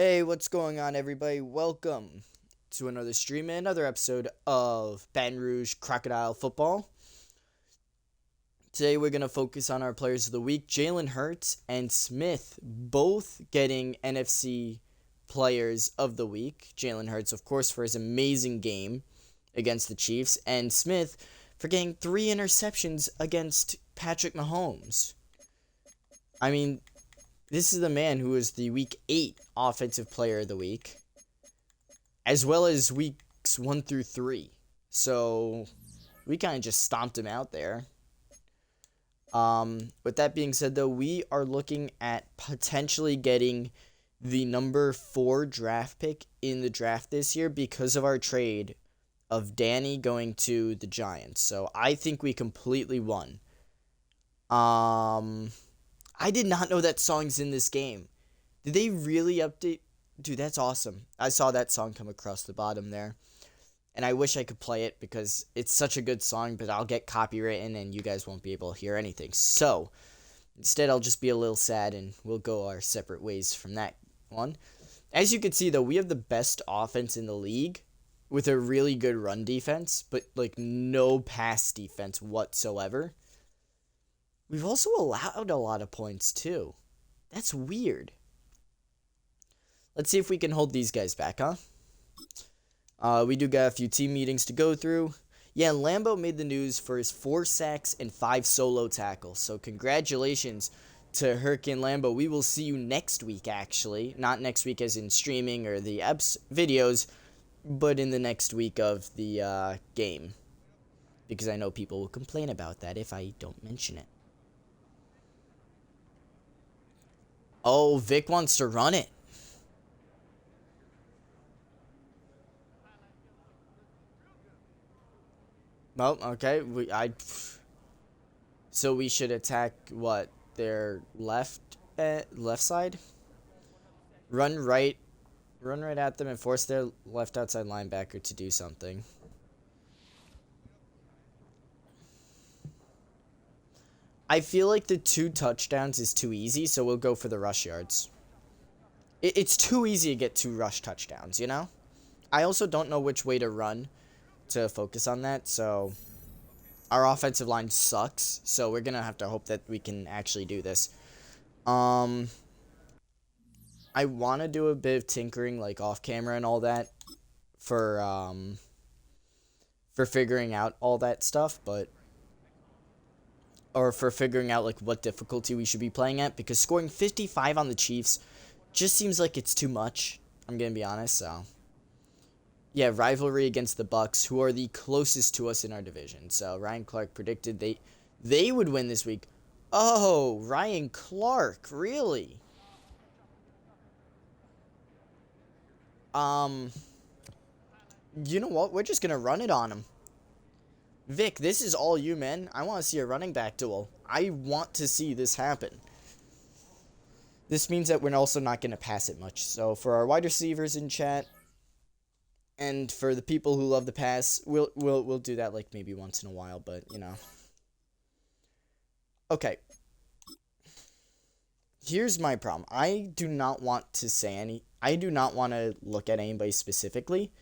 Hey, what's going on, everybody? Welcome to another stream and another episode of Baton Rouge Crocodile Football. Today, we're going to focus on our players of the week. Jalen Hurts and Smith both getting NFC Players of the Week. Jalen Hurts, of course, for his amazing game against the Chiefs, and Smith for getting 3 interceptions against Patrick Mahomes. I mean, this is the man who was the Week 8 Offensive Player of the Week, as well as Weeks 1 through 3. So, we kind of just stomped him out there. With that being said, though, we are looking at potentially getting the number 4 draft pick in the draft this year because of our trade of Danny going to the Giants. So, I think we completely won. I did not know that song's in this game. Did they really update? Dude, that's awesome. I saw that song come across the bottom there. And I wish I could play it because it's such a good song, but I'll get copywritten and you guys won't be able to hear anything. So, instead I'll just be a little sad and we'll go our separate ways from that one. As you can see, though, we have the best offense in the league with a really good run defense, but like no pass defense whatsoever. We've also allowed a lot of points, too. That's weird. Let's see if we can hold these guys back, huh? We do got a few team meetings to go through. Yeah, Lambo made the news for his 4 sacks and 5 solo tackles. So congratulations to Herc and Lambo. We will see you next week, actually. Not next week as in streaming or the videos, but in the next week of the game. Because I know people will complain about that if I don't mention it. Oh, Vic wants to run it. Well, okay. So we should attack what? Their left side? Run right at them and force their left outside linebacker to do something. I feel like the 2 touchdowns is too easy, so we'll go for the rush yards. It's too easy to get 2 rush touchdowns, you know? I also don't know which way to run to focus on that, so our offensive line sucks, so we're gonna have to hope that we can actually do this. I want to do a bit of tinkering, like off camera and all that, for figuring out all that stuff, or for figuring out like what difficulty we should be playing at, because scoring 55 on the Chiefs just seems like it's too much. I'm gonna be honest, so. Yeah, rivalry against the Bucks, who are the closest to us in our division. So Ryan Clark predicted they would win this week. Oh, Ryan Clark, really? You know what? We're just gonna run it on him. Vic, this is all you, man. I want to see a running back duel. I want to see this happen. This means that we're also not gonna pass it much. So for our wide receivers in chat, and for the people who love the pass, we'll do that like maybe once in a while, but you know. Okay. Here's my problem. I do not want to look at anybody specifically.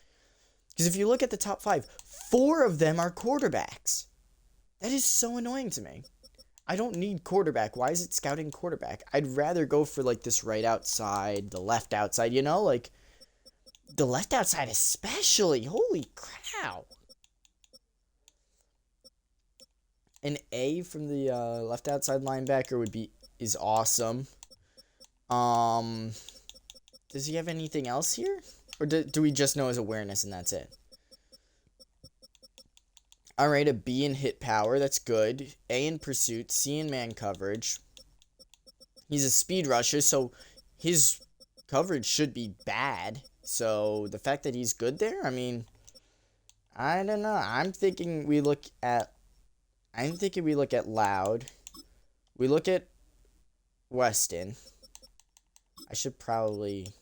Because if you look at the top 5, 4 of them are quarterbacks. That is so annoying to me. I don't need quarterback. Why is it scouting quarterback? I'd rather go for like this right outside, the left outside, you know, like the left outside especially. Holy cow. An A from the left outside linebacker is awesome. Does he have anything else here? Or do we just know his awareness and that's it? Alright, a B in hit power. That's good. A in pursuit. C in man coverage. He's a speed rusher, so his coverage should be bad. So the fact that he's good there, I mean, I don't know. I'm thinking we look at Loud. We look at Weston. I should probably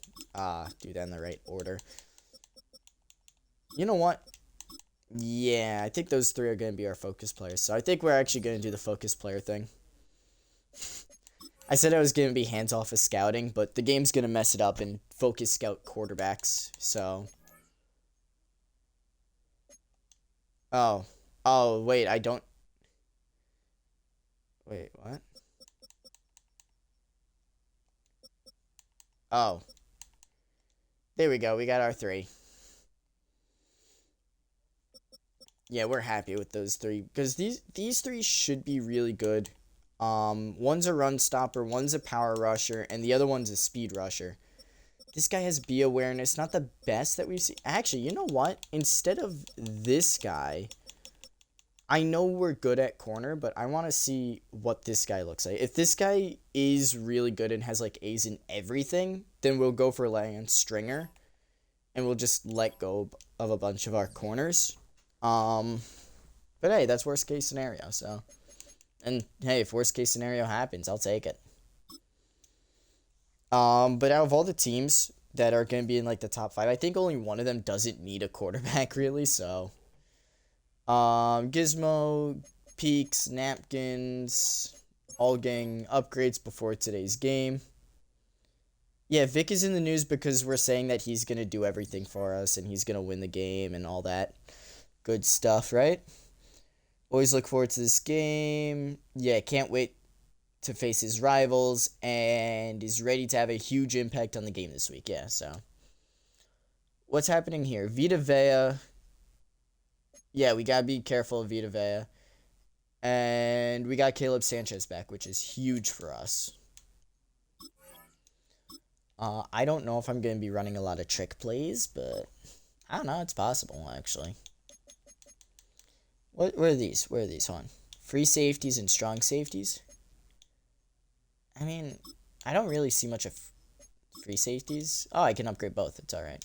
do that in the right order. You know what? Yeah, I think those 3 are going to be our focus players. So I think we're actually going to do the focus player thing. I said I was going to be hands off of scouting, but the game's going to mess it up and focus scout quarterbacks, so. Oh. Oh, wait, I don't. Wait, what? Oh. There we go, we got our 3. Yeah, we're happy with those 3, because these 3 should be really good. One's a run stopper, one's a power rusher, and the other one's a speed rusher. This guy has B awareness, not the best that we've seen. Actually, you know what? Instead of this guy, I know we're good at corner, but I want to see what this guy looks like. If this guy is really good and has, like, A's in everything, then we'll go for Lance Stringer, and we'll just let go of a bunch of our corners. But hey, that's worst case scenario, so. And hey, if worst case scenario happens, I'll take it. But out of all the teams that are going to be in, like, the top 5, I think only one of them doesn't need a quarterback, really, so. Gizmo, Peaks, Napkins, all getting upgrades before today's game. Yeah, Vic is in the news because we're saying that he's going to do everything for us and he's going to win the game and all that good stuff, right? Always look forward to this game. Yeah, can't wait to face his rivals and is ready to have a huge impact on the game this week. Yeah, so. What's happening here? Vita Vea. Yeah, we got to be careful of Vita Vea. And we got Caleb Sanchez back, which is huge for us. I don't know if I'm going to be running a lot of trick plays, but I don't know. It's possible, actually. Where are these? Where are these? Hold on. Free safeties and strong safeties? I mean, I don't really see much of free safeties. Oh, I can upgrade both. It's alright.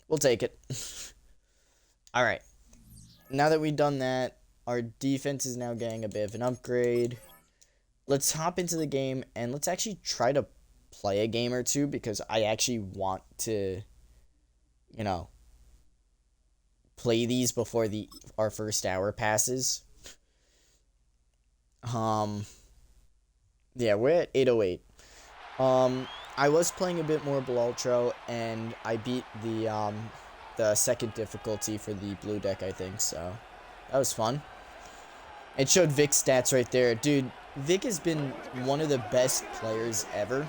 We'll take it. Alright. Now that we've done that, our defense is now getting a bit of an upgrade. Let's hop into the game, and let's actually try to play a game or two, because I actually want to, you know, play these before our first hour passes. Yeah, we're at 808. I was playing a bit more Balultro, and I beat the second difficulty for the blue deck, I think, so that was fun. It showed Vic's stats right there. Dude, Vic has been one of the best players ever.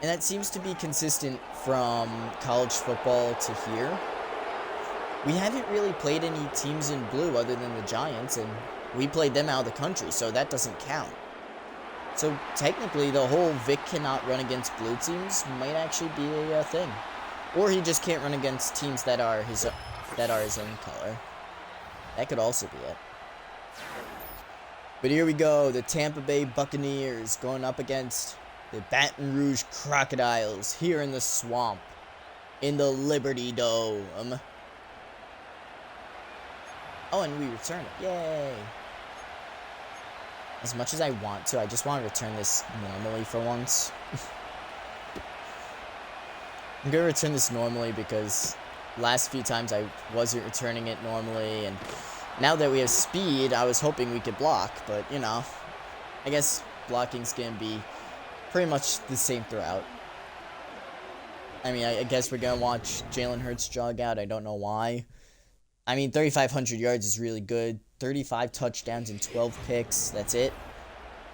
And that seems to be consistent from college football to here. We haven't really played any teams in blue other than the Giants, and we played them out of the country, so that doesn't count. So technically, the whole Vic cannot run against blue teams might actually be a thing. Or he just can't run against teams that are his own color. That could also be it. But here we go, the Tampa Bay Buccaneers going up against the Baton Rouge Crocodiles here in the swamp, in the Liberty Dome. Oh, and we return it. Yay! As much as I want to, I just want to return this normally for once. I'm going to return this normally because last few times I wasn't returning it normally, and now that we have speed, I was hoping we could block, but, you know, I guess blocking's going to be pretty much the same throughout. I mean, I guess we're going to watch Jalen Hurts jog out. I don't know why. I mean, 3,500 yards is really good. 35 touchdowns and 12 picks. That's it.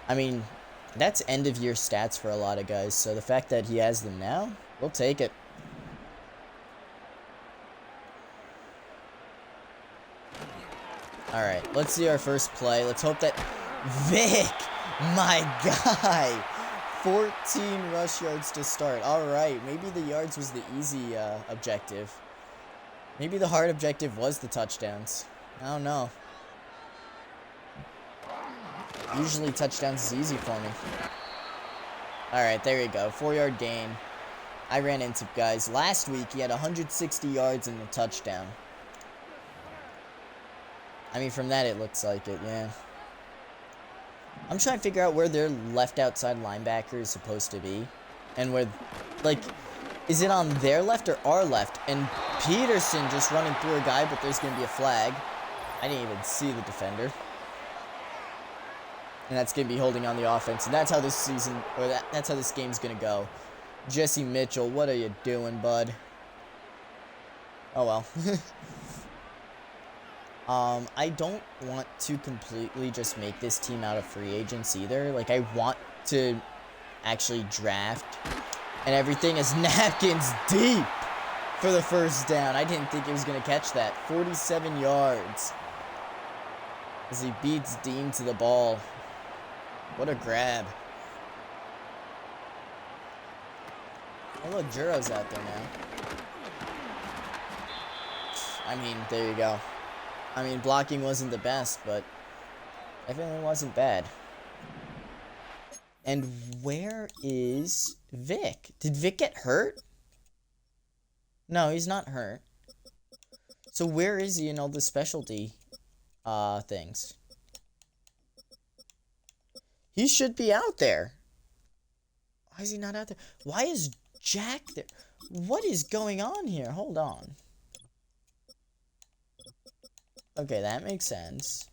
I mean, that's end-of-year stats for a lot of guys. So the fact that he has them now, we'll take it. All right, let's see our first play. Let's hope that Vic, my guy, 14 rush yards to start. All right, maybe the yards was the easy objective. Maybe the hard objective was the touchdowns. I don't know. Usually touchdowns is easy for me. Alright, there you go. 4-yard gain. I ran into guys. Last week, he had 160 yards and a touchdown. I mean, from that, it looks like it, yeah. I'm trying to figure out where their left outside linebacker is supposed to be. And where, like, is it on their left or our left? And Peterson just running through a guy, but there's going to be a flag. I didn't even see the defender. And that's going to be holding on the offense. And that's how this season, or that's how this game's going to go. Jesse Mitchell, what are you doing, bud? Oh, well. I don't want to completely just make this team out of free agents either. Like, I want to actually draft and everything as Napkins deep for the first down. I didn't think he was going to catch that. 47 yards as he beats Dean to the ball. What a grab. Oh, look, Juro's out there now. I mean, there you go. I mean, blocking wasn't the best, but definitely wasn't bad. And where is Vic? Did Vic get hurt? No, he's not hurt. So where is he in all the specialty things? He should be out there. Why is he not out there? Why is Jack there? What is going on here? Hold on. Okay, that makes sense.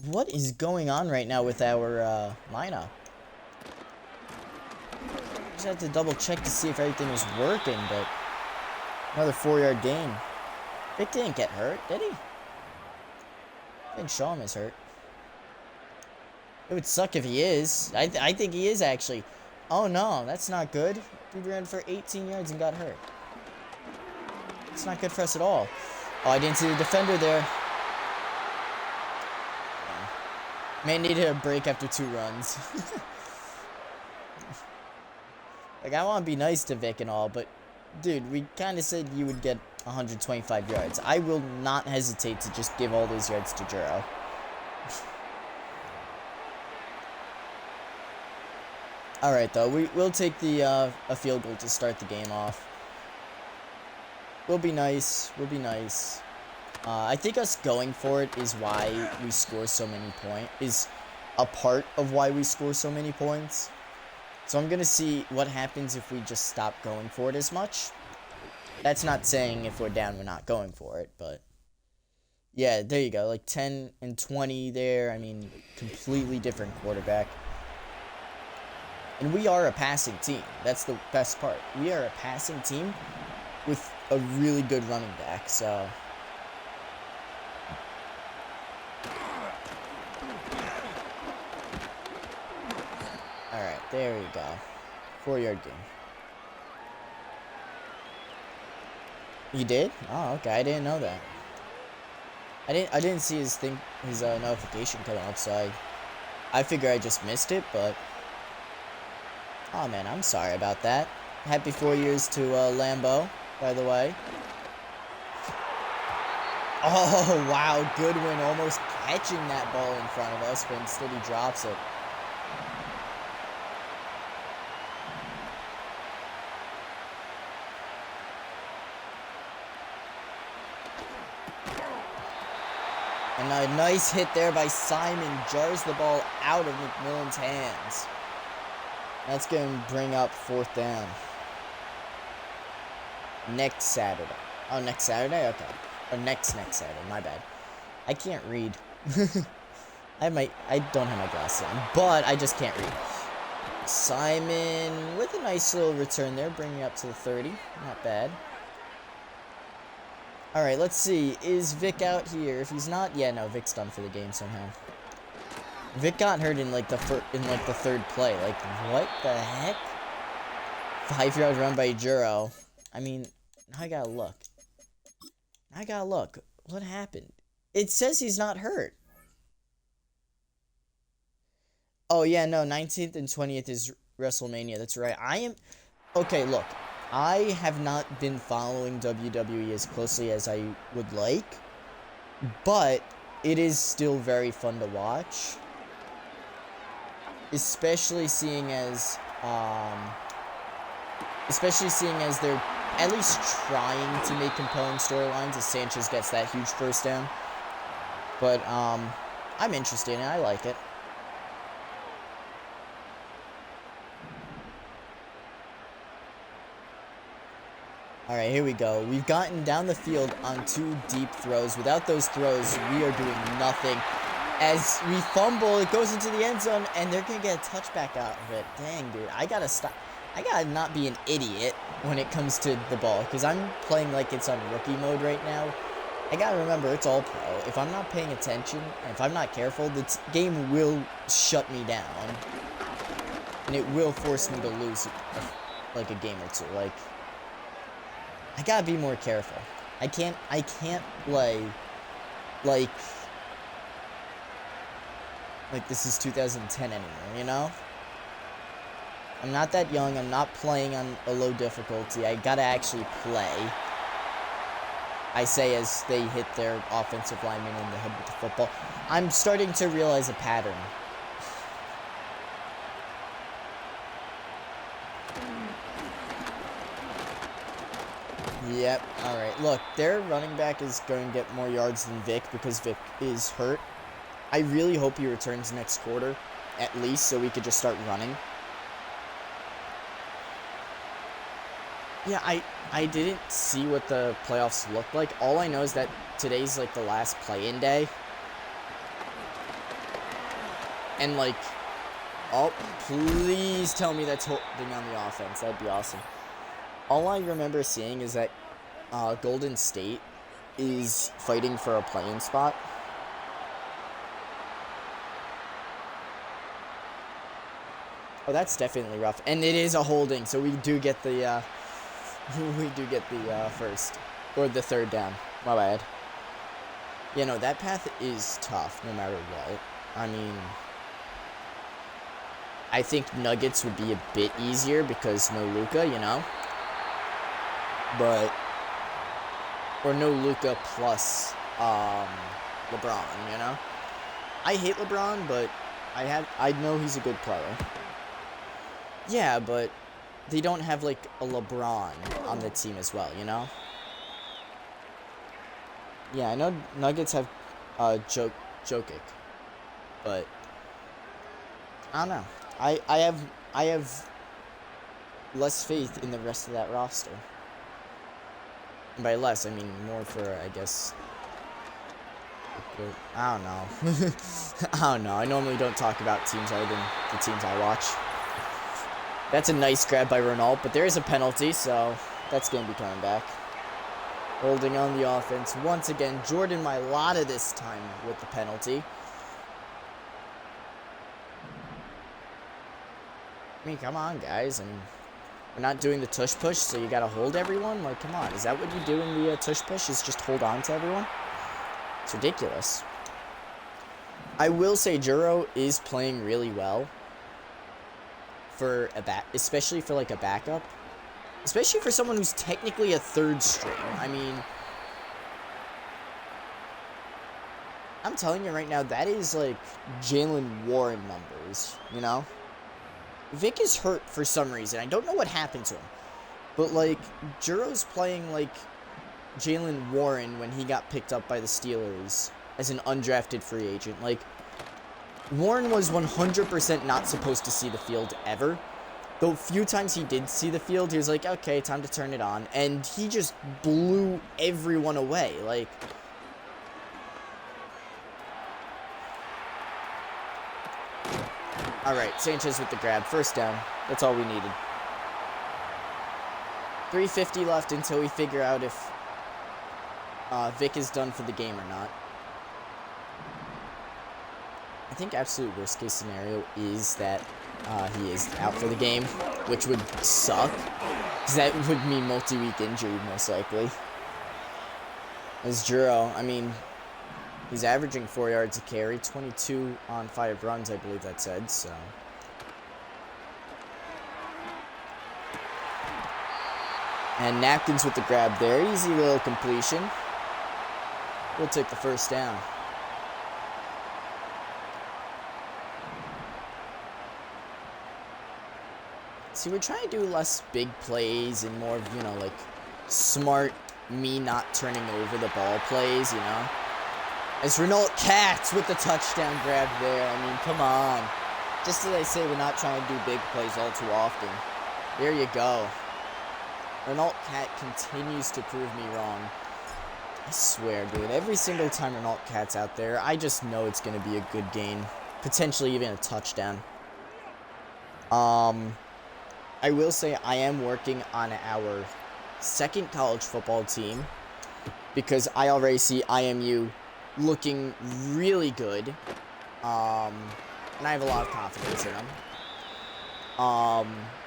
What is going on right now with our lineup? Just have to double check to see if everything was working, but another 4-yard gain. Vic didn't get hurt, did he? I think Shaw is hurt. It would suck if he is. I think he is, actually. Oh, no. That's not good. Dude ran for 18 yards and got hurt. It's not good for us at all. Oh, I didn't see the defender there. Man needed a break after 2 runs. Like, I want to be nice to Vic and all, but, dude, we kind of said you would get 125 yards. I will not hesitate to just give all those yards to Juro. Alright, though. We'll take the a field goal to start the game off. We'll be nice. We'll be nice. I think us going for it is why we score so many points. Is a part of why we score so many points. So I'm going to see what happens if we just stop going for it as much. That's not saying if we're down, we're not going for it, but yeah, there you go. Like 10 and 20 there. I mean, completely different quarterback. And we are a passing team. That's the best part. We are a passing team with a really good running back, so alright, there we go. 4-yard gain. You did? Oh, okay. I didn't know that. I didn't see his notification come up, so I figure I just missed it, but oh man, I'm sorry about that. Happy 4 years to Lambeau, by the way. Oh wow, Goodwin almost catching that ball in front of us, but instead he drops it. And a nice hit there by Simon. Jars the ball out of McMillan's hands. That's going to bring up 4th down. Next Saturday. Oh, next Saturday? Okay. Or next Saturday. My bad. I can't read. I don't have my glasses on, but I just can't read. Simon with a nice little return there, bringing up to the 30. Not bad. All right, let's see. Is Vic out here? If he's not, yeah, no, Vic's done for the game somehow. Vic got hurt in like the 3rd play. Like, what the heck? 5-yard run by Juro. I mean, now I gotta look. What happened? It says he's not hurt. Oh yeah, no, 19th and 20th is WrestleMania. That's right. Okay, look. I have not been following WWE as closely as I would like, but it is still very fun to watch. Especially seeing as they're at least trying to make compelling storylines as Sanchez gets that huge 1st down. But I'm interested in it. I like it. Alright, here we go. We've gotten down the field on 2 deep throws. Without those throws, we are doing nothing. As we fumble, it goes into the end zone, and they're going to get a touchback out of it. Dang, dude. I got to stop. I got to not be an idiot when it comes to the ball, because I'm playing like it's on rookie mode right now. I got to remember, it's all pro. If I'm not paying attention, and if I'm not careful, the game will shut me down. And it will force me to lose, like, a game or two. Like, I got to be more careful. I can't play, like this is 2010 anymore, you know? I'm not that young, I'm not playing on a low difficulty, I gotta actually play. I say as they hit their offensive lineman in the head with the football. I'm starting to realize a pattern. Yep, alright. Look, their running back is going to get more yards than Vic because Vic is hurt. I really hope he returns next quarter, at least, so we could just start running. Yeah, I didn't see what the playoffs looked like. All I know is that today's, like, the last play-in day. And, like, oh, please tell me that's holding on the offense. That'd be awesome. All I remember seeing is that Golden State is fighting for a play-in spot. Oh, that's definitely rough. And it is a holding, so we do get the, first. Or the third down. My bad. Yeah, no, that path is tough, no matter what. I mean, I think Nuggets would be a bit easier because no Luka, you know? But, or no Luka plus, LeBron, you know? I hate LeBron, but I know he's a good player. Yeah, but they don't have, like, a LeBron on the team as well, you know? Yeah, I know Nuggets have, Jokic, but I don't know. I have less faith in the rest of that roster. And by less, I mean more for, I guess, I don't know. I don't know. I normally don't talk about teams other than the teams I watch. That's a nice grab by Ronald, but there is a penalty, so that's going to be coming back. Holding on the offense. Once again, Jordan Mailata this time with the penalty. I mean, come on, guys. I mean, we're not doing the tush push, so you got to hold everyone? Like, come on. Is that what you do in the tush push, is just hold on to everyone? It's ridiculous. I will say Juro is playing really well. For especially for like a backup, especially for someone who's technically a third string. I mean, I'm telling you right now, that is like Jalen Warren numbers, you know? Vic is hurt for some reason. I don't know what happened to him, but like Juro's playing like Jalen Warren when he got picked up by the Steelers as an undrafted free agent. Like, Warren was 100% not supposed to see the field ever. The few times he did see the field, he was like, okay, time to turn it on. And he just blew everyone away. Like, alright, Sanchez with the grab. First down. That's all we needed. 3:50 left until we figure out if Vic is done for the game or not. I think absolute worst case scenario is that he is out for the game, which would suck, because that would mean multi-week injury most likely. As Juro, I mean, he's averaging 4 yards a carry, 22 on 5 runs, I believe that said, so. And Napkins with the grab there, easy little completion. We'll take the first down. See, we're trying to do less big plays and more of, you know, like, smart, me not turning over the ball plays, you know? As Renault Katz with the touchdown grab there. I mean, come on. Just as I say, we're not trying to do big plays all too often. There you go. Renault Cat continues to prove me wrong. I swear, dude, every single time Renault Cat's out there, I just know it's going to be a good game. Potentially even a touchdown. I will say I am working on our second college football team because I already see IMU looking really good. And I have a lot of confidence in them.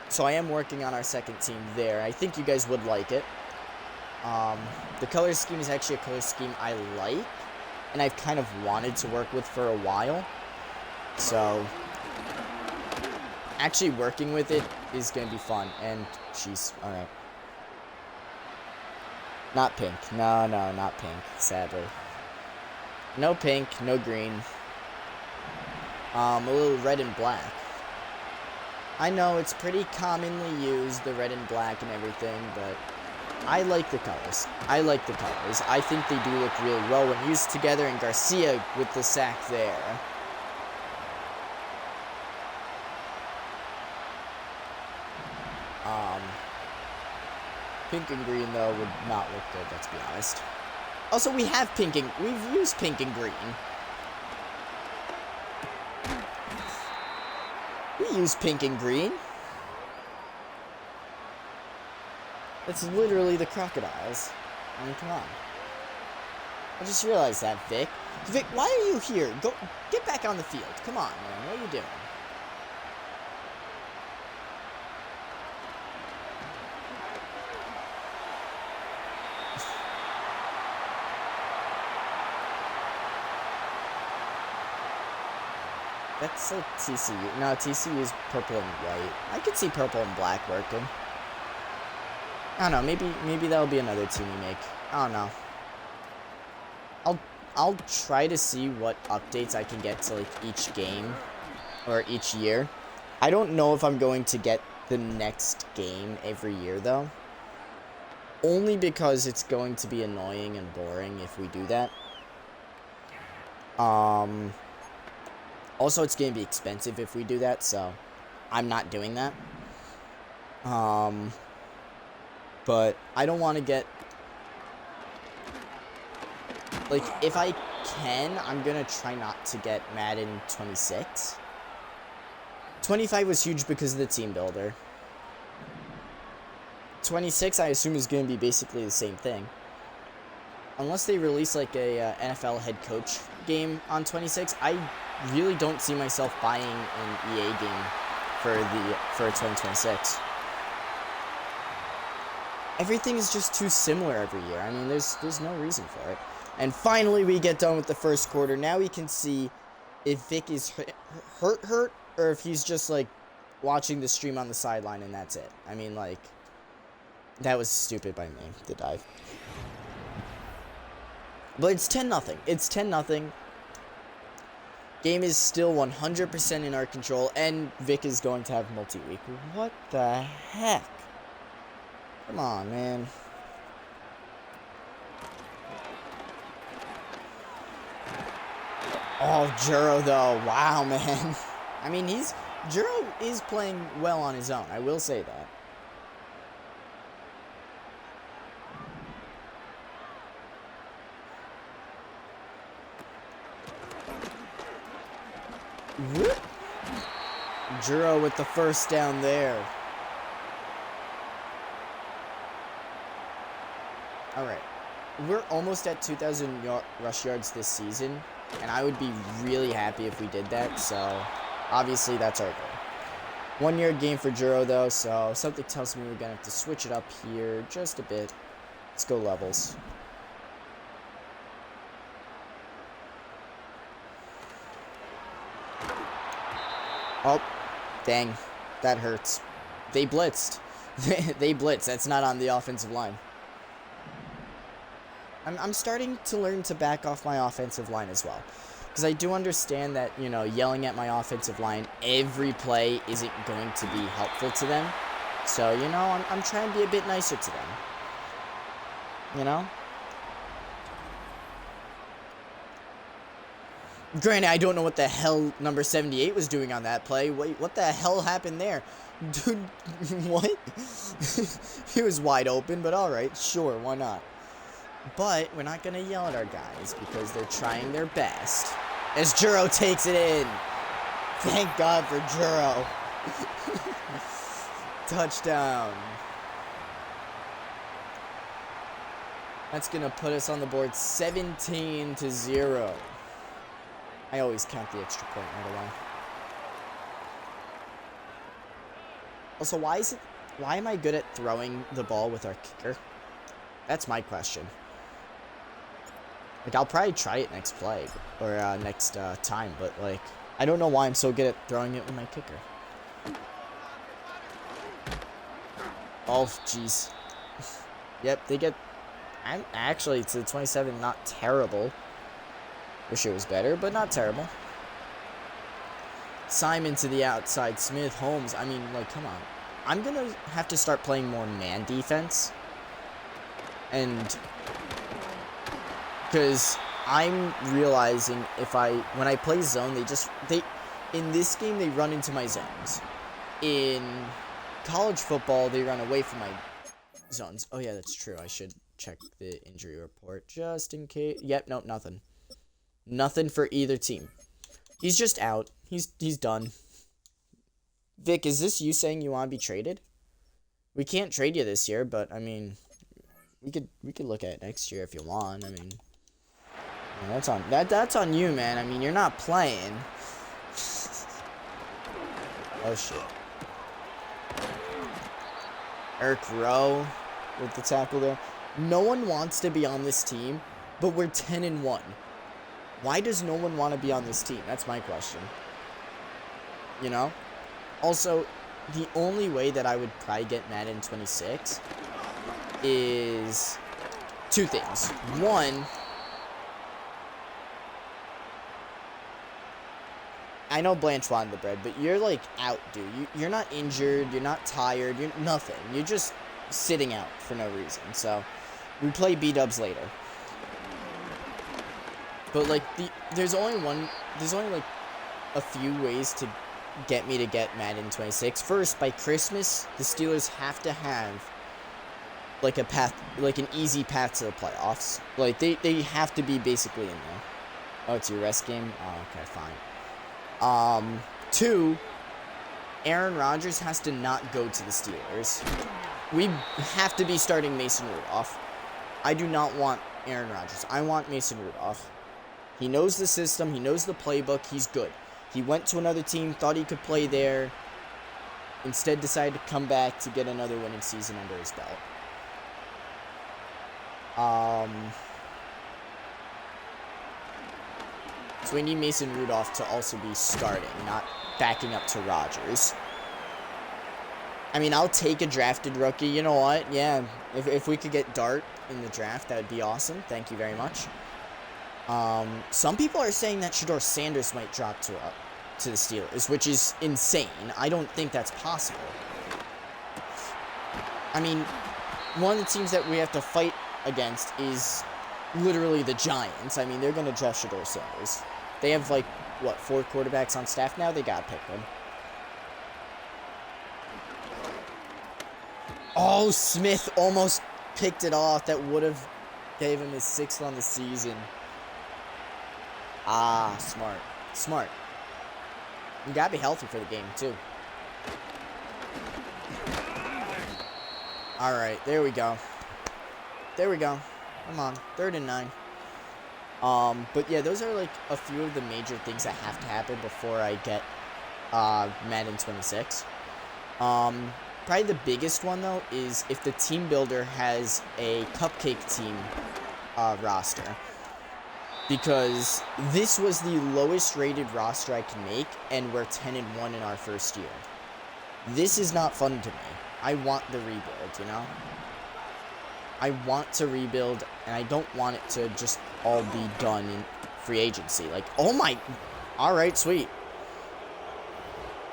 So I am working on our second team there. I think you guys would like it. The color scheme is actually a color scheme I like, and I've kind of wanted to work with for a while. So actually working with it is going to be fun. And jeez, all right. Not pink. No, not pink, sadly. No pink, no green. A little red and black. I know it's pretty commonly used, the red and black and everything, but I like the colors. I like the colors. I think they do look really well when used together, and Garcia with the sack there. Pink and green, though, would not look good, let's be honest. Also, we've used pink and green. We use pink and green. It's literally the crocodiles. I mean, come on. I just realized that, Vic. Vic, why are you here? Go, get back on the field. Come on, man. What are you doing? That's like TCU. No, TCU is purple and white. I could see purple and black working. I don't know. Maybe that'll be another team we make. I don't know. I'll try to see what updates I can get to like each game or each year. I don't know if I'm going to get the next game every year though. Only because it's going to be annoying and boring if we do that. Also, it's going to be expensive if we do that, so I'm not doing that. But I don't want to get... Like, if I can, I'm going to try not to get Madden 26. 25 was huge because of the team builder. 26, I assume, is going to be basically the same thing. Unless they release, like, a NFL head coach game on 26, I really don't see myself buying an EA game for 2026. Everything is just too similar every year. I mean, there's no reason for it. And finally, we get done with the first quarter. Now we can see if Vic is hurt, or if he's just, like, watching the stream on the sideline and that's it. I mean, like, that was stupid by me, the dive. But it's 10-0. It's 10-0. Game is still 100% in our control, and Vic is going to have multi-week. What the heck? Come on, man. Oh, Juro, though. Wow, man. I mean, Juro is playing well on his own. I will say that. Juro with the first down there. Alright. We're almost at 2,000 rush yards this season, and I would be really happy if we did that, so obviously that's our goal. 1 year game for Juro, though, so something tells me we're going to have to switch it up here just a bit. Let's go levels. Oh, dang. That hurts. They blitzed. They blitzed. That's not on the offensive line. I'm starting to learn to back off my offensive line as well. Because I do understand that, you know, yelling at my offensive line every play isn't going to be helpful to them. So, you know, I'm trying to be a bit nicer to them. You know? Granted, I don't know what the hell number 78 was doing on that play. Wait, what the hell happened there? Dude, what? He was wide open, but alright, sure, why not? But we're not going to yell at our guys because they're trying their best. As Juro takes it in. Thank God for Juro. Touchdown. That's going to put us on the board 17-0. I always count the extra point right away. Also, why am I good at throwing the ball with our kicker? That's my question. Like, I'll probably try it next play, or next time, but, like, I don't know why I'm so good at throwing it with my kicker. Oh, jeez. Yep, they get... Actually, to the 27, not terrible. Wish it was better, but not terrible. Simon to the outside. Smith, Holmes. I mean, like, come on. I'm going to have to start playing more man defense. And... because I'm realizing when I play zone, in this game, they run into my zones. In college football, they run away from my zones. Oh, yeah, that's true. I should check the injury report just in case. Yep, nope, nothing. Nothing for either team. He's just out. He's done. Vic, is this you saying you want to be traded? We can't trade you this year, but, I mean, we could look at it next year if you want. I mean... That's on you, man. I mean, you're not playing. Oh shit. Eric Rowe with the tackle there. No one wants to be on this team, but we're 10-1. Why does no one want to be on this team? That's my question. You know? Also, the only way that I would probably get Madden 26 is two things. One, I know Blanche wanted the bread, but you're, like, out, dude. You're not injured. You're not tired. You're nothing. You're just sitting out for no reason. So, we play B-dubs later. But, like, there's only, like, a few ways to get me to get Madden 26. First, by Christmas, the Steelers have to have, like, a path, like, an easy path to the playoffs. Like, they have to be basically in there. Oh, it's your rest game? Oh, okay, fine. Two, Aaron Rodgers has to not go to the Steelers. We have to be starting Mason Rudolph. I do not want Aaron Rodgers. I want Mason Rudolph. He knows the system. He knows the playbook. He's good. He went to another team, thought he could play there. Instead decided to come back to get another winning season under his belt. So we need Mason Rudolph to also be starting, not backing up to Rodgers. I mean, I'll take a drafted rookie. You know what? Yeah, if we could get Dart in the draft, that would be awesome. Thank you very much. Some people are saying that Shedeur Sanders might drop to the Steelers, which is insane. I don't think that's possible. I mean, one of the teams that we have to fight against is literally the Giants. I mean, they're going to draft Shedeur Sanders. They have, like, what, 4 quarterbacks on staff now? They got to pick one. Oh, Smith almost picked it off. That would have gave him his 6th on the season. Ah, smart. Smart. You got to be healthy for the game, too. All right, there we go. There we go. Come on, 3rd and 9. But yeah, those are like a few of the major things that have to happen before I get Madden 26. Probably the biggest one though is if the team builder has a cupcake team roster, because this was the lowest rated roster I can make, and we're 10-1 in our first year. This is not fun to me. I want the rebuild, you know? I want to rebuild, and I don't want it to just all be done in free agency. Like, oh my... Alright, sweet.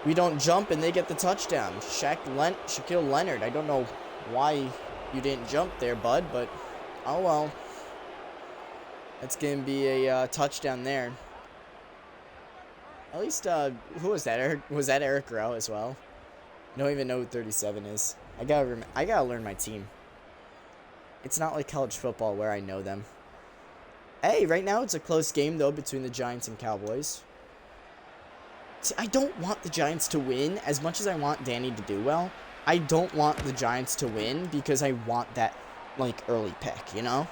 We don't jump, and they get the touchdown. Shaquille Leonard. I don't know why you didn't jump there, bud, but... Oh, well. That's going to be a touchdown there. At least, who was that? Was that Eric Rowe as well? I don't even know who 37 is. I gotta learn my team. It's not like college football where I know them. Hey, right now it's a close game, though, between the Giants and Cowboys. See, I don't want the Giants to win as much as I want Danny to do well. I don't want the Giants to win because I want that, like, early pick, you know?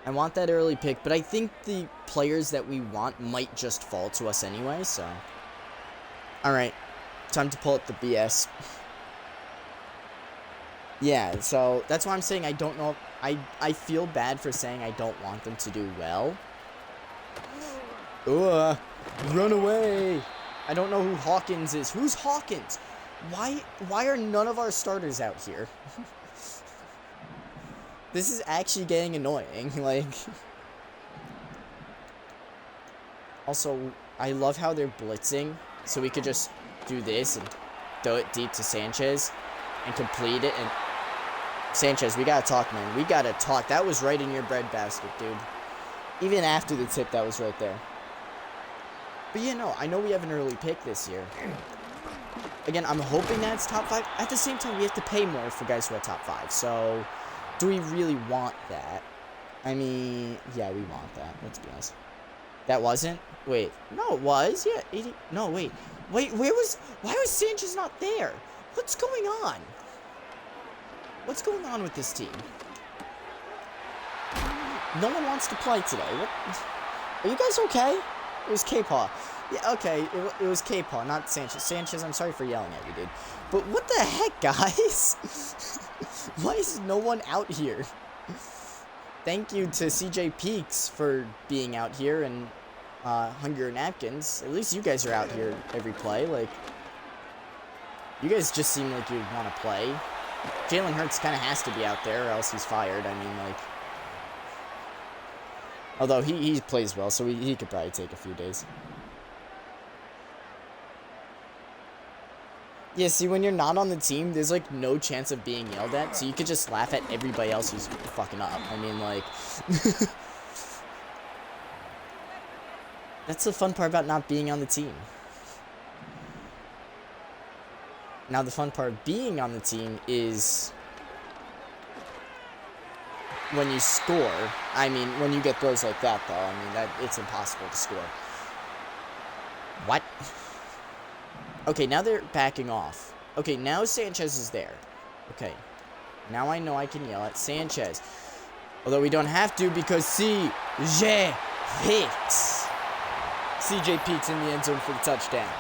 I want that early pick, but I think the players that we want might just fall to us anyway, so. Alright, time to pull up the BS. Yeah, so that's why I'm saying I don't know. I feel bad for saying I don't want them to do well. Ugh, run away. I don't know who Hawkins is. Who's Hawkins? Why are none of our starters out here? This is actually getting annoying, like. Also, I love how they're blitzing, so we could just do this and throw it deep to Sanchez and complete it. And Sanchez, we gotta talk, man. We gotta talk. That was right in your breadbasket, dude. Even after the tip, that was right there. But yeah, no, I know we have an early pick this year. Again, I'm hoping that it's top 5. At the same time, we have to pay more for guys who are top 5. So, do we really want that? I mean, yeah, we want that. Let's be honest. That wasn't? Wait. No, it was. Yeah, 80. No, wait. Wait, why was Sanchez not there? What's going on? What's going on with this team? No one wants to play today. What? Are you guys okay? It was K-Paw. Yeah, okay. It was K-Paw, not Sanchez. Sanchez, I'm sorry for yelling at you, dude. But what the heck, guys? Why is no one out here? Thank you to CJ Peaks for being out here and Hunger Napkins. At least you guys are out here every play. Like, you guys just seem like you want to play. Jalen Hurts kind of has to be out there or else he's fired. I mean, like... Although he plays well, so he could probably take a few days. Yeah, see, when you're not on the team, there's, like, no chance of being yelled at, so you could just laugh at everybody else who's fucking up. I mean, like... That's the fun part about not being on the team. Now, the fun part of being on the team is... when you score. I mean, when you get throws like that, though, I mean, it's impossible to score. What? Okay, now they're backing off. Okay, now Sanchez is there. Okay. Now I know I can yell at Sanchez. Although we don't have to because CJ Peaks. CJ Peaks in the end zone for the touchdown.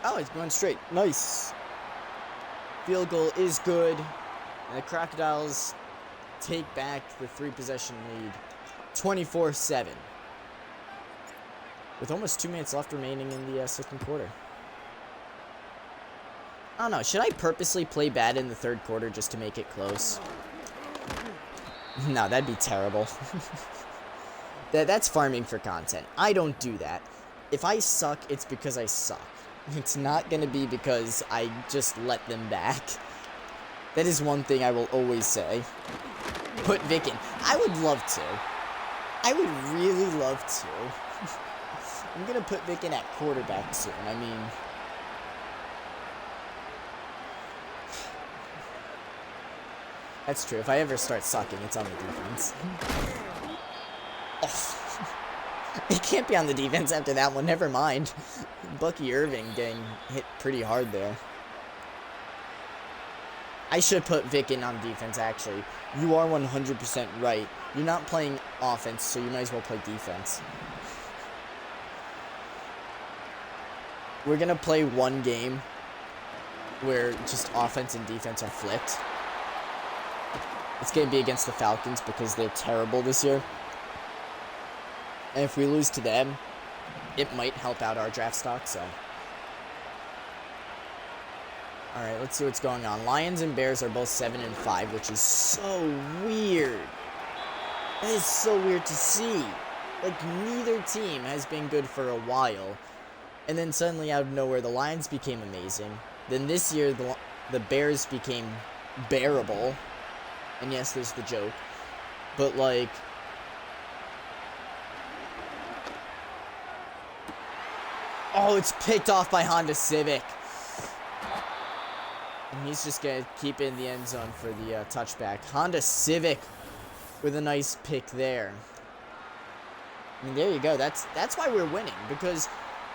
Oh, he's going straight. Nice. Field goal is good. And the Crocodiles take back the 3-possession lead. 24-7. With almost 2 minutes left remaining in the second quarter. I don't know. Should I purposely play bad in the third quarter just to make it close? No, that'd be terrible. That's farming for content. I don't do that. If I suck, it's because I suck. It's not going to be because I just let them back. That is one thing I will always say. Put Vic in. I would love to. I would really love to. I'm going to put Vic in at quarterback soon. I mean... That's true. If I ever start sucking, it's on the defense. Oh. It can't be on the defense after that one. Never mind. Bucky Irving getting hit pretty hard there. I should put Vic in on defense, actually. You are 100% right. You're not playing offense, so you might as well play defense. We're going to play one game where just offense and defense are flipped. It's going to be against the Falcons because they're terrible this year. And if we lose to them, it might help out our draft stock, so. Alright, let's see what's going on. Lions and Bears are both 7-5, which is so weird. That is so weird to see. Like, neither team has been good for a while. And then suddenly, out of nowhere, the Lions became amazing. Then this year, the Bears became bearable. And yes, there's the joke. But, like... Oh, it's picked off by Honda Civic. And he's just going to keep it in the end zone for the touchback. Honda Civic with a nice pick there. I mean, there you go. That's why we're winning, because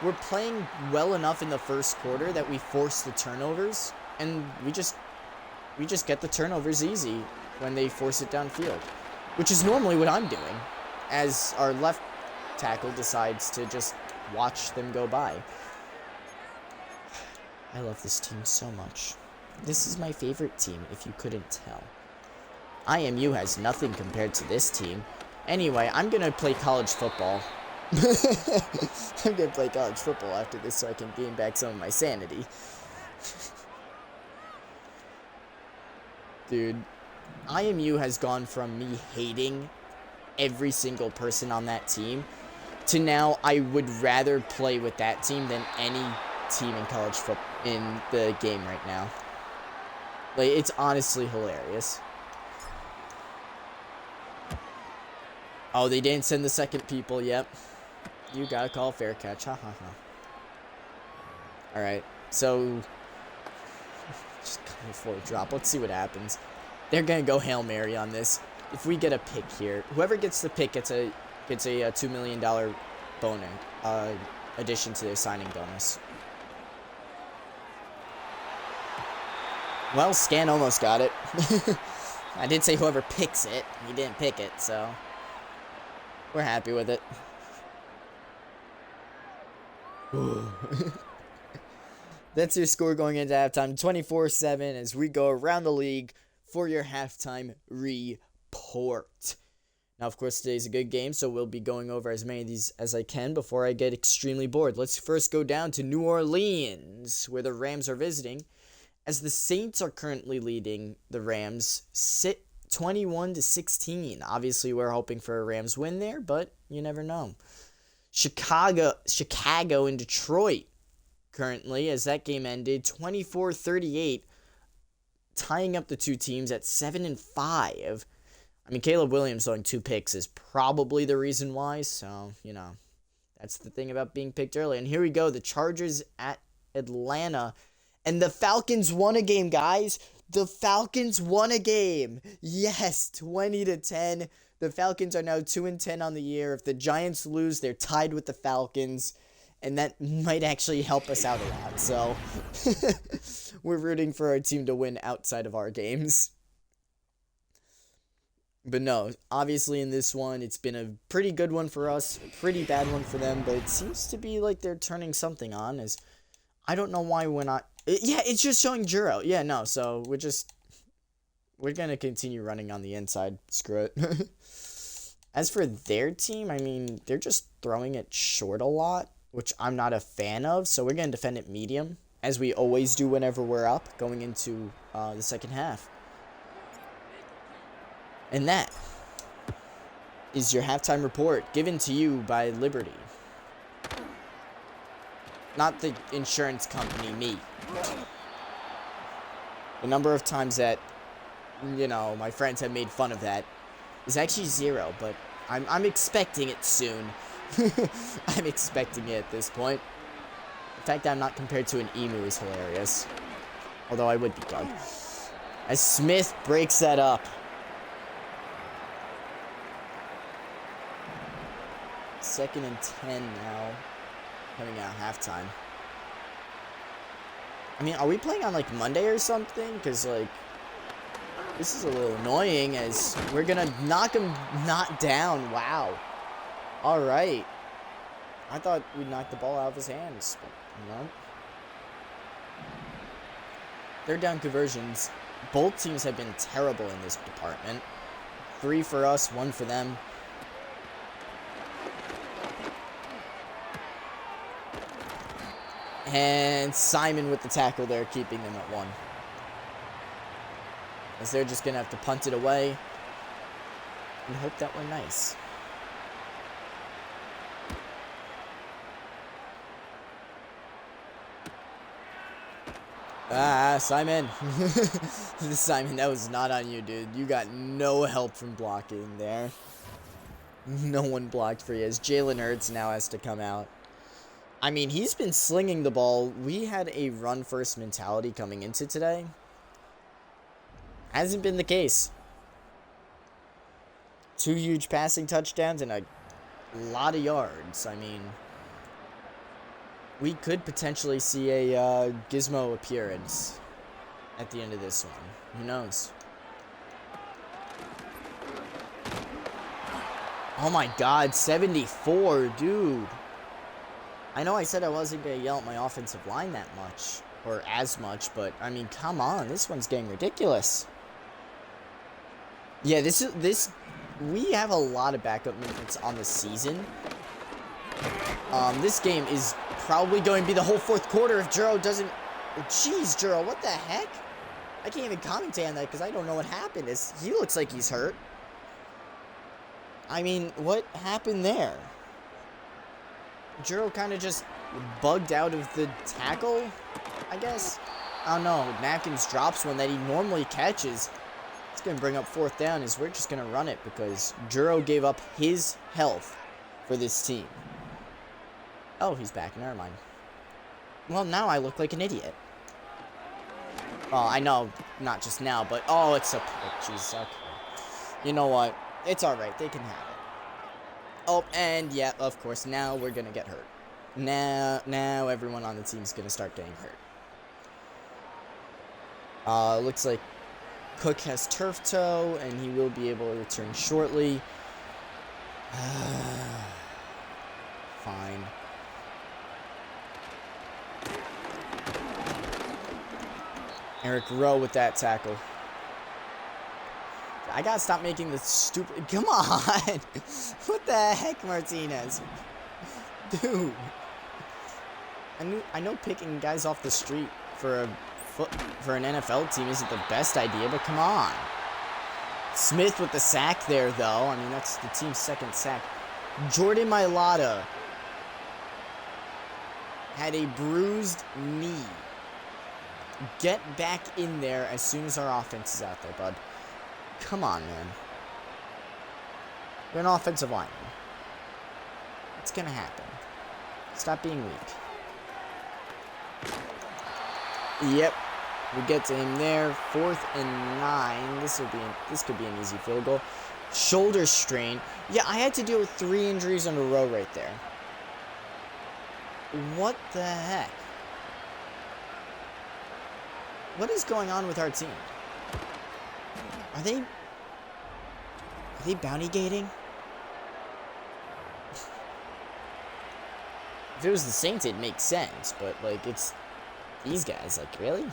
we're playing well enough in the first quarter that we force the turnovers, and we just get the turnovers easy when they force it downfield, which is normally what I'm doing, as our left tackle decides to just watch them go by. I love this team so much. This is my favorite team, if you couldn't tell. IMU has nothing compared to this team. Anyway, I'm going to play college football. I'm going to play college football after this so I can gain back some of my sanity. Dude, IMU has gone from me hating every single person on that team to now I would rather play with that team than any team in college football in the game right now. Like, it's honestly hilarious. Oh, they didn't send the second people. Yep. You gotta call a fair catch. Ha ha ha. Alright, so just coming for a drop. Let's see what happens. They're gonna go Hail Mary on this. If we get a pick here, whoever gets the pick gets a $2 million bonus, addition to their signing bonus. Well, Scan almost got it. I did say whoever picks it. He didn't pick it, so we're happy with it. That's your score going into halftime. 24-7 as we go around the league for your halftime report. Now, of course, today's a good game, so we'll be going over as many of these as I can before I get extremely bored. Let's first go down to New Orleans, where the Rams are visiting, as the Saints are currently leading the Rams 21-16. Obviously, we're hoping for a Rams win there, but you never know. Chicago and Detroit currently, as that game ended 24-38, tying up the two teams at 7-5. I mean, Caleb Williams throwing 2 picks is probably the reason why, so, you know, that's the thing about being picked early. And here we go, the Chargers at Atlanta, and the Falcons won a game, guys. The Falcons won a game. Yes, 20-10. The Falcons are now 2-10 on the year. If the Giants lose, they're tied with the Falcons, and that might actually help us out a lot. So we're rooting for our team to win outside of our games. But no, obviously in this one, it's been a pretty good one for us, a pretty bad one for them, but it seems to be like they're turning something on, as I don't know why we're not. Yeah, it's just showing Juro. Yeah, no, so we're going to continue running on the inside. Screw it. As for their team, I mean, they're just throwing it short a lot, which I'm not a fan of, so we're going to defend it medium, as we always do whenever we're up, going into the second half. And that is your halftime report, given to you by Liberty. Not the insurance company, me. The number of times that, you know, my friends have made fun of that is actually 0, but I'm expecting it soon. I'm expecting it at this point. The fact that I'm not compared to an emu is hilarious. Although I would be glad. As Smith breaks that up. Second and 10 now. Coming out halftime. I mean, are we playing on, like, Monday or something? Because, like, this is a little annoying, as we're going to knock him not down. Wow. All right. I thought we'd knock the ball out of his hands, but, you know. Third down conversions. Both teams have been terrible in this department. 3 for us, 1 for them. And Simon with the tackle there, keeping them at 1. As they're just going to have to punt it away and hope that we're nice. Ah, Simon. Simon, that was not on you, dude. You got no help from blocking there. No one blocked for you, as Jalen Hurts now has to come out. I mean, he's been slinging the ball. We had a run-first mentality coming into today. Hasn't been the case. 2 huge passing touchdowns and a lot of yards. I mean, we could potentially see a Gizmo appearance at the end of this one. Who knows? Oh my god, 74, dude. I know I said I wasn't going to yell at my offensive line that much, or as much, but, I mean, come on. This one's getting ridiculous. Yeah, we have a lot of backup movements on the season. This game is probably going to be the whole fourth quarter if Juro doesn't... Jeez, Juro, what the heck? I can't even commentate on that because I don't know what happened. He looks like he's hurt. I mean, what happened there? Juro kind of just bugged out of the tackle, I guess. I don't know. Napkins drops one that he normally catches. It's going to bring up fourth down as we're just going to run it because Juro gave up his health for this team. Oh, he's back. Never mind. Well, now I look like an idiot. Well, I know, not just now, but... Oh, it's a... Oh, jeez, okay. You know what? It's alright. They can have it. Oh, and yeah, of course, now we're going to get hurt. Now everyone on the team's going to start getting hurt. Looks like Cook has turf toe, and he will be able to return shortly. Fine. Eric Rowe with that tackle. I gotta stop making the stupid... Come on! What the heck, Martinez? Dude. I know picking guys off the street for an NFL team isn't the best idea, but come on. Smith with the sack there, though. I mean, that's the team's second sack. Jordan Mailata had a bruised knee. Get back in there as soon as our offense is out there, bud. Come on, man. You're an offensive lineman. It's gonna happen. Stop being weak. Yep. We get to him there. 4th and 9. This could be an easy field goal. Shoulder strain. Yeah, I had to deal with 3 injuries in a row right there. What the heck? What is going on with our team? Are they bounty gating? If it was the Saints, it'd make sense, but, like, it's these guys. Like, really?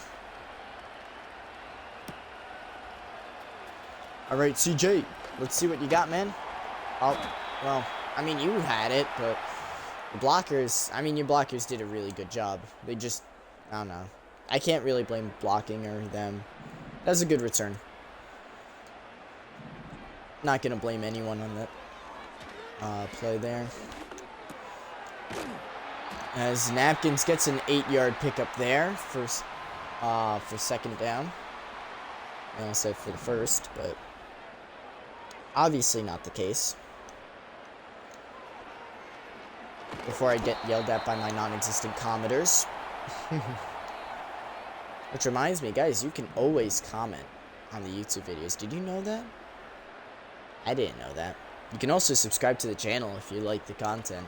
Alright, CJ. Let's see what you got, man. Oh, well, I mean, you had it, but the blockers... I mean, your blockers did a really good job. They just... I don't know. I can't really blame blocking or them. That was a good return. Not going to blame anyone on that play there. As Napkins gets an 8-yard pickup there for second down. I almost said for the first, but obviously not the case. Before I get yelled at by my non-existent commenters. Which reminds me, guys, you can always comment on the YouTube videos. Did you know that? I didn't know that. You can also subscribe to the channel if you like the content.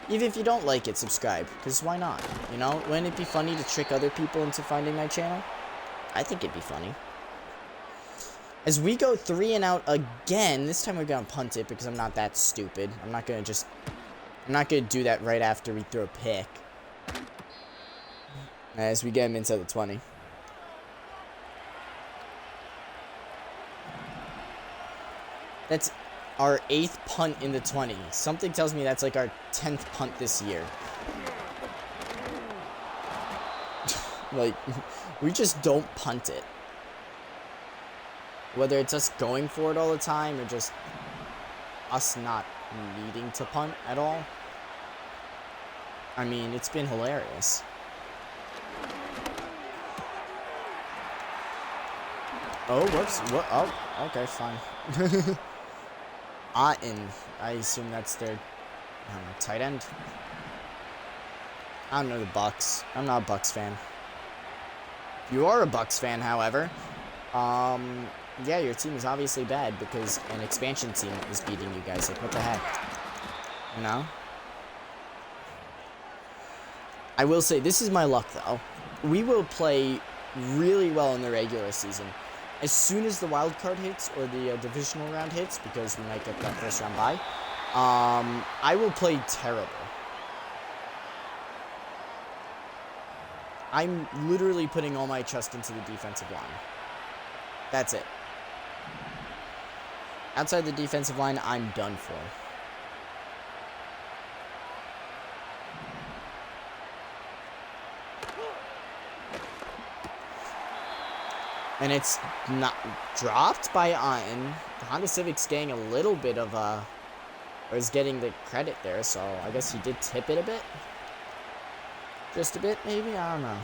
Even if you don't like it, subscribe. Because why not? You know, wouldn't it be funny to trick other people into finding my channel? I think it'd be funny. As we go 3 and out again, this time we're going to punt it because I'm not that stupid. I'm not going to do that right after we throw a pick. As we get him inside the 20. That's our 8th punt in the 20. Something tells me that's like our 10th punt this year. Like, we just don't punt it. Whether it's us going for it all the time or just us not needing to punt at all. I mean, it's been hilarious. Oh, whoops. What? Oh, okay, fine. Otten. I assume that's their tight end. I don't know the Bucks. I'm not a Bucks fan. If you are a Bucks fan, however, yeah, your team is obviously bad because an expansion team is beating you guys. Like, what the heck? You know? I will say, this is my luck, though. We will play really well in the regular season. As soon as the wild card hits, or the divisional round hits, because we might get that first round bye, I will play terrible. I'm literally putting all my trust into the defensive line. That's it. Outside the defensive line, I'm done for. And it's not dropped by Iron. The Honda Civic's getting a little bit of or is getting the credit there, so I guess he did tip it a bit. Just a bit, maybe? I don't know.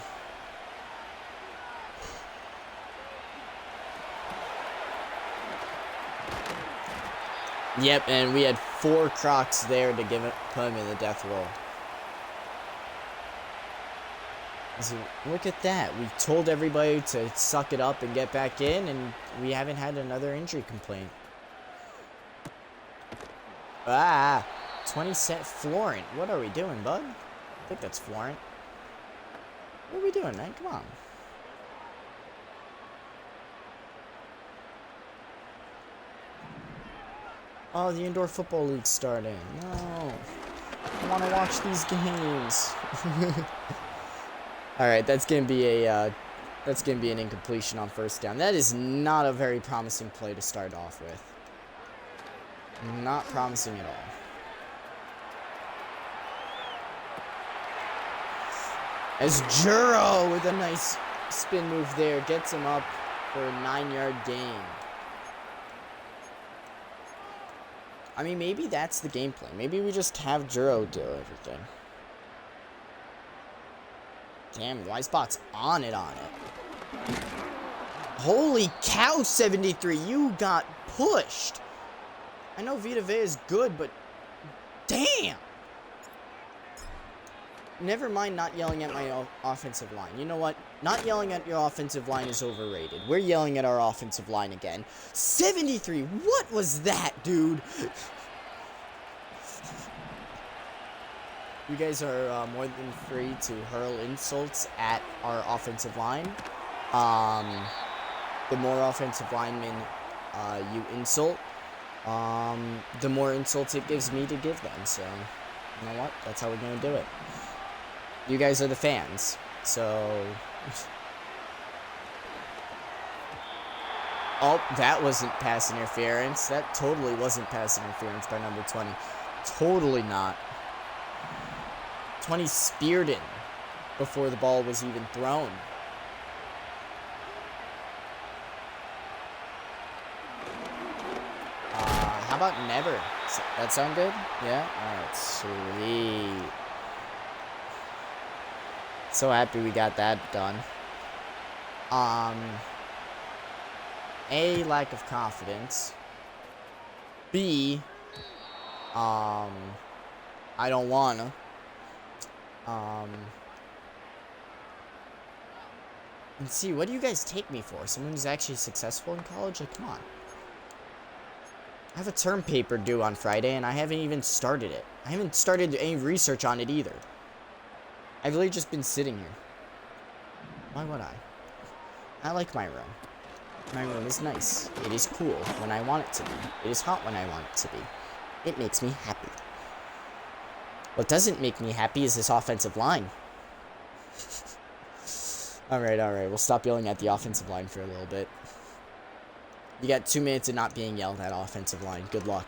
Yep, and we had 4 Crocs there to put him in the death roll. So look at that. We told everybody to suck it up and get back in, and we haven't had another injury complaint. 20 set Florent. What are we doing, bud? I think that's Florent. What are we doing, man? Come on. Oh, the indoor football league's starting. No. I want to watch these games. All right, that's gonna be an incompletion on first down. That is not a very promising play to start off with. Not promising at all. As Juro with a nice spin move there gets him up for a 9-yard gain. I mean, maybe that's the game plan. Maybe we just have Juro do everything. Damn, Wisebot's on it. Holy cow, 73. You got pushed. I know Vita Vea is good, but damn. Never mind not yelling at my offensive line. You know what? Not yelling at your offensive line is overrated. We're yelling at our offensive line again. 73. What was that, dude? You guys are more than free to hurl insults at our offensive line. The more offensive linemen you insult, the more insults it gives me to give them. So, you know what? That's how we're going to do it. You guys are the fans. So... Oh, that wasn't pass interference. That totally wasn't pass interference by number 20. Totally not. 20 speared in before the ball was even thrown. How about never? Does that sound good? Yeah? Alright, sweet. So happy we got that done. A, lack of confidence. B, I don't wanna. And C, what do you guys take me for? Someone who's actually successful in college? Like, come on. I have a term paper due on Friday, and I haven't even started it. I haven't started any research on it either. I've really just been sitting here. Why would I? I like my room. My room is nice. It is cool when I want it to be. It is hot when I want it to be. It makes me happy. What doesn't make me happy is this offensive line. Alright. We'll stop yelling at the offensive line for a little bit. You got 2 minutes of not being yelled at offensive line. Good luck.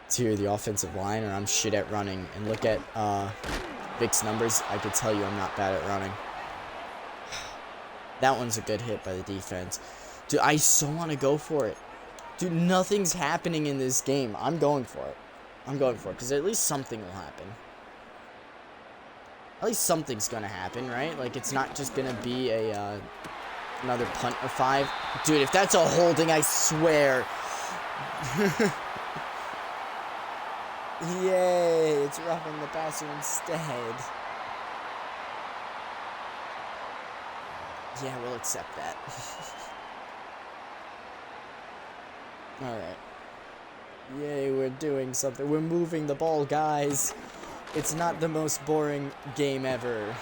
It's here, the offensive line, or I'm shit at running. And look at Vic's numbers. I could tell you I'm not bad at running. That one's a good hit by the defense. Dude, I so want to go for it. Dude, nothing's happening in this game. I'm going for it. I'm going for it, because at least something will happen. At least something's gonna happen, right? Like, it's not just gonna be a, another punt of 5. Dude, if that's a holding, I swear. Yay, it's roughing the passer instead. Yeah, we'll accept that. Alright. Yay, we're doing something. We're moving the ball, guys. It's not the most boring game ever.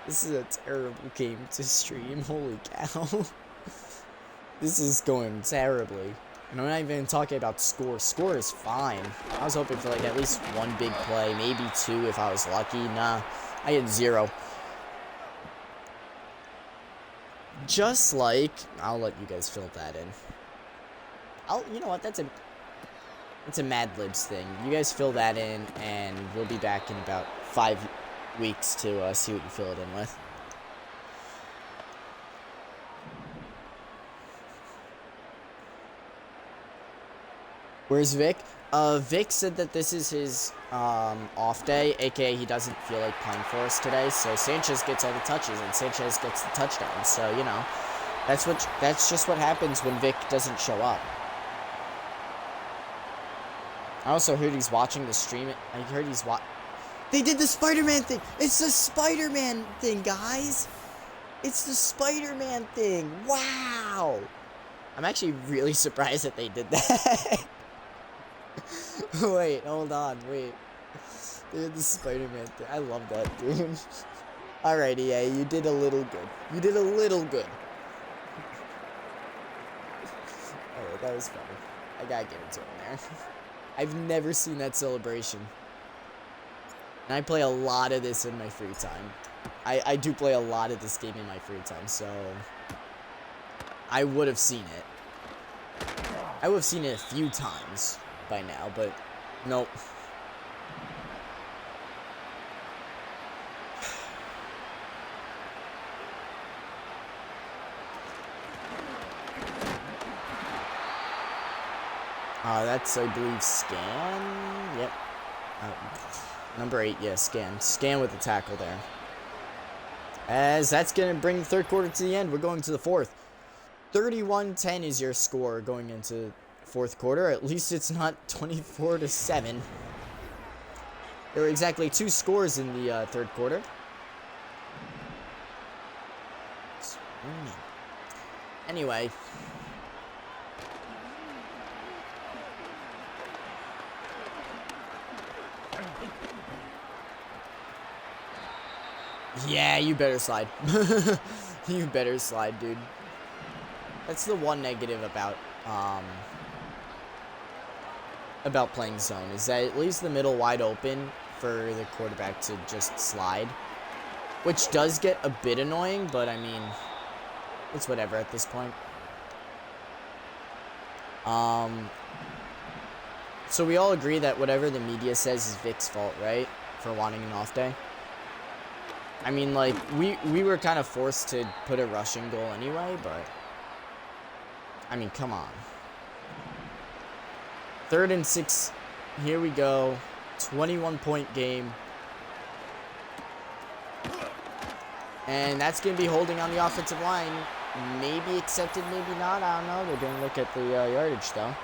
This is a terrible game to stream. Holy cow. This is going terribly. And I'm not even talking about score. Score is fine. I was hoping for like at least 1 big play, maybe 2 if I was lucky. Nah, I had 0. Just like, I'll let you guys fill that in. You know what, that's a Mad Libs thing. You guys fill that in, and we'll be back in about 5 weeks to see what you fill it in with. Where's Vic? Vic said that this is his off day, aka he doesn't feel like playing for us today, so Sanchez gets all the touches and Sanchez gets the touchdown. So, you know, that's just what happens when Vic doesn't show up. I also heard he's watching the stream. I heard he's They did the Spider-Man thing. It's the Spider-Man thing, guys. It's the Spider-Man thing. Wow. I'm actually really surprised that they did that. Wait, hold on, wait. They did the Spider-Man thing. I love that, dude. Alrighty, yeah, you did a little good. You did a little good. Alright, that was funny. I gotta give it to him there. I've never seen that celebration. And I play a lot of this in my free time. I do play a lot of this game in my free time, so I would have seen it. I would have seen it a few times by now, but nope. That's, I believe, Scan. Yep. Number 8, yeah, Scan. Scan with the tackle there. As that's going to bring the third quarter to the end. We're going to the fourth. 31-10 is your score going into fourth quarter. At least it's not 24-7. There were exactly 2 scores in the third quarter. Anyway. Yeah, you better slide. You better slide, dude. That's the one negative about playing zone, is that it leaves the middle wide open for the quarterback to just slide, which does get a bit annoying, but I mean, it's whatever at this point. So we all agree that whatever the media says is Vic's fault, right? For wanting an off day. I mean, like, we were kind of forced to put a rushing goal anyway, but I mean, come on. 3rd and 6. Here we go. 21-point game. And that's going to be holding on the offensive line. Maybe accepted, maybe not. I don't know. They're going to look at the yardage, though.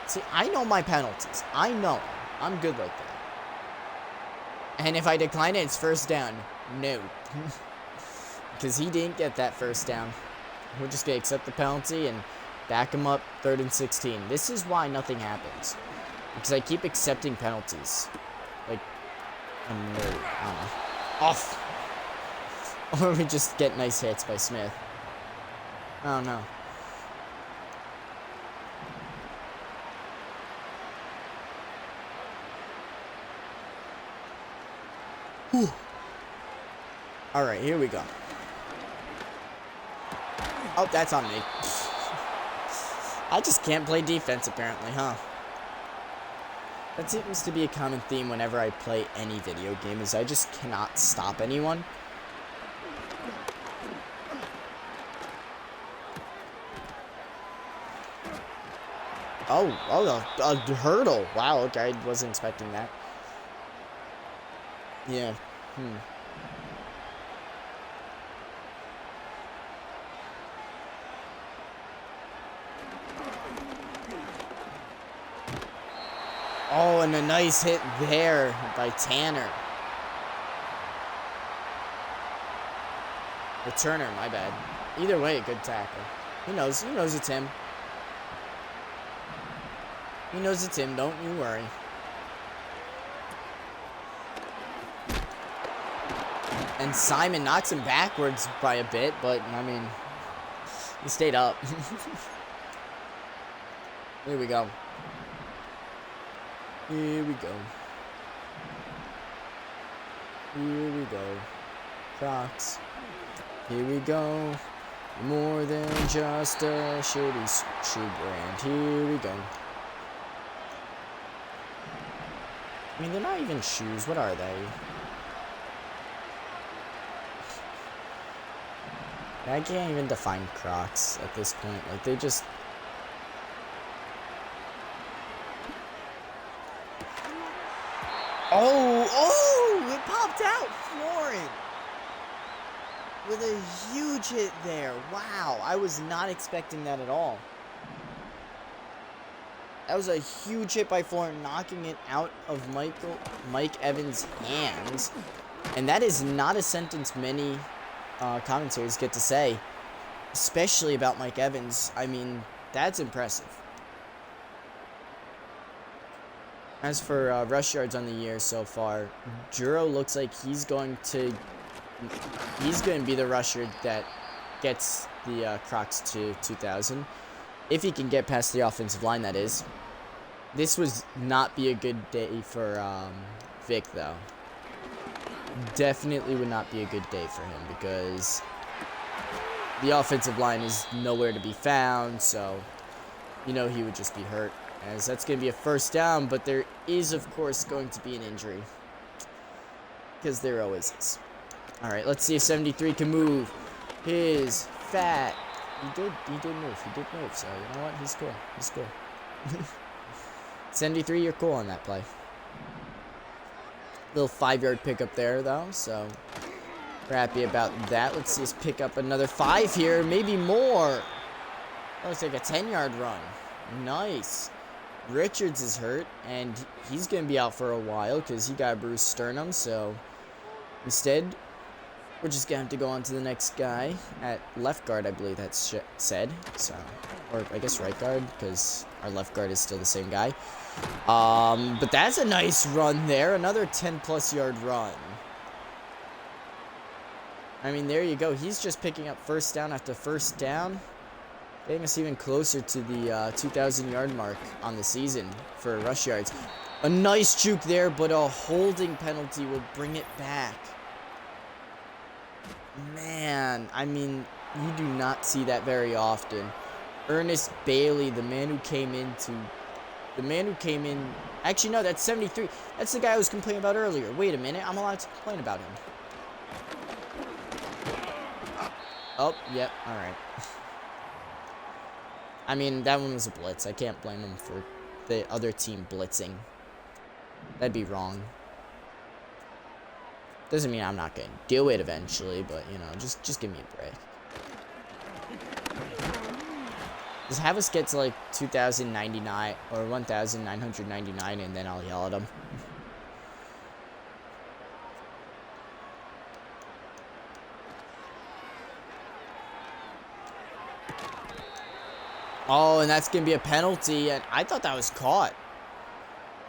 See, I know my penalties. I know. I'm good like that. And if I decline it, it's first down. No. Because he didn't get that first down. We're just going to accept the penalty and back him up 3rd and 16. This is why nothing happens. Because I keep accepting penalties. Like, I don't know. Off. Or we just get nice hits by Smith. I don't know. Whew. All right, here we go. Oh, that's on me. I just can't play defense, apparently, huh? That seems to be a common theme whenever I play any video game, is I just cannot stop anyone. a hurdle. Wow, okay, I wasn't expecting that. Yeah. Oh, and a nice hit there by Tanner. Returner, my bad. Either way, a good tackle. He knows it's him. He knows it's him, don't you worry. And Simon knocks him backwards by a bit, but, I mean, he stayed up. Here we go. Here we go. Here we go. Crocs. Here we go. More than just a shitty shoe brand. Here we go. I mean, they're not even shoes. What are they? I can't even define Crocs at this point. Like, they just... Oh, it popped out. Florent with a huge hit there. Wow, I was not expecting that at all. That was a huge hit by Florent, knocking it out of Mike Evans' hands. And that is not a sentence many commentators get to say, especially about Mike Evans. I mean, that's impressive. As for rush yards on the year so far, Juro looks like he's going to be the rusher that gets the Crocs to 2,000. If he can get past the offensive line, that is. This would not be a good day for Vic, though. Definitely would not be a good day for him because the offensive line is nowhere to be found, so he would just be hurt. As that's going to be a first down, but there is, of course, going to be an injury. Because there always is. Alright, let's see if 73 can move. His fat. He did move. So, you know what? He's cool. 73, you're cool on that play. Little 5-yard pickup there, though, so we're happy about that. Let's see us pick up another 5 here, maybe more. That looks like a 10-yard run. Nice. Richards is hurt, and he's going to be out for a while because he got a bruised sternum, so instead, we're just going to have to go on to the next guy at left guard, I believe that's said. So, or I guess right guard, because our left guard is still the same guy. But that's a nice run there. Another 10-plus yard run. I mean, there you go. He's just picking up first down after first down. Getting us even closer to the 2,000-yard mark on the season for rush yards. A nice juke there, but a holding penalty will bring it back. Man, I mean, you do not see that very often. Ernest Bailey, the man who came in... Actually, no, that's 73. That's the guy I was complaining about earlier. Wait a minute, I'm allowed to complain about him. Oh, yep, alright. I mean, that one was a blitz. I can't blame him for the other team blitzing. That'd be wrong. Doesn't mean I'm not going to do it eventually, but, just give me a break. Just have us get to, like, 2,099 or 1,999, and then I'll yell at him. Oh, and that's going to be a penalty, and I thought that was caught.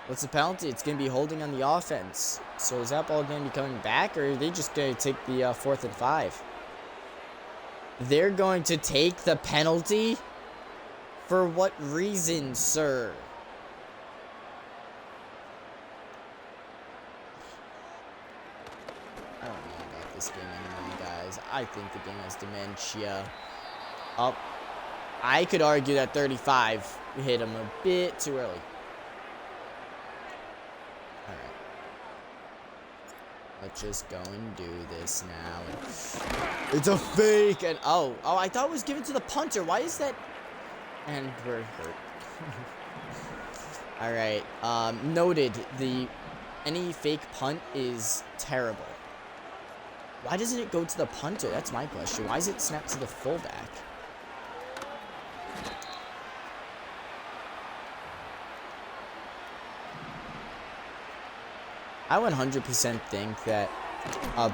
What's the penalty? It's going to be holding on the offense. So is that ball going to be coming back, or are they just going to take the 4th and 5? They're going to take the penalty? For what reason, sir? I don't know about this game anymore, guys. I think the game has dementia. Oh. I could argue that 35 hit him a bit too early. Alright. Let's just go and do this now. It's a fake! And I thought it was given to the punter. Why is that? And we're hurt. All right. Noted. Any fake punt is terrible. Why doesn't it go to the punter? That's my question. Why is it snapped to the fullback? I 100% think that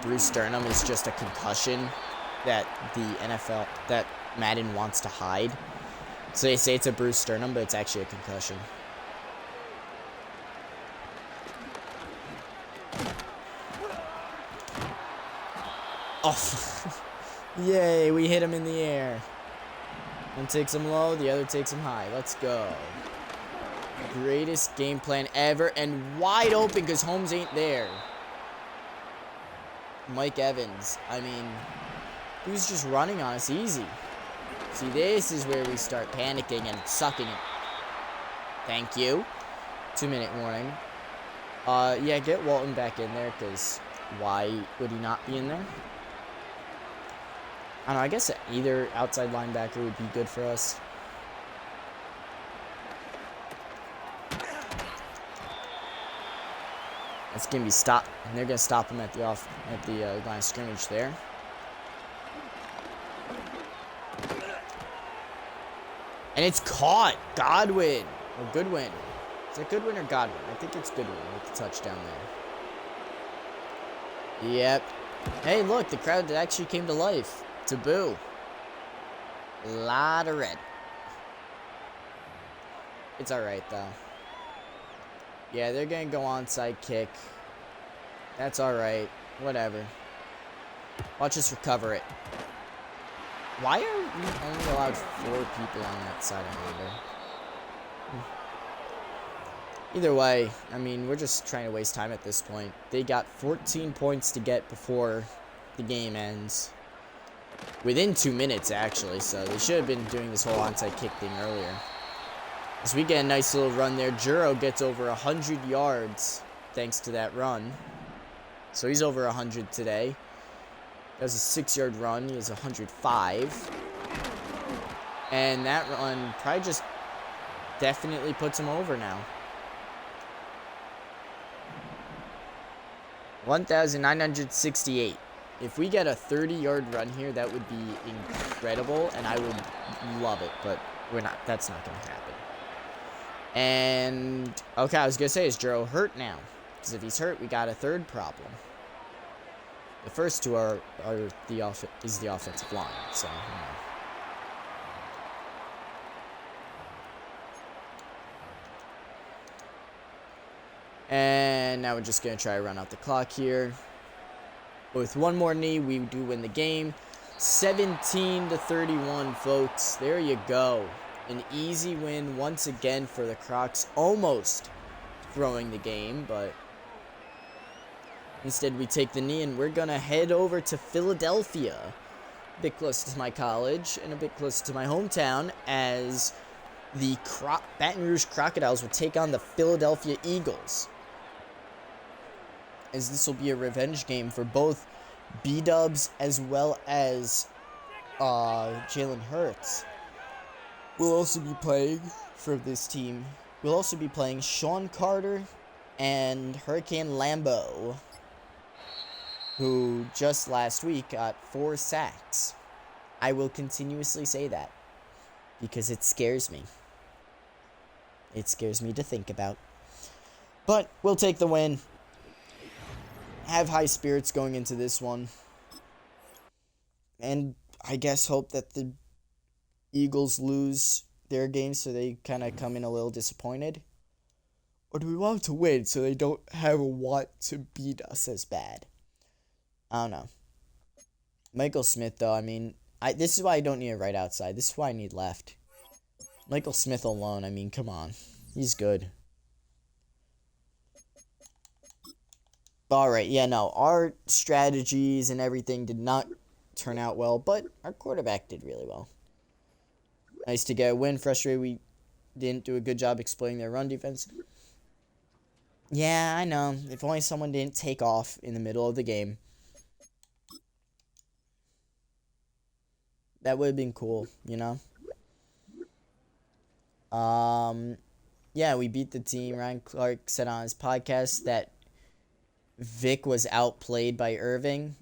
Bruce Sternum is just a concussion that the NFL, that Madden wants to hide. So they say it's a Bruce Sternum, but it's actually a concussion. Oh, yay, we hit him in the air. One takes him low, the other takes him high. Let's go. Greatest game plan ever, and wide open because Holmes ain't there. Mike Evans, I mean, he was just running on us easy. See, this is where we start panicking and sucking it. Thank you. 2-minute warning. Yeah, get Walton back in there, because why would he not be in there? I don't know, I guess either outside linebacker would be good for us. That's gonna be stopped, and they're gonna stop him at the line of scrimmage there. And it's caught. Godwin or Goodwin. Is it Goodwin or Godwin? I think it's Goodwin with the touchdown there. Yep. Hey, look, the crowd actually came to life to boo. Lot of red. It's all right though. Yeah, they're going to go onside kick. That's all right. Whatever. Watch us recover it. Why are we only allowed 4 people on that side, I wonder? Either way, I mean, we're just trying to waste time at this point. They got 14 points to get before the game ends. Within 2 minutes, actually, so they should have been doing this whole onside kick thing earlier. As we get a nice little run there, Juro gets over 100 yards thanks to that run. So he's over 100 today. That was a 6-yard run. He has 105. And that run probably just definitely puts him over now. 1,968. If we get a 30-yard run here, that would be incredible, and I would love it, but we're not. That's not going to happen. And, okay, I was going to say, is Juro hurt now? Because if he's hurt, we got a third problem. The first two are the offensive line, so, you know. And now we're just going to try to run out the clock here. With one more knee, we do win the game. 17-31, folks. There you go. An easy win once again for the Crocs. Almost throwing the game, but instead we take the knee and we're going to head over to Philadelphia. A bit close to my college and a bit close to my hometown as the Baton Rouge Crocodiles will take on the Philadelphia Eagles. As this will be a revenge game for both B-Dubs as well as Jalen Hurts. We'll also be playing for this team. We'll also be playing Sean Carter and Hurricane Lambeau, who just last week got 4 sacks. I will continuously say that because it scares me. It scares me to think about. But we'll take the win. Have high spirits going into this one. And I guess hope that the Eagles lose their game so they kind of come in a little disappointed. Or do we want them to win so they don't have a want to beat us as bad? I don't know. Michael Smith, though, I mean, this is why I don't need a right outside. This is why I need left. Michael Smith alone, I mean, come on. He's good. Alright, yeah, no. Our strategies and everything did not turn out well, but our quarterback did really well. Nice to get a win. Frustrated we didn't do a good job explaining their run defense. Yeah, I know. If only someone didn't take off in the middle of the game. That would have been cool, you know? Yeah, we beat the team. Ryan Clark said on his podcast that Vic was outplayed by Irving.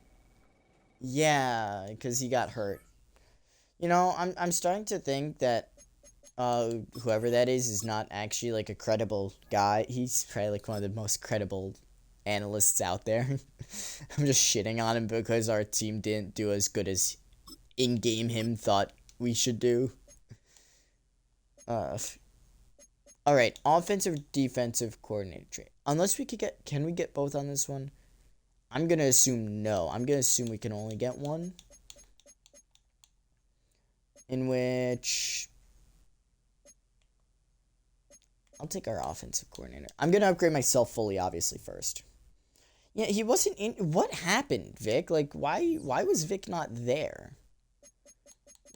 Yeah, because he got hurt. I'm starting to think that whoever that is not actually like a credible guy. He's probably like one of the most credible analysts out there. I'm just shitting on him because our team didn't do as good as in-game him thought we should do. Uh, all right, offensive defensive coordinator trait. Unless can we get both on this one? I'm gonna assume no. I'm gonna assume we can only get one. In which I'll take our offensive coordinator. I'm gonna upgrade myself fully, obviously, first. Yeah, he wasn't in. What happened, Vic? Like, why was Vic not there?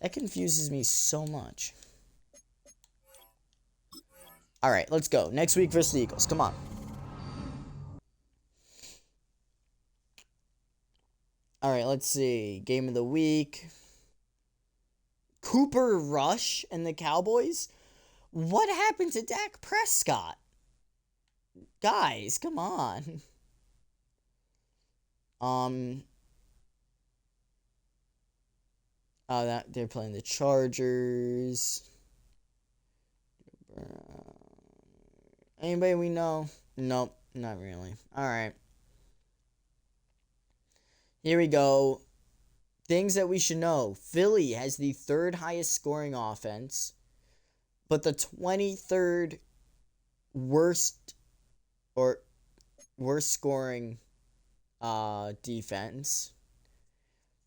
That confuses me so much. All right, let's go. Next week versus the Eagles. Come on. All right, let's see. Game of the week. Cooper Rush and the Cowboys. What happened to Dak Prescott? Guys, come on. That they're playing the Chargers. Anybody we know? Nope, not really. All right. Here we go. Things that we should know. Philly has the third highest scoring offense, but the 23rd worst scoring defense.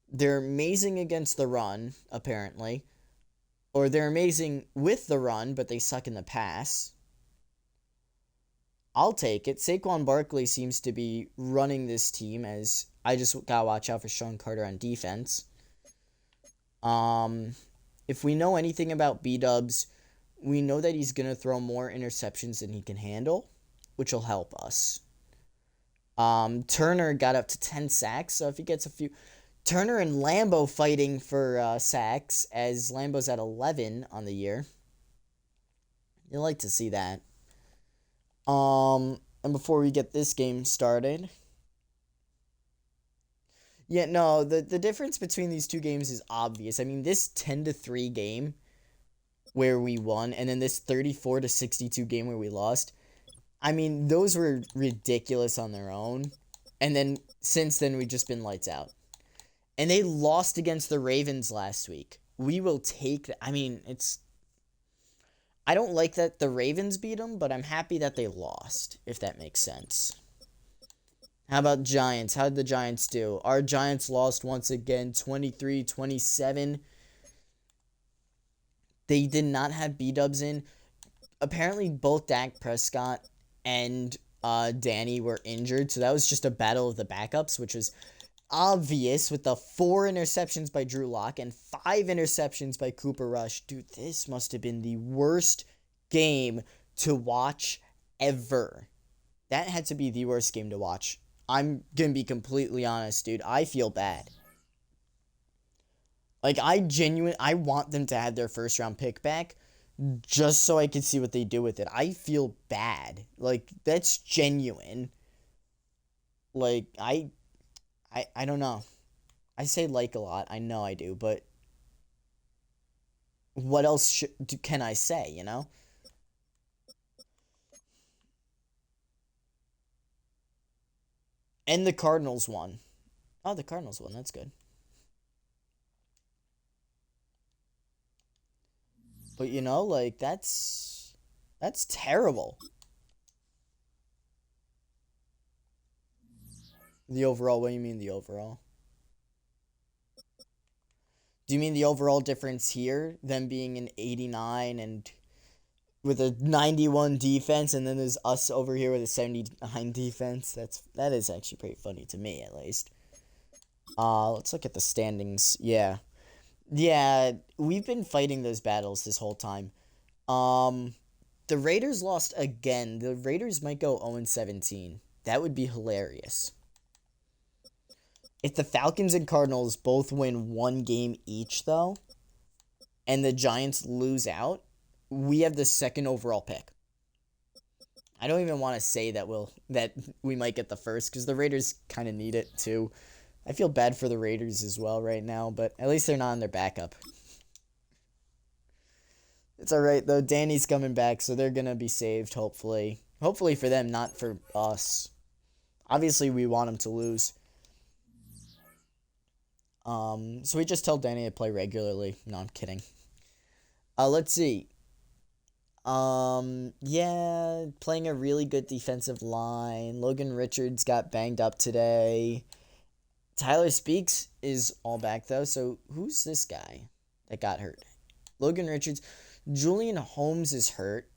They're amazing against the run, apparently. Or they're amazing with the run, but they suck in the pass. I'll take it. Saquon Barkley seems to be running this team, as I just gotta watch out for Sean Carter on defense. If we know anything about B-Dubs, we know that he's gonna throw more interceptions than he can handle, which will help us. Turner got up to 10 sacks, so if he gets a few... Turner and Lambo fighting for sacks, as Lambo's at 11 on the year. You'd like to see that. And before we get this game started... Yeah, no, the difference between these two games is obvious. I mean, this 10-3 game where we won, and then this 34-62 game where we lost... I mean, those were ridiculous on their own. And then, since then, we've just been lights out. And they lost against the Ravens last week. We will take that. I mean, I don't like that the Ravens beat them, but I'm happy that they lost, if that makes sense. How about Giants? How did the Giants do? Our Giants lost once again, 23-27. They did not have B-Dubs in. Apparently, both Dak Prescott and Danny were injured, so that was just a battle of the backups, which was obvious with the 4 interceptions by Drew Lock and 5 interceptions by Cooper Rush. Dude, this must have been the worst game to watch ever. That had to be the worst game to watch. I'm gonna be completely honest, dude. I feel bad. Like, I want them to have their first round pick back just so I can see what they do with it. I feel bad. Like, that's genuine. Like, I don't know. I say like a lot. I know I do, but what else can I say, you know? And the Cardinals won. Oh, the Cardinals won. That's good. But like that's terrible. The overall, what do you mean the overall? Do you mean the overall difference here? Them being an 89 and with a 91 defense, and then there's us over here with a 79 defense. That is actually pretty funny to me, at least. Let's look at the standings. Yeah. Yeah, we've been fighting those battles this whole time. The Raiders lost again. The Raiders might go 0-17. That would be hilarious. If the Falcons and Cardinals both win one game each, though, and the Giants lose out, we have the second overall pick. I don't even want to say that we might get the first because the Raiders kind of need it too. I feel bad for the Raiders as well right now, but at least they're not on their backup. It's all right though. Danny's coming back, so they're gonna be saved. Hopefully, hopefully for them, not for us. Obviously, we want them to lose. So we just tell Danny to play regularly. No, I'm kidding. Let's see. Yeah, playing a really good defensive line. Logan Richards got banged up today. Tyler Speaks is all back though. So who's this guy that got hurt? Logan Richards. Julian Holmes is hurt.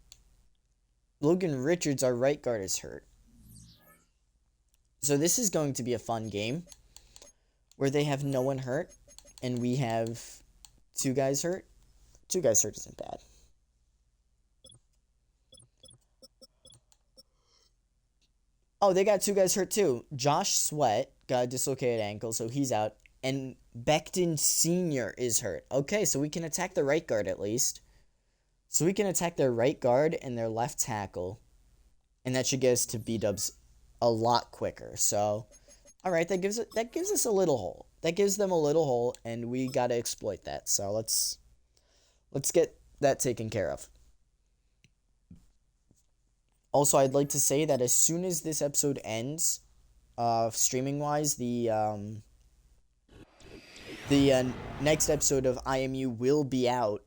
Logan Richards, our right guard, is hurt. So this is going to be a fun game where they have no one hurt and we have 2 guys hurt. 2 guys hurt isn't bad. Oh, they got 2 guys hurt too. Josh Sweat got a dislocated ankle, so he's out. And Becton Sr. is hurt. Okay, so we can attack the right guard at least. So we can attack their right guard and their left tackle. And that should get us to B-dubs a lot quicker. So, alright, that gives us a little hole. That gives them a little hole, and we gotta exploit that. So let's get that taken care of. Also, I'd like to say that as soon as this episode ends, streaming-wise, the next episode of IMU will be out.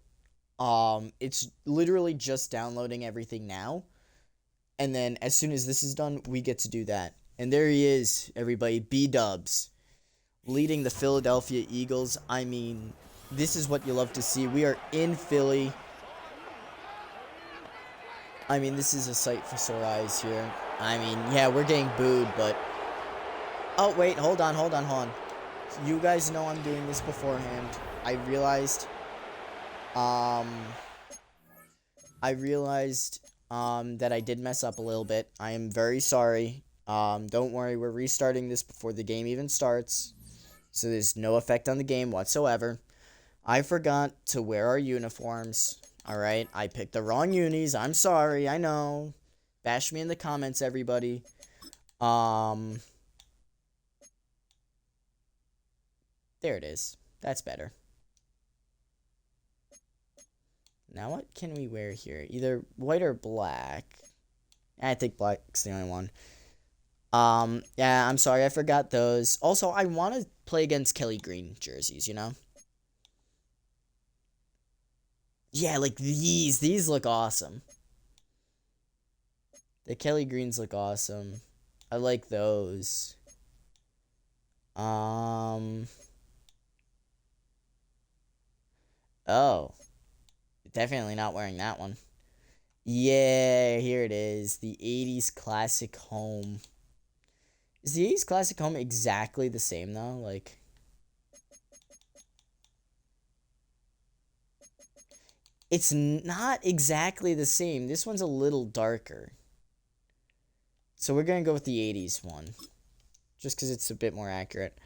It's literally just downloading everything now. And then as soon as this is done, we get to do that. And there he is, everybody, B-dubs, leading the Philadelphia Eagles. I mean, this is what you love to see. We are in Philly. I mean, this is a sight for sore eyes here. I mean, yeah, we're getting booed, but... Oh, wait, hold on. You guys know I'm doing this beforehand. I realized that I did mess up a little bit. I am very sorry. Don't worry, we're restarting this before the game even starts. So there's no effect on the game whatsoever. I forgot to wear our uniforms. Alright, I picked the wrong unis. I'm sorry, I know. Bash me in the comments, everybody. There it is. That's better. Now what can we wear here? Either white or black. I think black's the only one. Yeah, I'm sorry, I forgot those. Also, I want to play against Kelly Green jerseys, you know? Yeah, like these. These look awesome. The Kelly Greens look awesome. I like those. Oh. Definitely not wearing that one. Yeah, here it is. The 80s Classic Home. Is the 80s Classic Home exactly the same, though? Like... It's not exactly the same. This one's a little darker. So we're going to go with the 80s one. Just because it's a bit more accurate.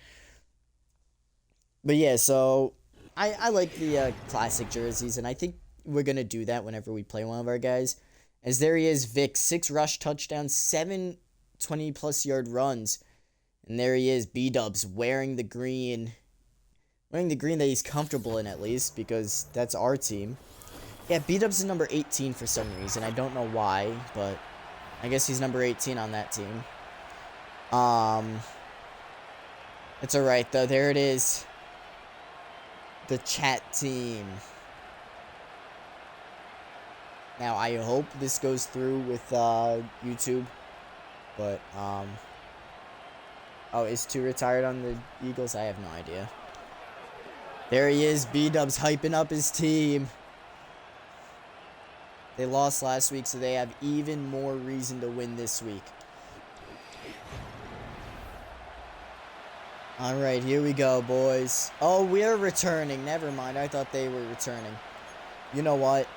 But yeah, so... I like the classic jerseys, and I think we're going to do that whenever we play one of our guys. As there he is, Vic. 6 rush touchdowns, 7 20-plus yard runs. And there he is, B-dubs, wearing the green. Wearing the green that he's comfortable in, at least, because that's our team. Yeah, B-dubs is number 18 for some reason. I don't know why, but I guess he's number 18 on that team. It's alright, though. There it is. The chat team. Now, I hope this goes through with YouTube. But, oh, is 2 retired on the Eagles? I have no idea. There he is, B-dubs hyping up his team. They lost last week, so they have even more reason to win this week. Alright, here we go, boys. Oh, we're returning. Never mind. I thought they were returning. You know what?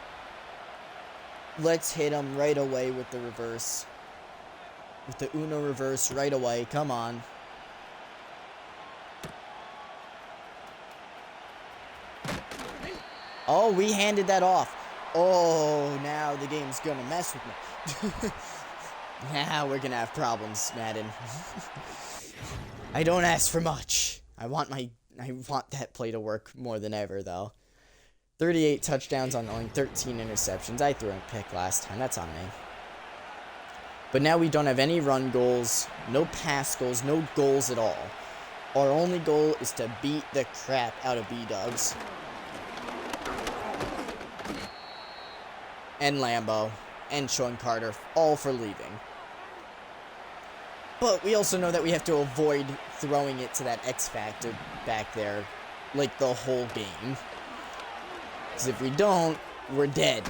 Let's hit them right away with the reverse. With the Uno reverse right away. Come on. Oh, we handed that off. Oh, now the game's gonna mess with me. Now we're gonna have problems, Madden. I don't ask for much. I want that play to work more than ever, though. 38 touchdowns on only 13 interceptions. I threw a pick last time. That's on me. But now we don't have any run goals, no pass goals, no goals at all. Our only goal is to beat the crap out of B-Dubs. And Lambo. And Sean Carter, all for leaving. But we also know that we have to avoid throwing it to that X Factor back there, like, the whole game. Because if we don't, we're dead.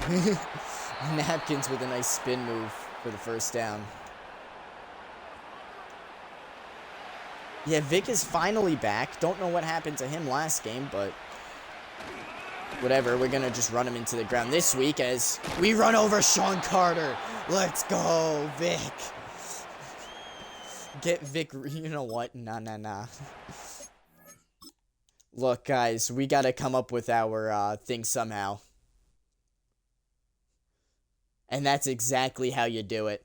Napkins with a nice spin move for the first down. Yeah, Vic is finally back. Don't know what happened to him last game, but whatever. We're going to just run him into the ground this week as we run over Sean Carter. Let's go, Vic. Get Vic. You know what? Nah. Look, guys, we got to come up with our thing somehow. And that's exactly how you do it.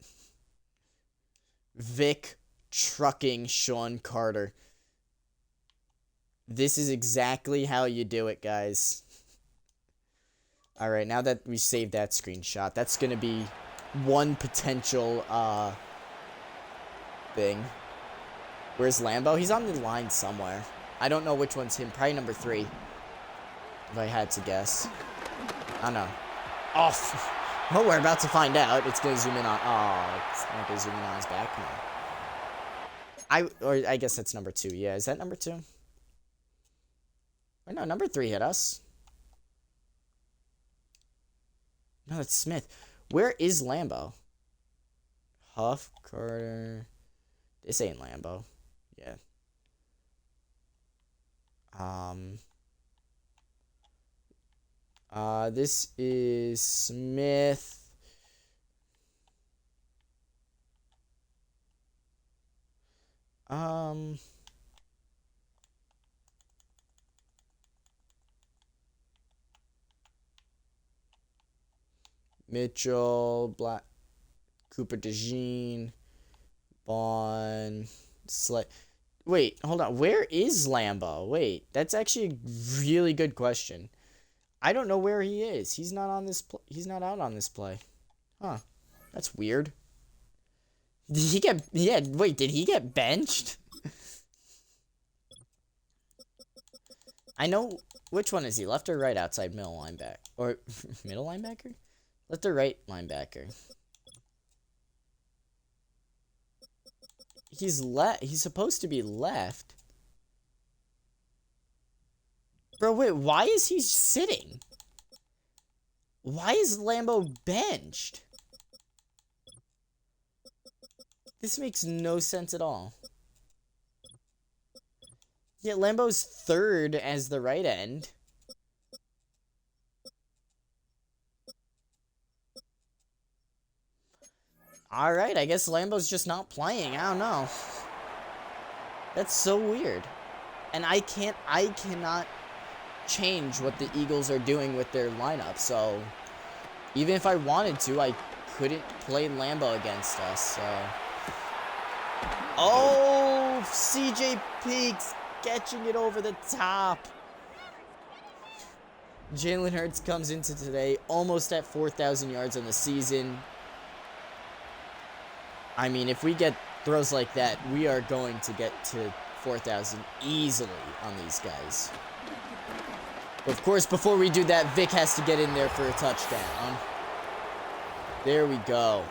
Vic trucking Sean Carter. This is exactly how you do it, guys. Alright, now that we saved that screenshot, that's going to be one potential thing. Where's Lambo? He's on the line somewhere. I don't know which one's him. Probably number 3. If I had to guess. I don't know. Off. Well, we're about to find out. It's going to zoom in on... Oh, it's not going to zoom in on his back. Come on. I guess that's number 2. Yeah, is that number 2? Or no, number 3 hit us. No, that's Smith. Where is Lambo? Huff, Carter... This ain't Lambo. Yeah. This is Smith. Mitchell, Black, Cooper DeJean, Bond, Wait, hold on. Where is Lambo? Wait, that's actually a really good question. I don't know where he is. He's not on this. He's not out on this play. Huh? That's weird. Did he get? Yeah. Wait, did he get benched? I know which one is he? Left or right outside middle linebacker or middle linebacker? Left or right linebacker? He's supposed to be left. Bro, wait, why is he sitting? Why is Lambo benched? This makes no sense at all. Yeah, Lambo's 3rd as the right end. Alright, I guess Lambo's just not playing. I don't know. That's so weird. And I cannot change what the Eagles are doing with their lineup. So, even if I wanted to, I couldn't play Lambo against us. So. Oh, CJ Peaks catching it over the top. Jalen Hurts comes into today almost at 4,000 yards on the season. I mean, if we get throws like that, we are going to get to 4,000 easily on these guys. But of course, before we do that, Vic has to get in there for a touchdown. There we go.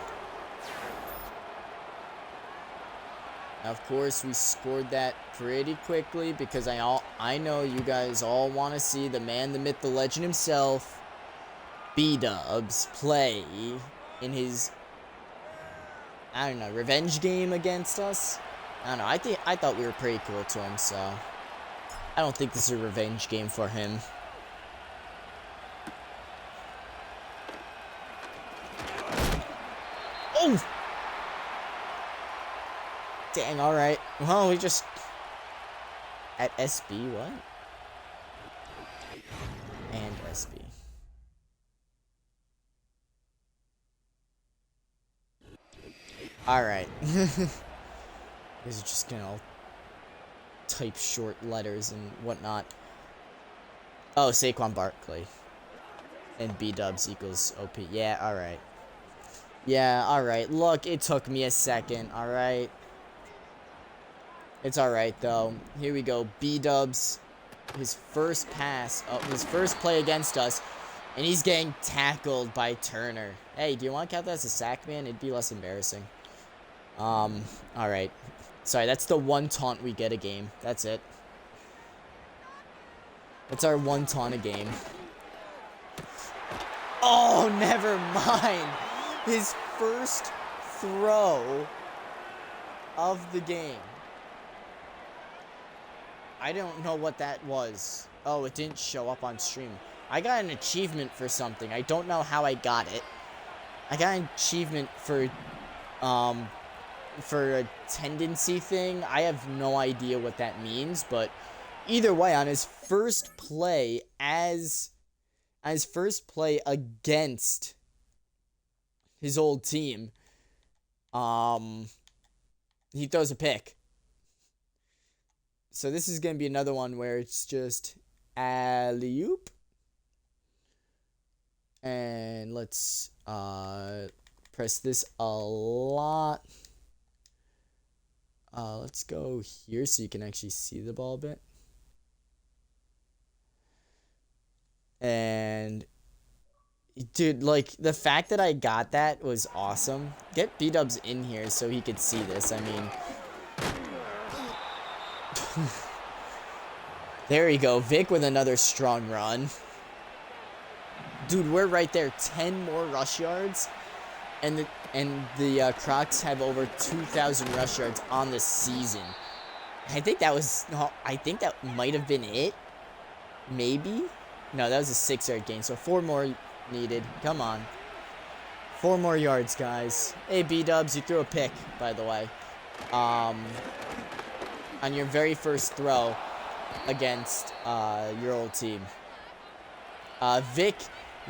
Of course, we scored that pretty quickly because I know you guys all want to see the man, the myth, the legend himself, B-Dubs, play in his, I don't know, revenge game against us. I don't know. I thought we were pretty cool to him, so I don't think this is a revenge game for him. Oh! Dang, alright. Well, we just... At SB, what? And SB. Alright. These are just gonna all type short letters and whatnot. Oh, Saquon Barkley. And B-dubs equals OP. Yeah, alright. Yeah, alright. Look, it took me a second, alright? It's alright, though. Here we go. B-dubs. His first pass. Oh, his first play against us. And he's getting tackled by Turner. Hey, do you want to count that as a sack, man? It'd be less embarrassing. Alright. Sorry, that's the one taunt we get a game. That's it. That's our one taunt a game. Oh, never mind. His first throw of the game. I don't know what that was. Oh, it didn't show up on stream. I got an achievement for something. I don't know how I got it. I got an achievement for a tendency thing. I have no idea what that means, but either way, on his first play against his old team, he throws a pick. So this is going to be another one where it's just alley-oop. And let's press this a lot. Let's go here so you can actually see the ball a bit. And dude, like, the fact that I got that was awesome. Get B-dubs in here so he could see this. I mean, there you go. Vic with another strong run. Dude, we're right there. 10 more rush yards. And the Crocs have over 2,000 rush yards on the season. I think that might have been it. Maybe? No, that was a 6-yard gain. So 4 more needed. Come on. 4 more yards, guys. Hey, B-dubs, you threw a pick, by the way. On your very first throw against your old team. Vic,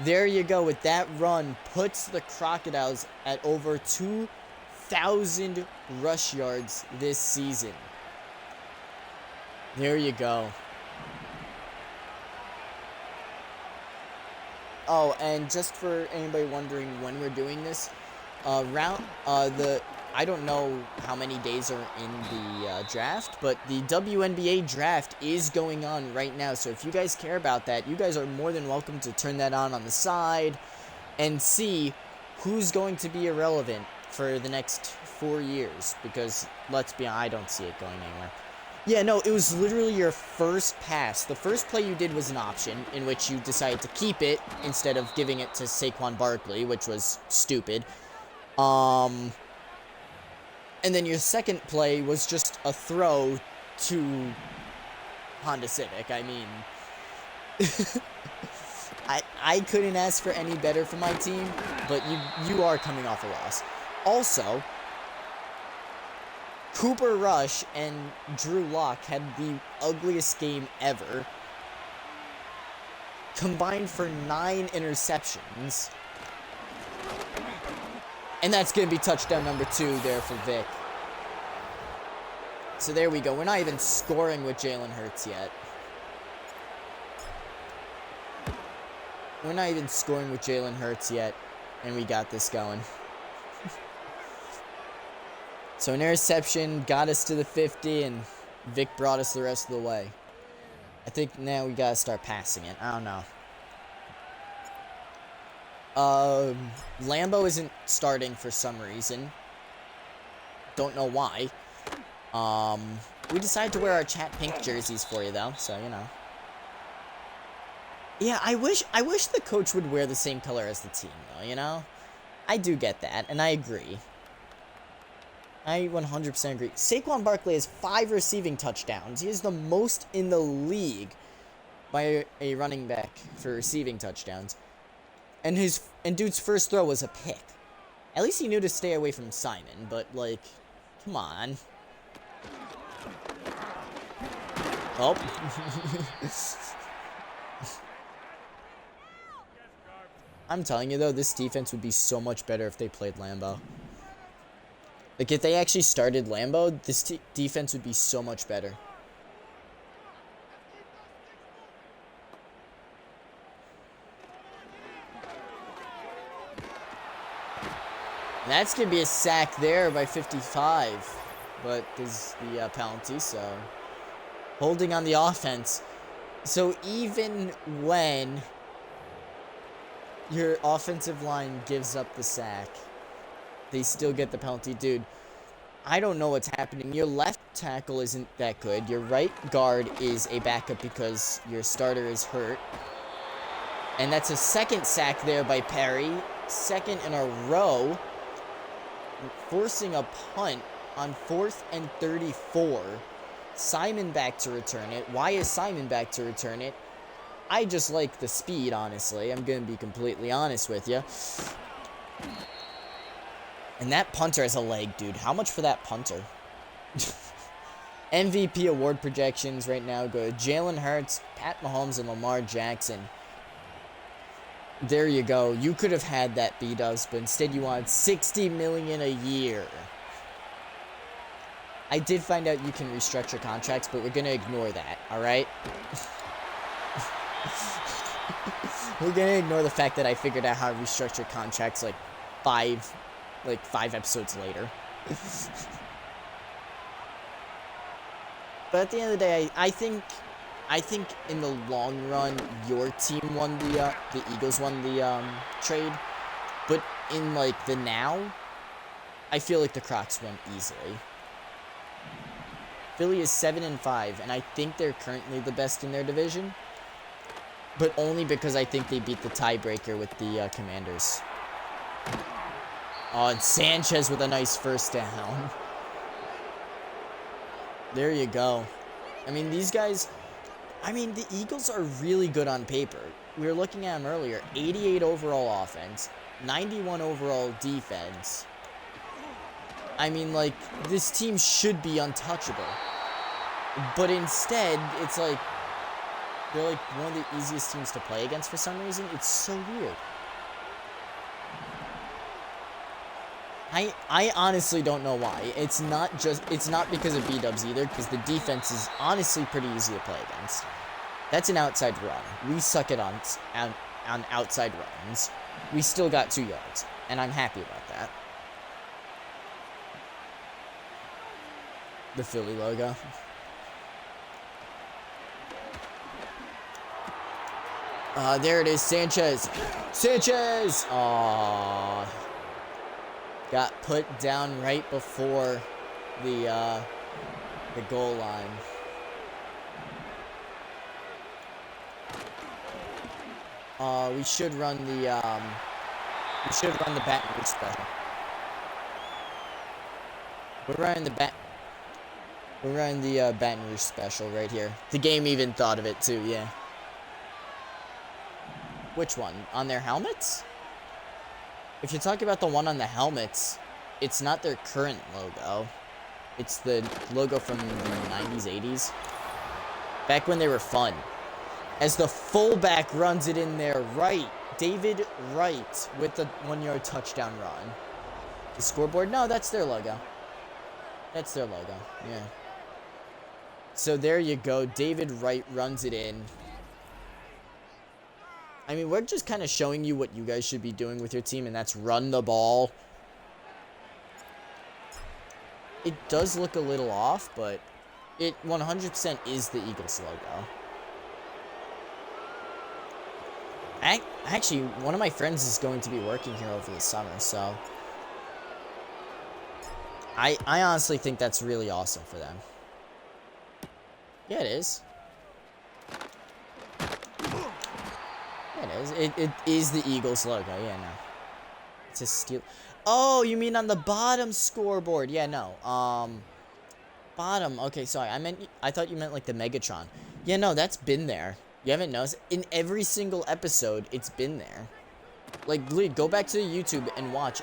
there you go. With that run, puts the Crocodiles at over 2,000 rush yards this season. There you go. Oh, and just for anybody wondering when we're doing this, I don't know how many days are in the draft, but the WNBA draft is going on right now. So if you guys care about that, you guys are more than welcome to turn that on the side and see who's going to be irrelevant for the next 4 years. Because, let's be honest, I don't see it going anywhere. Yeah, no, it was literally your first pass. The first play you did was an option in which you decided to keep it instead of giving it to Saquon Barkley, which was stupid. And then your second play was just a throw to Honda Civic. I mean, I couldn't ask for any better for my team, but you are coming off a loss. Also, Cooper Rush and Drew Lock had the ugliest game ever, combined for 9 interceptions. And that's going to be touchdown number 2 there for Vic. So there we go. We're not even scoring with Jalen Hurts yet. We're not even scoring with Jalen Hurts yet. And we got this going. So an interception got us to the 50, and Vic brought us the rest of the way. I think now we got to start passing it. I don't know. Lambo isn't starting for some reason. Don't know why. We decided to wear our chat pink jerseys for you though, so you know. Yeah, I wish the coach would wear the same color as the team though, you know? I do get that, and I agree. I 100% agree. Saquon Barkley has 5 receiving touchdowns. He is the most in the league by a running back for receiving touchdowns. And dude's first throw was a pick. At least he knew to stay away from Simon, but, like, come on. Oh. I'm telling you, though, this defense would be so much better if they played Lambo. Like, if they actually started Lambo, this defense would be so much better. And that's going to be a sack there by 55. But there's the penalty, so holding on the offense. So even when your offensive line gives up the sack, they still get the penalty. Dude, I don't know what's happening. Your left tackle isn't that good. Your right guard is a backup because your starter is hurt. And that's a second sack there by Perry. Second in a row. Forcing a punt on 4th and 34. Simon back to return it. Why is Simon back to return it? I just like the speed, honestly. I'm going to be completely honest with you. And that punter has a leg, dude. How much for that punter? MVP award projections right now go to Jalen Hurts, Pat Mahomes, and Lamar Jackson. There you go. You could have had that B-dubs, but instead you wanted $60 million a year. I did find out you can restructure contracts, but we're going to ignore that, alright? We're going to ignore the fact that I figured out how to restructure contracts like five episodes later. But at the end of the day, I think in the long run, your team won the Eagles won the trade. But in like the now, I feel like the Crocs won easily. Philly is 7-5, and I think they're currently the best in their division. But only because I think they beat the tiebreaker with the Commanders. Oh, and Sanchez with a nice first down. There you go. I mean, these guys... I mean, the Eagles are really good on paper. We were looking at them earlier. 88 overall offense. 91 overall defense. I mean, like, this team should be untouchable. But instead, it's like... they're like one of the easiest teams to play against for some reason. It's so weird. I honestly don't know why. It's not because of B-dubs either, because the defense is honestly pretty easy to play against. That's an outside run. We suck it on outside runs. We still got 2 yards, and I'm happy about that. The Philly logo. There it is, Sanchez. Sanchez! Aww. Got put down right before the goal line. We should run the Baton Rouge special. We're running the Baton Rouge special right here. The game even thought of it too, yeah. Which one? On their helmets? If you're talking about the one on the helmets, it's not their current logo. It's the logo from the 90s, 80s. Back when they were fun. As the fullback runs it in there, right. David Wright with the 1-yard touchdown run. The scoreboard? No, that's their logo. That's their logo, yeah. So there you go. David Wright runs it in. I mean, we're just kind of showing you what you guys should be doing with your team, and that's run the ball. It does look a little off, but it 100% is the Eagles logo. Actually, one of my friends is going to be working here over the summer, so... I honestly think that's really awesome for them. Yeah, it is. It is the Eagles logo. Yeah, no. It's a steel. Oh, you mean on the bottom scoreboard? Yeah, no. Bottom. Okay, sorry. I thought you meant like the Megatron. Yeah, no, that's been there. You haven't noticed? In every single episode, it's been there. Like, go back to the YouTube and watch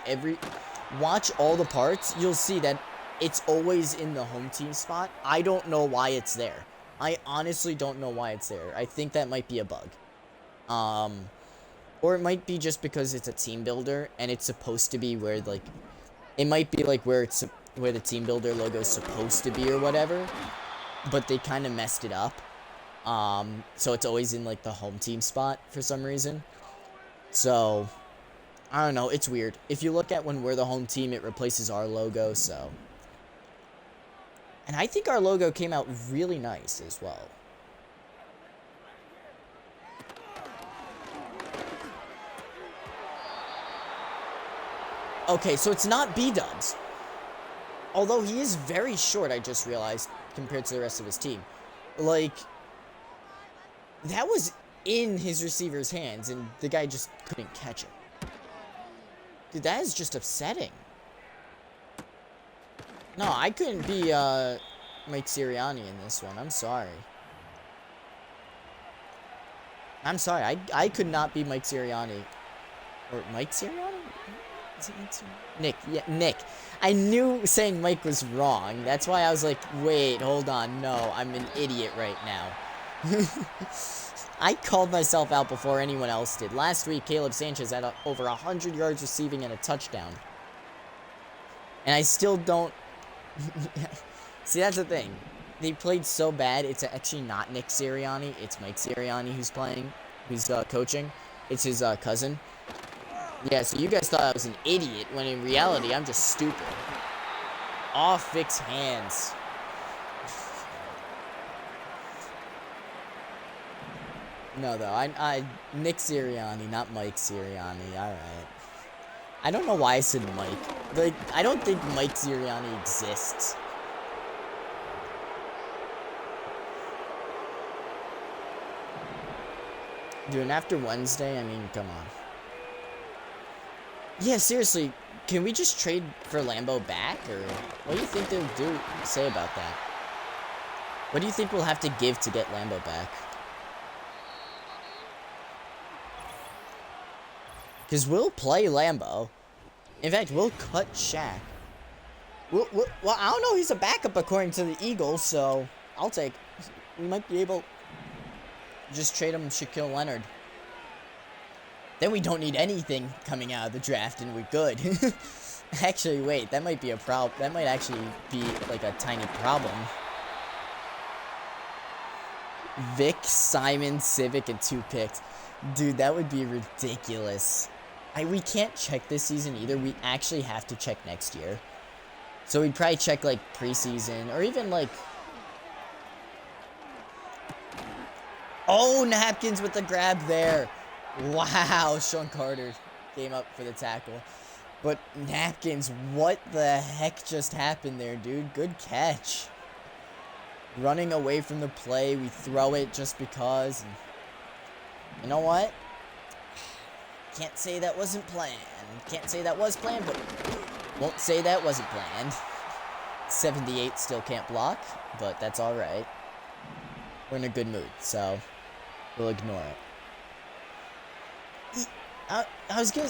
all the parts. You'll see that it's always in the home team spot. I don't know why it's there. I honestly don't know why it's there. I think that might be a bug. Or it might be just because it's a team builder and it's supposed to be where, like, it might be like where it's where the team builder logo is supposed to be or whatever, but they kind of messed it up. So it's always in like the home team spot for some reason. So I don't know, it's weird. If you look at when we're the home team, it replaces our logo, so. And I think our logo came out really nice as well. Okay, so it's not B-Dubs. Although he is very short, I just realized, compared to the rest of his team. Like, that was in his receiver's hands, and the guy just couldn't catch it. Dude, that is just upsetting. No, I couldn't be, Mike Sirianni in this one. I'm sorry. I'm sorry. I could not be Mike Sirianni. Or Mike Sirianni? Is it Mike Sirianni? Nick. Yeah, Nick. I knew saying Mike was wrong. That's why I was like, wait, hold on. No, I'm an idiot right now. I called myself out before anyone else did. Last week, Caleb Sanchez had over 100 yards receiving and a touchdown. And I still don't... See, that's the thing. They played so bad, it's actually not Nick Sirianni. It's Mike Sirianni who's playing, who's coaching. It's his cousin. Yeah, so you guys thought I was an idiot, when in reality, I'm just stupid. Off fix hands. No, though. I Nick Sirianni, not Mike Sirianni. Alright. I don't know why I said Mike. Like, I don't think Mike Sirianni exists. Dude, and after Wednesday, I mean, come on. Yeah, seriously, can we just trade for Lambeau back, or what do you think they'll say about that? What do you think we'll have to give to get Lambeau back? Because we'll play Lambeau. In fact, we'll cut Shaq. Well, I don't know. He's a backup according to the Eagles, so I'll take. We might be able to just trade him Shaquille Leonard. Then we don't need anything coming out of the draft, and we're good. Actually, wait. That might be a problem. That might actually be like a tiny problem. Vic, Simon, Civic, and 2 picks. Dude, that would be ridiculous. We can't check this season either. We actually have to check next year. So we'd probably check, like, preseason. Or even, like... Oh, Napkins with the grab there. Wow, Sean Carter came up for the tackle. But Napkins, what the heck just happened there, dude? Good catch. Running away from the play. We throw it just because. And you know what? Can't say that wasn't planned. Can't say that was planned, but won't say that wasn't planned. 78 still can't block, but that's alright. We're in a good mood, so we'll ignore it. I was gonna...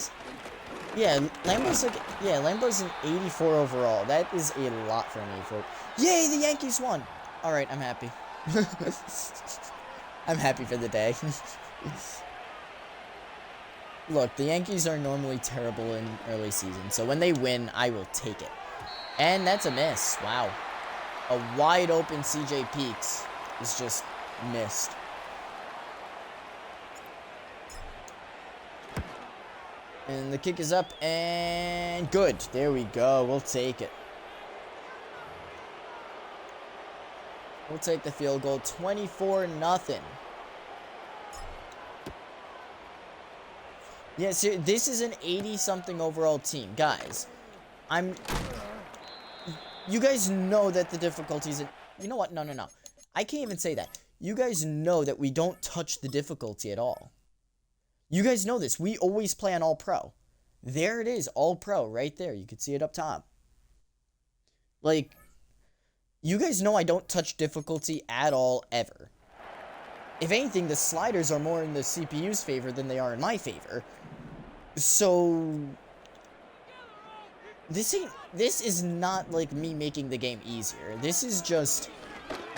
Yeah, Lambeau's an 84 overall. That is a lot for an 84. Yay, the Yankees won! Alright, I'm happy. I'm happy for the day. Look, the Yankees are normally terrible in early season, so when they win, I will take it. And that's a miss. Wow. A wide open CJ Peaks is just missed. And the kick is up, and good. There we go. We'll take it. We'll take the field goal. 24-0. Yeah, so this is an 80-something overall team. Guys, you guys know that the difficulties... You know what? No. I can't even say that. You guys know that we don't touch the difficulty at all. You guys know this. We always play on All-Pro. There it is. All-Pro right there. You can see it up top. Like, you guys know I don't touch difficulty at all, ever. If anything, the sliders are more in the CPU's favor than they are in my favor. So, this is not like me making the game easier. This is just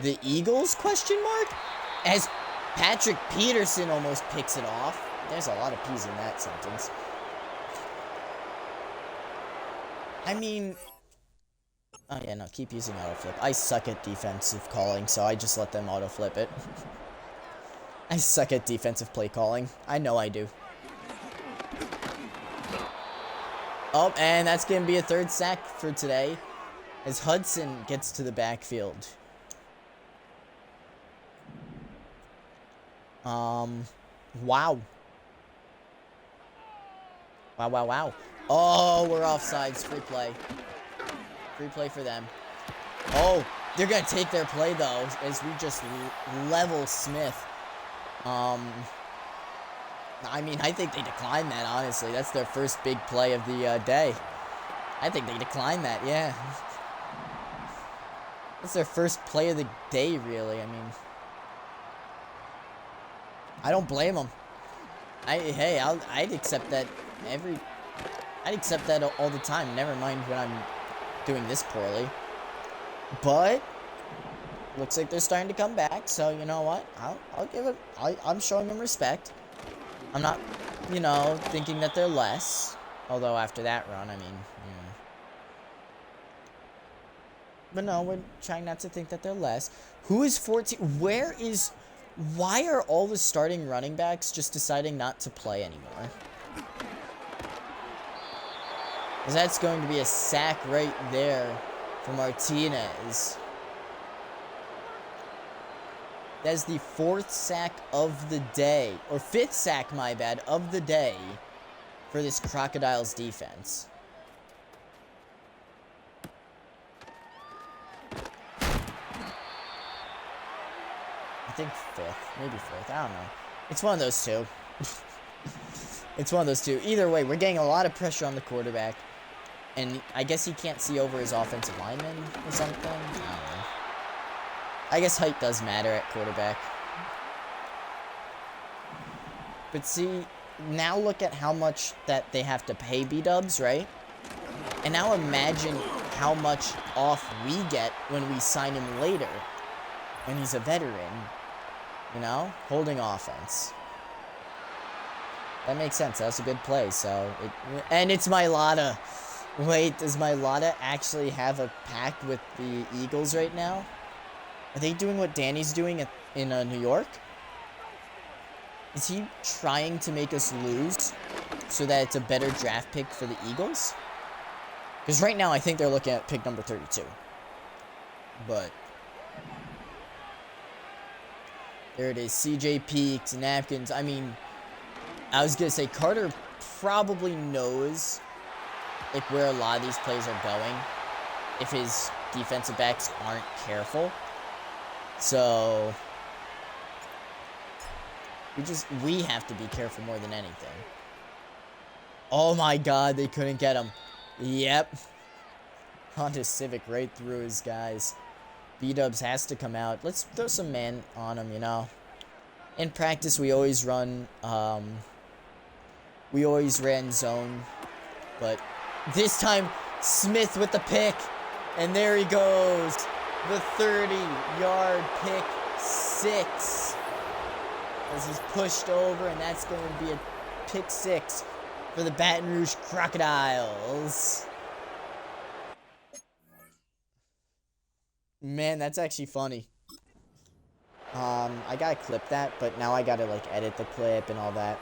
the Eagles, question mark? As Patrick Peterson almost picks it off. There's a lot of P's in that sentence. I mean, Oh yeah, no, keep using auto flip. I suck at defensive calling, so I just let them auto flip it. I suck at defensive play calling. I know I do. Oh, and that's going to be a third sack for today as Hudson gets to the backfield. Wow. Wow, wow, wow. Oh, we're offsides. Free play. Free play for them. Oh, they're going to take their play, though, as we just level Smith. I mean, I think they declined that, honestly. That's their first big play of the day. I think they declined that, yeah. That's their first play of the day, really. I mean, I don't blame them. Hey, I'd accept that I'd accept that all the time. Never mind when I'm doing this poorly. But looks like they're starting to come back. So you know what? I'll give it. I'm showing them respect. I'm not, you know, thinking that they're less. Although after that run, I mean, yeah. But no, we're trying not to think that they're less. Who is 14? Why are all the starting running backs just deciding not to play anymore? Because that's going to be a sack right there for Martinez. That's the 4th sack of the day. Or 5th sack, my bad, of the day for this Crocodiles defense. I think 5th, maybe 4th, I don't know. It's one of those two. It's one of those two. Either way, we're getting a lot of pressure on the quarterback. And I guess he can't see over his offensive lineman or something. I don't know. I guess height does matter at quarterback. But see, now look at how much that they have to pay B-dubs, right? And now imagine how much off we get when we sign him later. When he's a veteran. You know? Holding offense. That makes sense. That was a good play. And it's Mailata. Wait, does Mailata actually have a pact with the Eagles right now? Are they doing what Danny's doing in New York? Is he trying to make us lose so that it's a better draft pick for the Eagles? Because right now I think they're looking at pick number 32. But there it is. CJ Peaks, Napkins. I mean, I was going to say Carter probably knows like where a lot of these plays are going if his defensive backs aren't careful. So we have to be careful more than anything. Oh my god, they couldn't get him. Yep. Honda Civic right through his guys. B-dubs has to come out. Let's throw some man on him, you know. In practice we always run we always ran zone, but this time Smith with the pick, and there he goes. The 30-yard pick 6 as he's pushed over, and that's going to be a pick 6 for the Baton Rouge Crocodiles. Man, that's actually funny. I gotta clip that, but now I gotta like edit the clip and all that.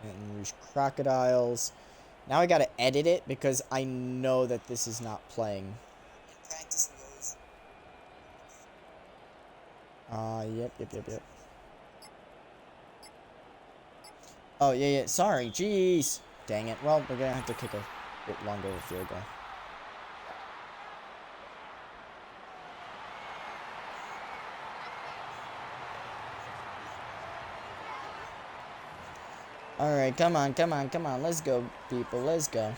Baton Rouge Crocodiles. Now I gotta edit it because I know that this is not playing. In practice we always... Yep. Oh, yeah. Sorry. Jeez. Dang it. Well, we're gonna have to kick a bit longer of a field goal. Alright, come on. Let's go, people. Let's go.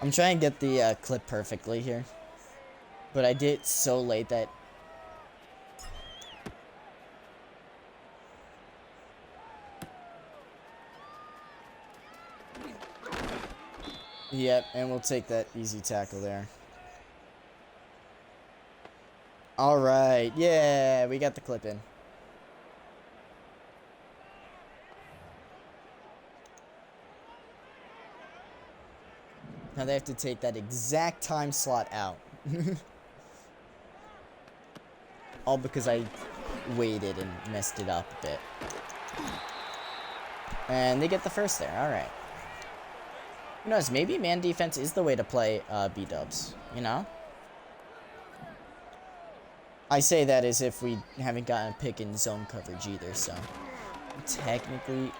I'm trying to get the clip perfectly here. But I did it so late that... Yep, and we'll take that easy tackle there. Alright, yeah, we got the clip in. Now they have to take that exact time slot out. All because I waited and messed it up a bit. And they get the first there, alright. Who knows, maybe man defense is the way to play B-dubs, you know? I say that as if we haven't gotten a pick in zone coverage either, so... Technically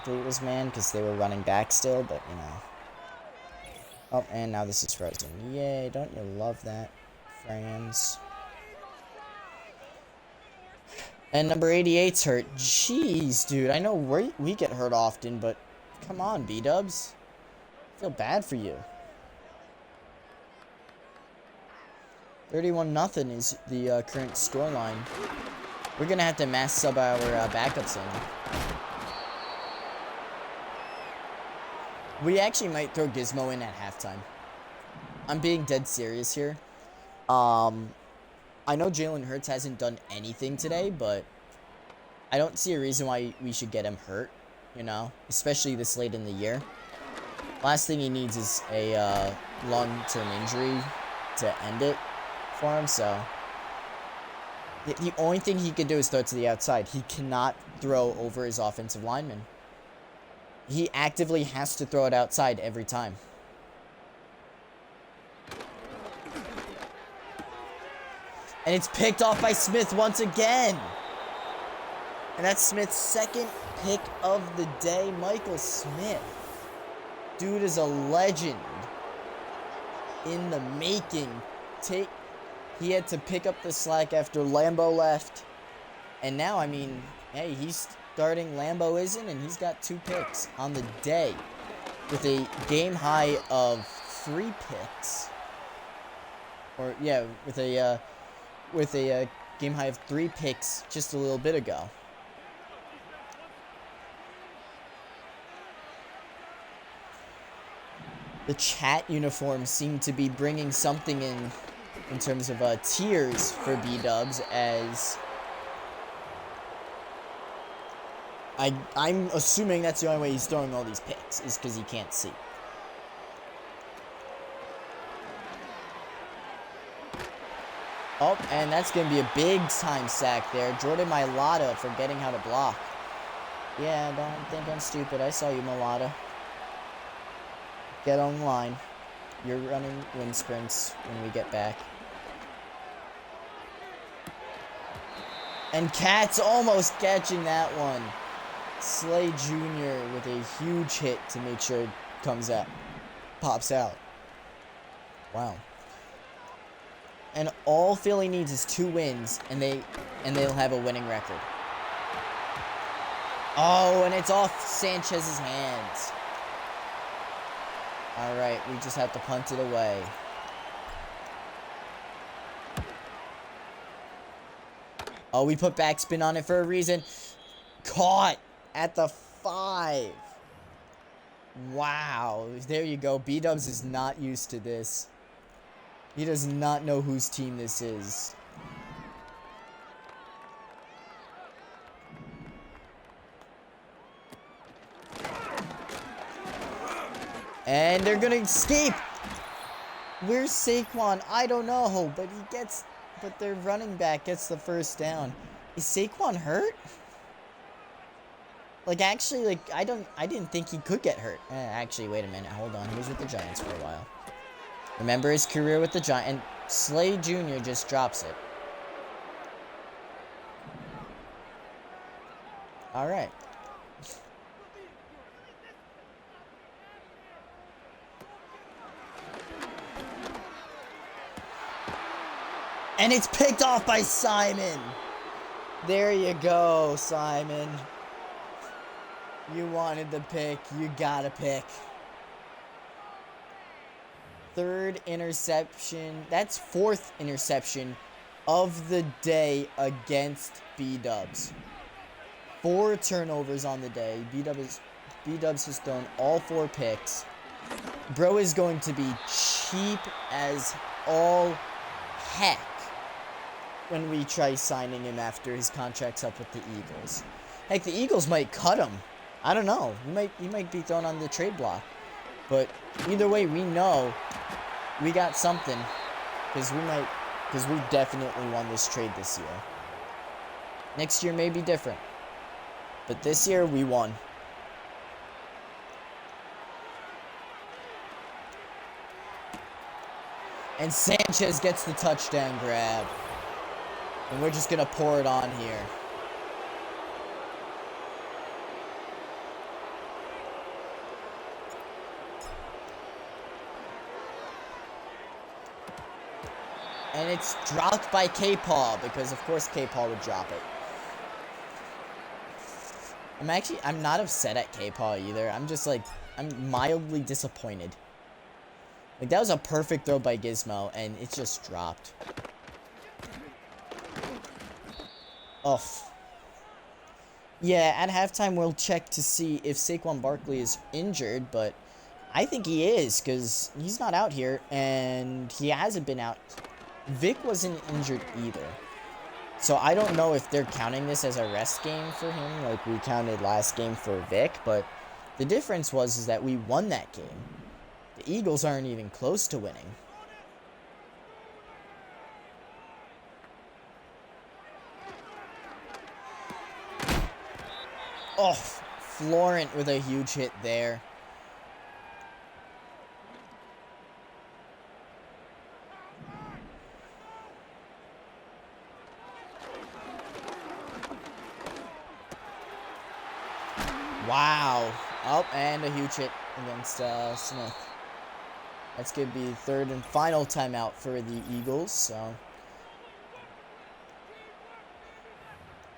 it was man, because they were running back still, but, you know. Oh, and now this is frozen. Yay, don't you love that, friends? And number 88's hurt. Jeez, dude, I know we get hurt often, but come on, B-dubs. I feel bad for you. 31-0 is the current scoreline. We're gonna have to mass sub our backups in. We actually might throw Gizmo in at halftime. I'm being dead serious here. I know Jalen Hurts hasn't done anything today, but I don't see a reason why we should get him hurt, you know, especially this late in the year. Last thing he needs is a long-term injury to end it for him, so the only thing he can do is throw it to the outside. He cannot throw over his offensive lineman. He actively has to throw it outside every time. And it's picked off by Smith once again. And that's Smith's second pick of the day. Michael Smith. Dude is a legend in the making. He had to pick up the slack after Lambo left. And now, I mean, hey, he's starting, Lambo isn't, and he's got 2 picks on the day. With a game high of 3 picks. Or, yeah, with a game high of 3 picks just a little bit ago. The chat uniforms seem to be bringing something in terms of tiers for B-dubs, as I'm assuming that's the only way he's throwing all these picks, is because he can't see. Oh, and that's going to be a big time sack there. Jordan Mailata forgetting how to block. Yeah, don't think I'm stupid. I saw you, Mailata. Get on the line. You're running wind sprints when we get back. And Cat's almost catching that one. Slay Jr. with a huge hit to make sure it comes out. Pops out. Wow. And all Philly needs is 2 wins, and they'll have a winning record. Oh, and it's off Sanchez's hands. All right, we just have to punt it away. Oh, we put backspin on it for a reason. Caught at the 5. Wow, there you go. B-dubs is not used to this. He does not know whose team this is. And they're gonna escape. Where's Saquon? I don't know, but their running back gets the first down. Is Saquon hurt? Like, actually, like, I didn't think he could get hurt. Actually, wait a minute. Hold on. He was with the Giants for a while. Remember his career with the Giants. And Slay Jr. just drops it. All right. And it's picked off by Simon. There you go, Simon. You wanted the pick. You got a pick. third interception. That's fourth interception of the day against B-Dubs. 4 turnovers on the day. B-Dubs has thrown all 4 picks. Bro is going to be cheap as all heck when we try signing him after his contract's up with the Eagles. Heck, the Eagles might cut him. I don't know. He might be thrown on the trade block. But either way, we know we got something because we definitely won this trade this year. Next year may be different, but this year we won. And Sanchez gets the touchdown grab. And we're just going to pour it on here. And it's dropped by K-Paul, because of course K-Paul would drop it. I'm not upset at K-Paul either. I'm mildly disappointed. Like, that was a perfect throw by Gizmo, and it just dropped. Oh. Yeah, at halftime we'll check to see if Saquon Barkley is injured, but I think he is, because he's not out here, and he hasn't been out. Vic wasn't injured either. So I don't know if they're counting this as a rest game for him, like we counted last game for Vic, but the difference is that we won that game. The Eagles aren't even close to winning. Oh, Florent with a huge hit there. Wow. Oh, and a huge hit against Smith. That's going to be third and final timeout for the Eagles, so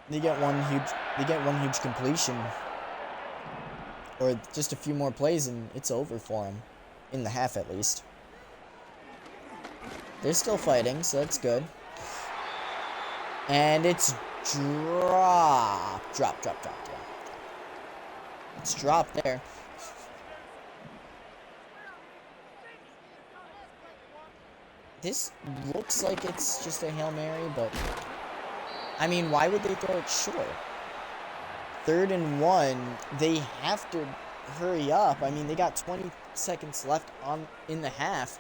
they get one huge completion, or just a few more plays and it's over for them, in the half at least. They're still fighting, so that's good. And it's drop. It's dropped there. This looks like it's just a Hail Mary, but I mean, why would they throw it short? 3rd and 1, they have to hurry up. I mean, they got 20 seconds left in the half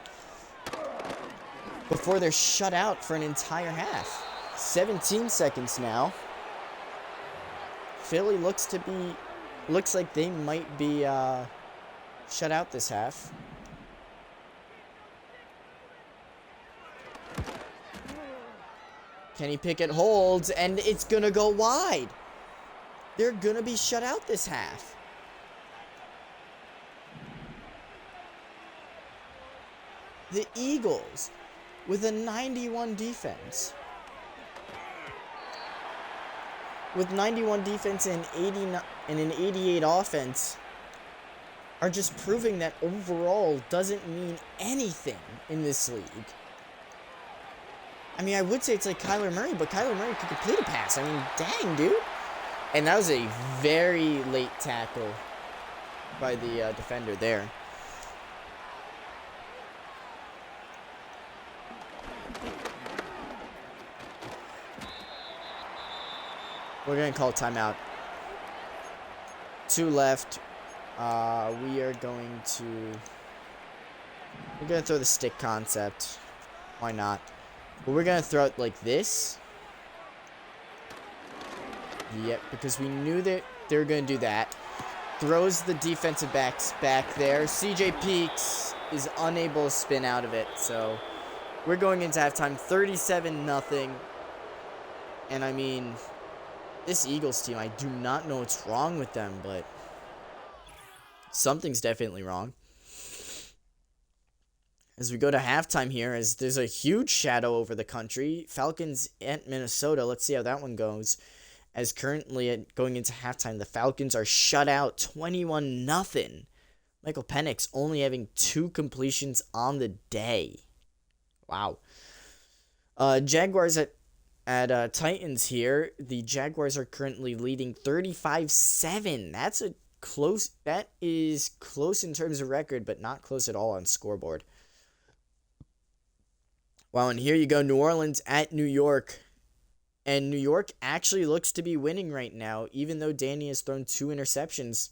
before they're shut out for an entire half. 17 seconds now. Philly looks like they might be shut out this half. Kenny Pickett holds, and it's going to go wide. They're going to be shut out this half. The Eagles, with a 91 defense. With 91 defense and an 88 offense, are just proving that overall doesn't mean anything in this league. I mean, I would say it's like Kyler Murray, but Kyler Murray could complete a pass. I mean, dang, dude. And that was a very late tackle by the defender there. We're going to call timeout. 2 left. We're going to throw the stick concept. Why not? But we're going to throw it like this. Yep, because we knew that they were going to do that. Throws the defensive backs back there. CJ Peaks is unable to spin out of it. So we're going into halftime 37-0. And I mean, this Eagles team, I do not know what's wrong with them, but something's definitely wrong. As we go to halftime here, as there's a huge shadow over the country. Falcons at Minnesota. Let's see how that one goes. As currently going into halftime, the Falcons are shut out 21-0 Michael Penix only having 2 completions on the day. Wow. Jaguars at Titans here. The Jaguars are currently leading 35-7. That is close in terms of record, but not close at all on scoreboard. Wow, and here you go, New Orleans at New York. And New York actually looks to be winning right now, even though Danny has thrown 2 interceptions.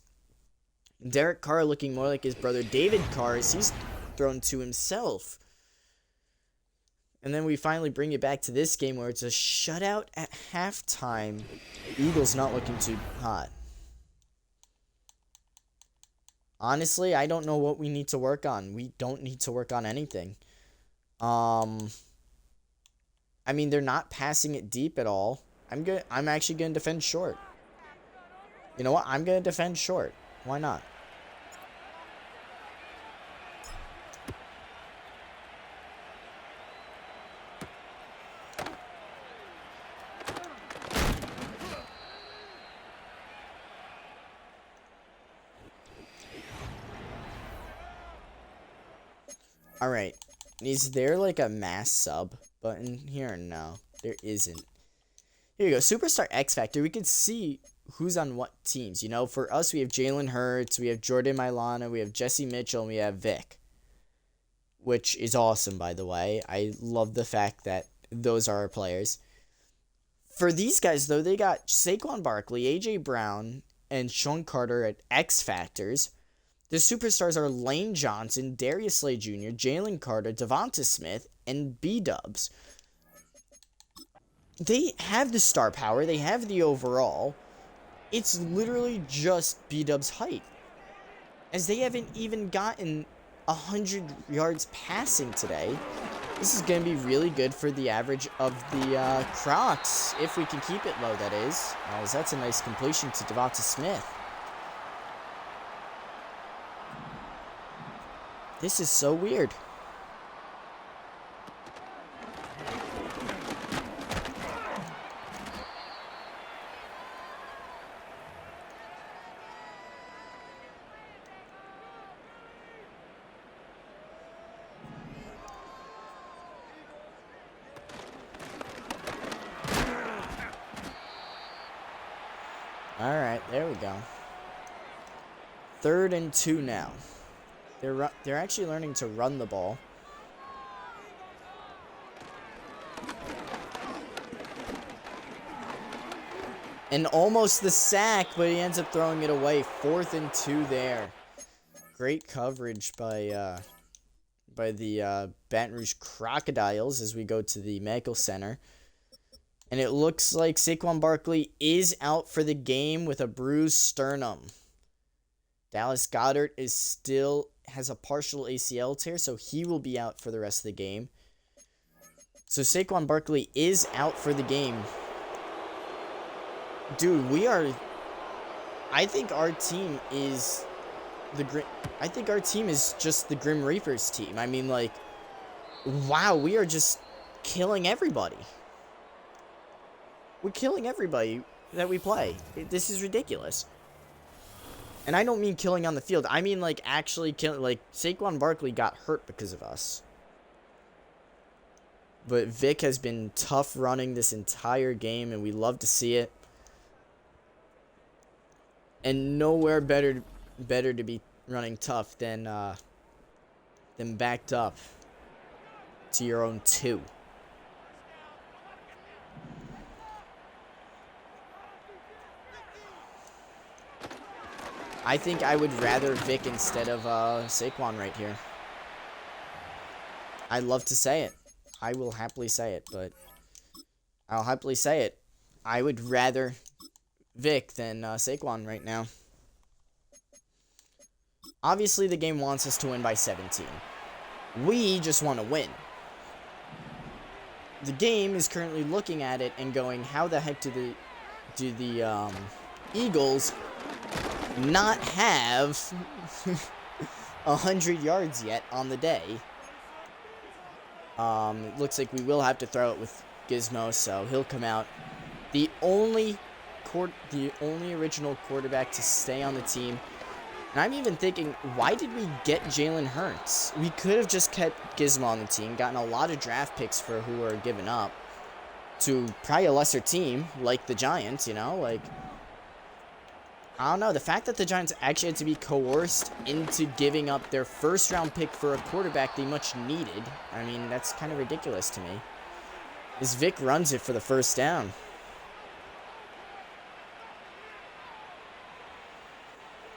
Derek Carr looking more like his brother David Carr as he's thrown 2 himself. And then we finally bring it back to this game where it's a shutout at halftime. Eagles not looking too hot. Honestly, I don't know what we need to work on. We don't need to work on anything. I mean, they're not passing it deep at all. I'm actually gonna defend short. You know what? I'm gonna defend short. Why not? All right. Is there like a mass sub button here? No, there isn't. Here you go. Superstar X Factor. We can see who's on what teams. You know, for us, we have Jalen Hurts, we have Jordan Mailana, we have Jesse Mitchell, and we have Vic, which is awesome, by the way. I love the fact that those are our players. For these guys, though, they got Saquon Barkley, A.J. Brown, and Sean Carter at X Factors. The superstars are Lane Johnson, Darius Slay Jr., Jalen Carter, Devonta Smith, and B-Dubs. They have the star power. They have the overall. It's literally just B-Dub's height, as they haven't even gotten 100 yards passing today. This is going to be really good for the average of the Crocs, if we can keep it low, that is. As that's a nice completion to Devonta Smith. This is so weird. All right, there we go. 3rd and 2 now. They're actually learning to run the ball. And almost the sack, but he ends up throwing it away. 4th and 2 there. Great coverage by the Baton Rouge Crocodiles as we go to the Medical Center. And it looks like Saquon Barkley is out for the game with a bruised sternum. Dallas Goedert has a partial ACL tear, so he will be out for the rest of the game. So Saquon Barkley is out for the game. Dude, I think our team is just the Grim Reapers team. I mean, like, wow, we are just killing everybody. We're killing everybody that we play. This is ridiculous. And I don't mean killing on the field. I mean, like, actually killing. Like, Saquon Barkley got hurt because of us. But Vic has been tough running this entire game, and we love to see it. And nowhere better to be running tough than backed up to your own 2. I think I would rather Vic instead of Saquon right here. I'd love to say it. I will happily say it, but I'll happily say it. I would rather Vic than Saquon right now. Obviously, the game wants us to win by 17. We just want to win. The game is currently looking at it and going, how the heck do the Eagles not have 100 yards yet on the day? It looks like we will have to throw it with Gizmo, so he'll come out. The only original quarterback to stay on the team. And I'm even thinking, why did we get Jalen Hurts? We could have just kept Gizmo on the team, gotten a lot of draft picks for who are given up to probably a lesser team, like the Giants, you know? Like, I don't know. The fact that the Giants actually had to be coerced into giving up their first-round pick for a quarterback they much needed, I mean, that's kind of ridiculous to me. As Vic runs it for the first down.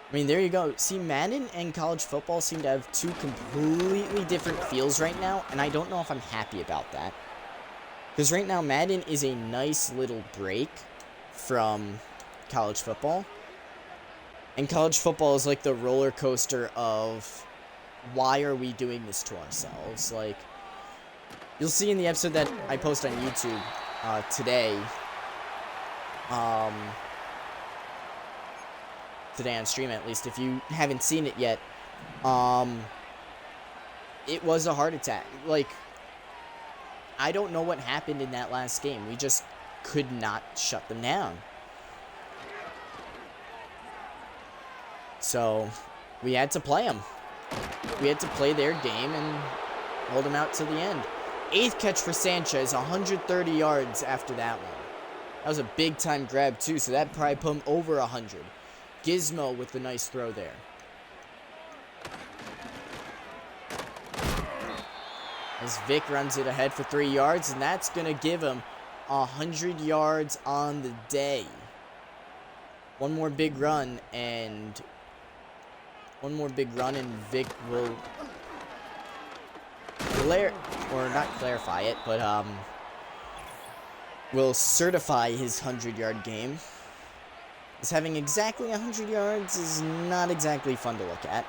I mean, there you go. See, Madden and college football seem to have two completely different feels right now, and I don't know if I'm happy about that. Because right now, Madden is a nice little break from college football. And college football is like the roller coaster of, why are we doing this to ourselves? Like, you'll see in the episode that I post on YouTube today, today on stream at least, if you haven't seen it yet, it was a heart attack. Like, I don't know what happened in that last game. We just could not shut them down. So, we had to play them. We had to play their game and hold them out to the end. 8th catch for Sanchez, 130 yards after that one. That was a big-time grab, too, so that probably put him over 100. Gizmo with the nice throw there. As Vic runs it ahead for 3 yards, and that's going to give him 100 yards on the day. One more big run, and Vic will clarify it, but will certify his 100-yard game. As having exactly 100 yards is not exactly fun to look at.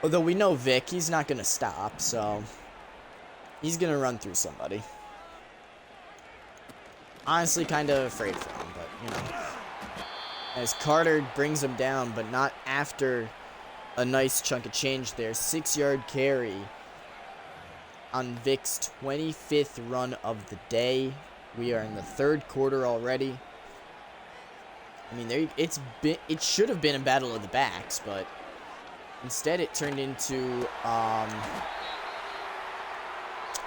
Although we know Vic, he's not going to stop, so he's going to run through somebody. Honestly, kind of afraid for him, but, you know. As Carter brings him down, but not after a nice chunk of change there. 6-yard carry on Vic's 25th run of the day. We are in the 3rd quarter already. I mean, it should have been a battle of the backs, but instead it turned into,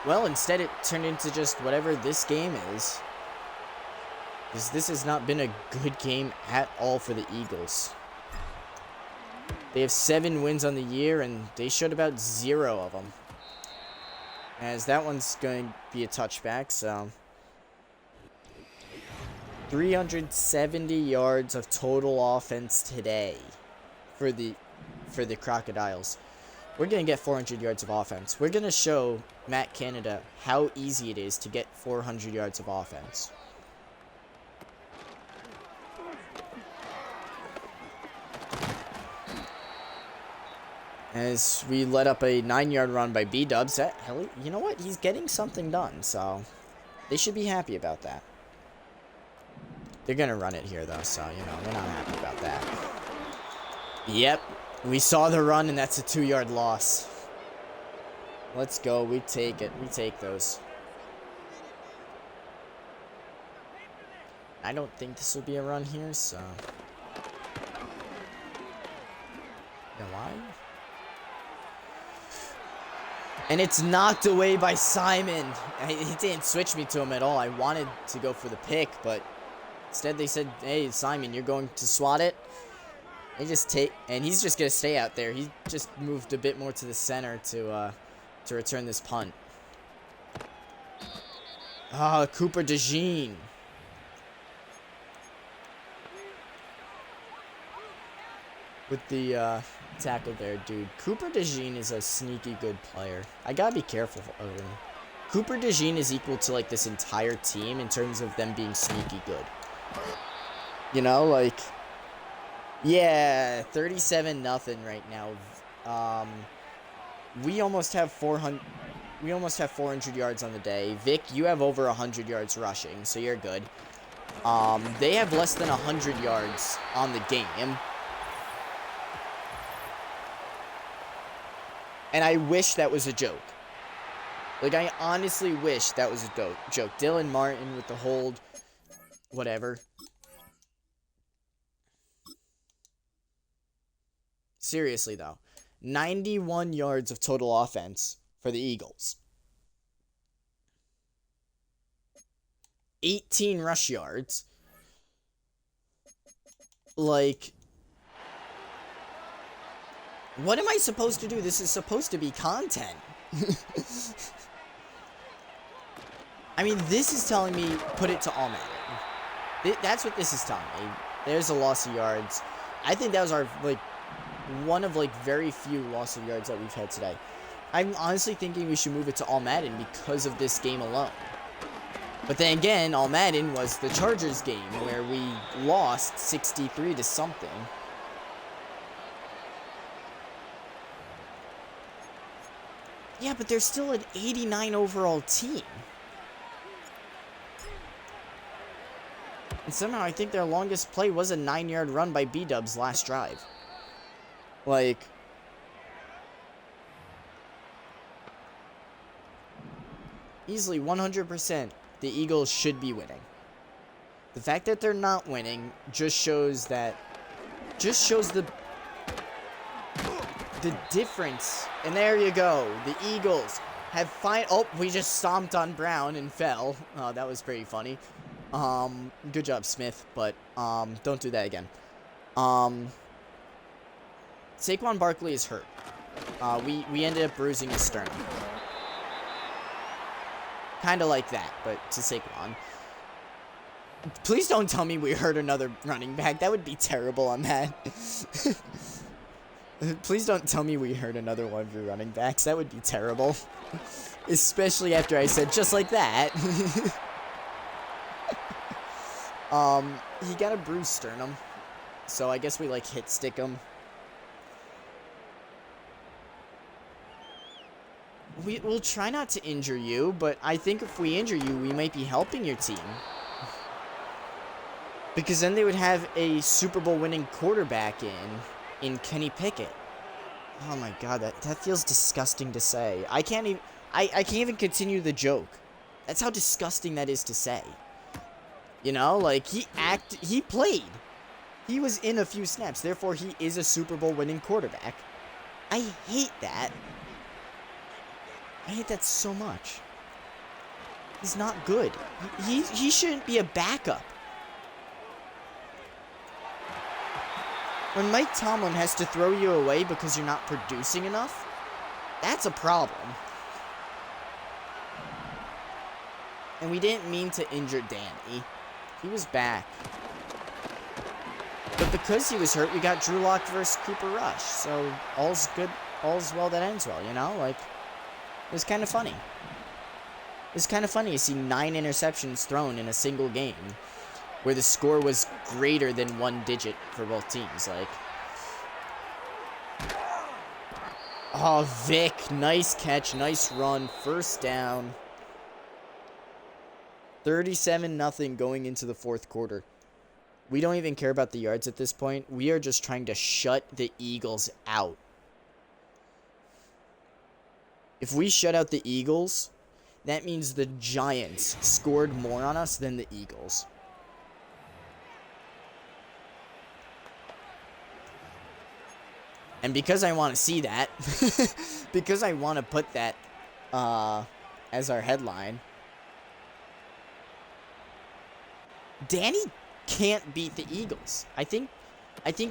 instead it turned into just whatever this game is. Because this has not been a good game at all for the Eagles. They have 7 wins on the year, and they showed about 0 of them. As that one's going to be a touchback, so 370 yards of total offense today for the Crocodiles. We're going to get 400 yards of offense. We're going to show Matt Canada how easy it is to get 400 yards of offense. As we let up a 9-yard run by B-Dubs. You know what? He's getting something done, so they should be happy about that. They're going to run it here, though, so, you know, they're not happy about that. Yep, we saw the run, and that's a 2-yard loss. Let's go. We take it. We take those. I don't think this will be a run here, so. You know why? And it's knocked away by Simon. He didn't switch me to him at all. I wanted to go for the pick, but instead they said, hey, Simon, you're going to swat it. And he's just going to stay out there. He just moved a bit more to the center to return this punt. Cooper DeJean. With the tackle there, dude. Cooper DeJean is a sneaky good player. I gotta be careful of him. Cooper DeJean is equal to, like, this entire team in terms of them being sneaky good. You know, like, yeah, 37-0 right now. We almost have 400 yards on the day. Vic, you have over 100 yards rushing, so you're good. They have less than 100 yards on the game. And I wish that was a joke. Like, I honestly wish that was a joke. Dylan Martin with the hold. Whatever. Seriously, though. 91 yards of total offense for the Eagles. 18 rush yards. Like, what am I supposed to do? This is supposed to be content. I mean, this is telling me put it to all Madden. That's what this is telling me. There's a loss of yards. I think that was our, like, one of, like, very few loss of yards that we've had today. I'm honestly thinking we should move it to all Madden because of this game alone. But then again, all Madden was the Chargers game where we lost 63 to something. Yeah, but they're still an 89 overall team. And somehow I think their longest play was a 9-yard run by B-Dubs last drive. Like, easily 100%, the Eagles should be winning. The fact that they're not winning just shows the difference. And there you go. The Eagles have oh, we just stomped on Brown and fell. Oh, that was pretty funny. Good job, Smith, but don't do that again. Saquon Barkley is hurt. We ended up bruising his sternum. Kind of like that, but to Saquon. Please don't tell me we hurt another running back. That would be terrible on that. Please don't tell me we hurt another one of your running backs. That would be terrible. Especially after I said just like that. He got a bruised sternum. So I guess we, like, hit stick him. We'll try not to injure you, but I think if we injure you, we might be helping your team. Because then they would have a Super Bowl winning quarterback in Kenny Pickett. Oh my god, that feels disgusting to say. I can't even continue the joke. That's how disgusting that is to say. You know, like, he played. He was in a few snaps, therefore he is a Super Bowl winning quarterback. I hate that. I hate that so much. He's not good. He shouldn't be a backup. When Mike Tomlin has to throw you away because you're not producing enough, that's a problem. And we didn't mean to injure Danny. He was back. But because he was hurt, we got Drew Lock versus Cooper Rush. So all's good, all's well that ends well, you know? Like, it was kind of funny. It's kind of funny to see 9 interceptions thrown in a single game, where the score was greater than 1 digit for both teams. Like, oh, Vic, nice catch, nice run, first down. 37-0 going into the fourth quarter. We don't even care about the yards at this point. We are just trying to shut the Eagles out. If we shut out the Eagles, that means the Giants scored more on us than the Eagles. And because I want to see that, because I want to put that as our headline, Danny can't beat the Eagles. I think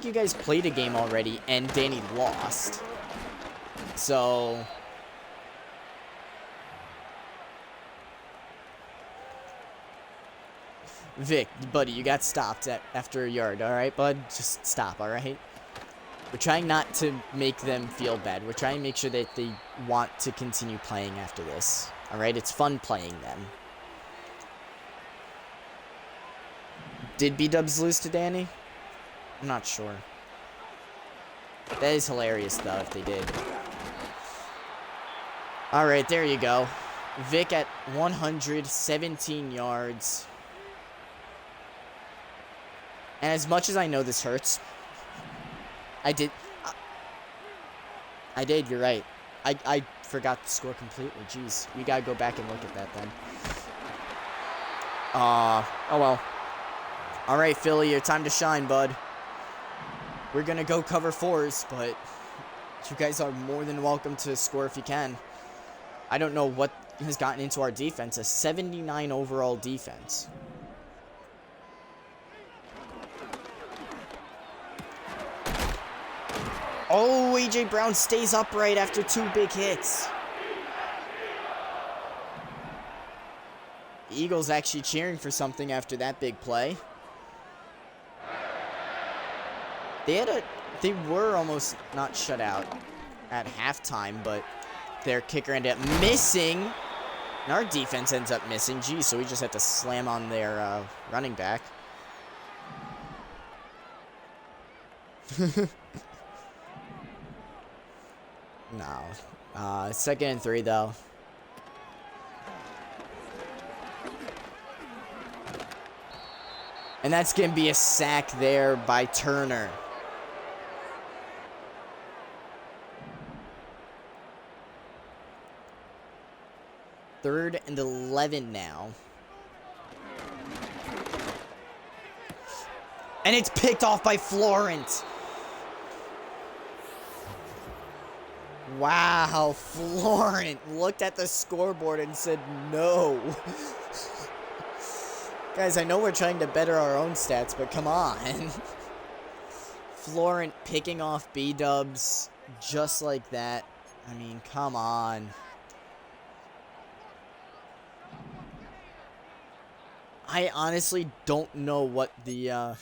you guys played a game already and Danny lost. So Vic, buddy, you got stopped after a yard, alright, bud? Just stop, alright? We're trying not to make them feel bad. We're trying to make sure that they want to continue playing after this. Alright? It's fun playing them. Did B-Dubs lose to Danny? I'm not sure. That is hilarious, though, if they did. Alright, there you go. Vic at 117 yards. And as much as I know this hurts, I did, you're right. I forgot the score completely. Jeez, we gotta go back and look at that then. Oh well. Alright, Philly, your time to shine, bud. We're going to go cover 4s, but you guys are more than welcome to score if you can. I don't know what has gotten into our defense. A 79 overall defense. Oh, A.J. Brown stays upright after 2 big hits. The Eagles actually cheering for something after that big play. They were almost not shut out at halftime, but their kicker ended up missing. And our defense ends up missing. Geez, so we just had to slam on their running back. No. 2nd and 3, though. And that's going to be a sack there by Turner. Third and 11 now. And it's picked off by Florent. Wow, Florent looked at the scoreboard and said no. Guys, I know we're trying to better our own stats, but come on. Florent picking off B-dubs just like that. I mean, come on. I honestly don't know what the, I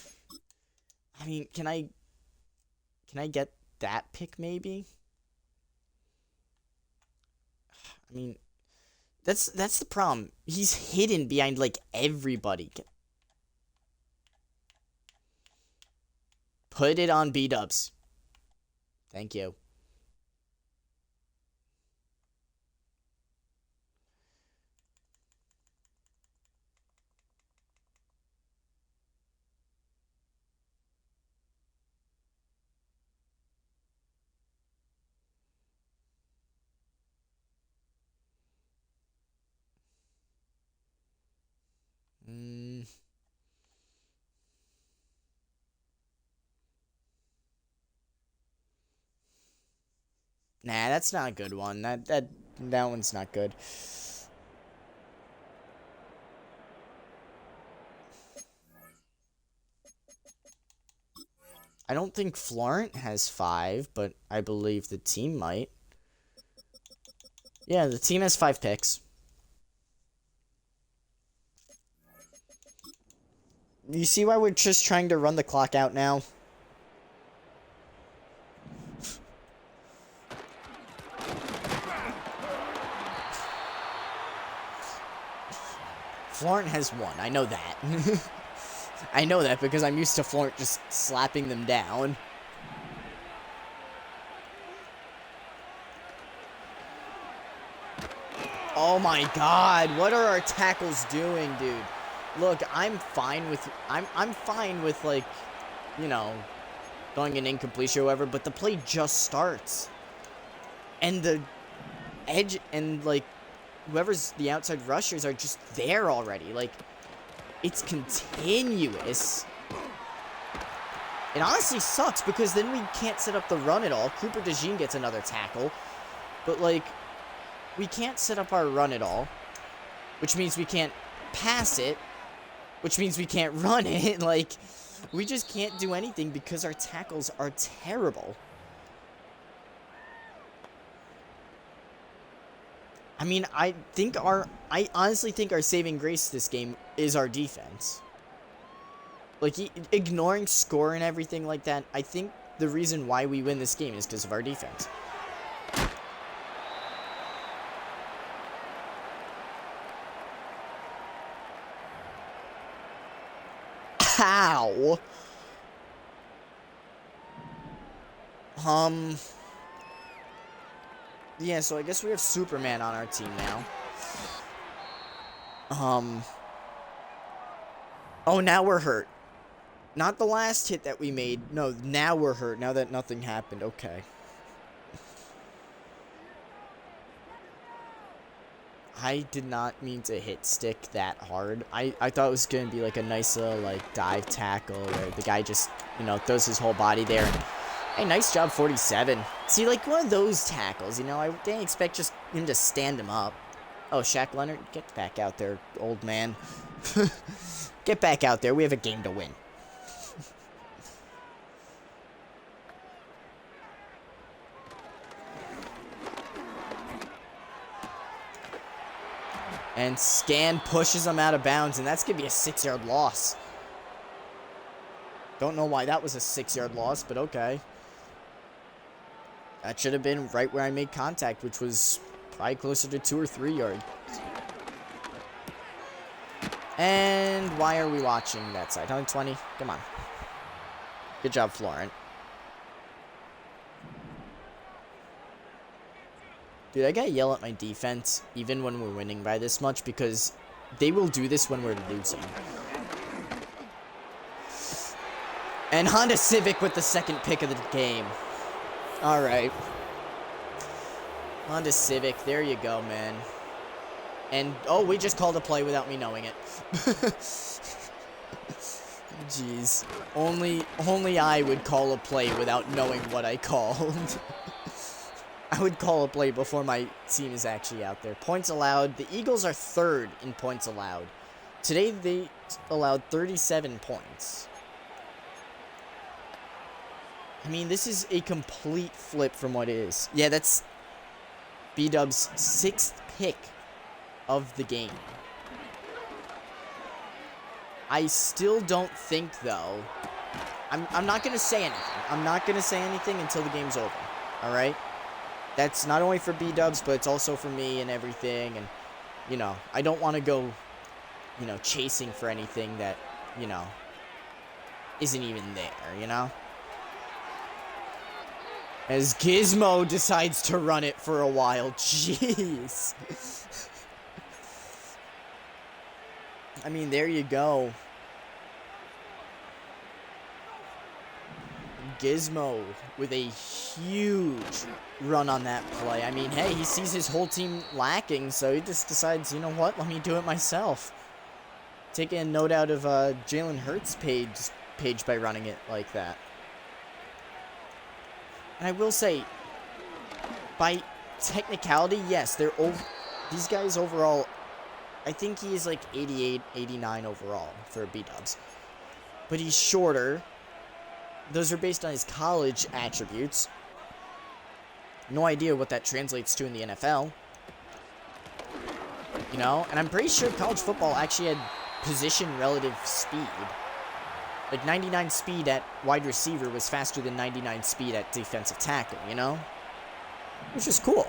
mean, can I get that pick maybe? I mean, that's the problem. He's hidden behind, like, everybody. Put it on B-dubs. Thank you. Nah, that's not a good one. That one's not good. I don't think Florent has 5, but I believe the team might. Yeah, the team has 5 picks. You see why we're just trying to run the clock out now? Florent has 1. I know that. I know that because I'm used to Florent just slapping them down. Oh my god, what are our tackles doing, dude? Look, I'm fine with like, you know, going an incompletion or whatever, but the play just starts. And the edge and like whoever's the outside rushers are just there already. Like, it's continuous. It honestly sucks because then we can't set up the run at all. Cooper DeJean gets another tackle. But, like, we can't set up our run at all. Which means we can't pass it. Which means we can't run it. Like, we just can't do anything because our tackles are terrible. I mean, I honestly think our saving grace this game is our defense. Like, ignoring score and everything like that, I think the reason why we win this game is because of our defense. How? Yeah, so I guess we have Superman on our team now. Oh, now we're hurt. Not the last hit that we made. No, now we're hurt. Now that nothing happened. Okay. I did not mean to hit stick that hard. I thought it was going to be like a nice little like dive tackle where the guy just, you know, throws his whole body there. And, hey, nice job, 47. See, like one of those tackles, you know, I didn't expect just him to stand him up. Oh, Shaq Leonard, get back out there, old man. Get back out there. We have a game to win. And Scan pushes him out of bounds, and that's going to be a 6-yard loss. Don't know why that was a 6-yard loss, but okay. That should have been right where I made contact, which was probably closer to 2 or 3 yards. And why are we watching that side? 120? Come on. Good job, Florent. Dude, I gotta yell at my defense, even when we're winning by this much, because they will do this when we're losing. And Honda Civic with the second pick of the game. Alright. Honda Civic, there you go, man. And, oh, we just called a play without me knowing it. Jeez. Only I would call a play without knowing what I called. I would call a play before my team is actually out there. Points allowed. The Eagles are third in points allowed. Today, they allowed 37 points. I mean, this is a complete flip from what it is. Yeah, that's B-Dub's 6th pick of the game. I still don't think, though... I'm not going to say anything. I'm not going to say anything until the game's over. Alright? That's not only for B-Dubs, but it's also for me and everything. And, you know, I don't want to go, you know, chasing for anything that, you know, isn't even there, you know? As Gizmo decides to run it for a while. Jeez. I mean, there you go. Gizmo with a huge run on that play. I mean, hey, he sees his whole team lacking, so he just decides, you know what, let me do it myself. Taking a note out of Jalen Hurts' page by running it like that. And I will say, by technicality, yes, these guys overall, I think he is like 88, 89 overall for B-Dubs. But he's shorter. Those are based on his college attributes. No idea what that translates to in the NFL. You know? And I'm pretty sure college football actually had position relative speed. Like 99 speed at wide receiver was faster than 99 speed at defensive tackle, you know? Which is cool.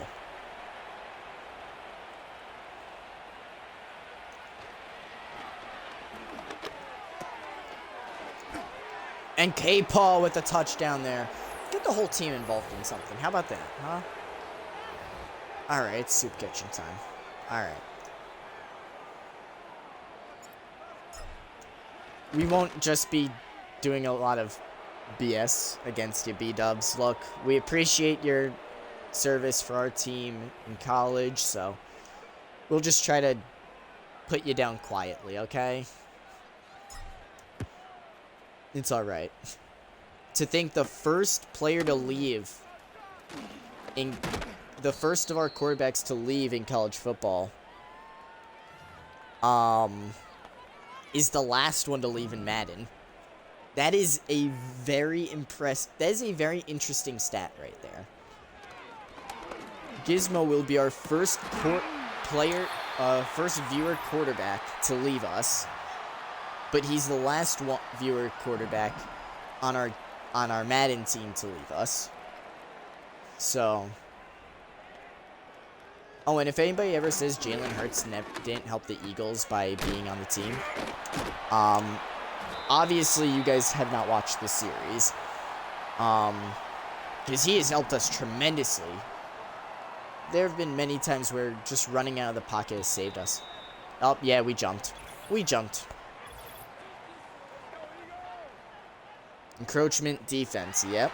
And K-Paul with the touchdown there. Get the whole team involved in something. How about that, huh? Alright, it's soup kitchen time. Alright. We won't just be doing a lot of BS against you, B-Dubs. Look, we appreciate your service for our team in college, so we'll just try to put you down quietly, okay? It's alright. To think the first player to leave the first of our quarterbacks to leave in college football is the last one to leave in Madden. That is a very that is a very interesting stat right there. Gizmo will be our first first viewer quarterback to leave us, but he's the last viewer quarterback on our Madden team to leave us. So, oh, and if anybody ever says Jalen Hurts didn't help the Eagles by being on the team, obviously you guys have not watched the series, because he has helped us tremendously. There have been many times where just running out of the pocket has saved us. Oh, yeah, we jumped. We jumped. Encroachment defense, yep.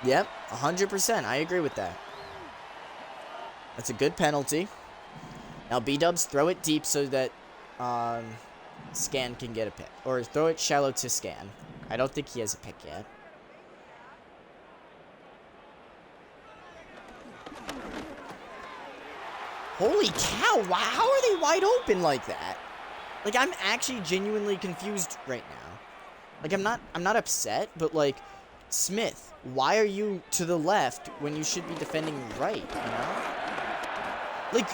Yep, 100%, I agree with that. That's a good penalty. Now B-dubs, throw it deep so that Scan can get a pick. Or throw it shallow to Scan. I don't think he has a pick yet. Holy cow, wow, how are they wide open like that? Like, I'm actually genuinely confused right now. Like, I'm not upset, but like, Smith, why are you to the left when you should be defending right, you know? Like,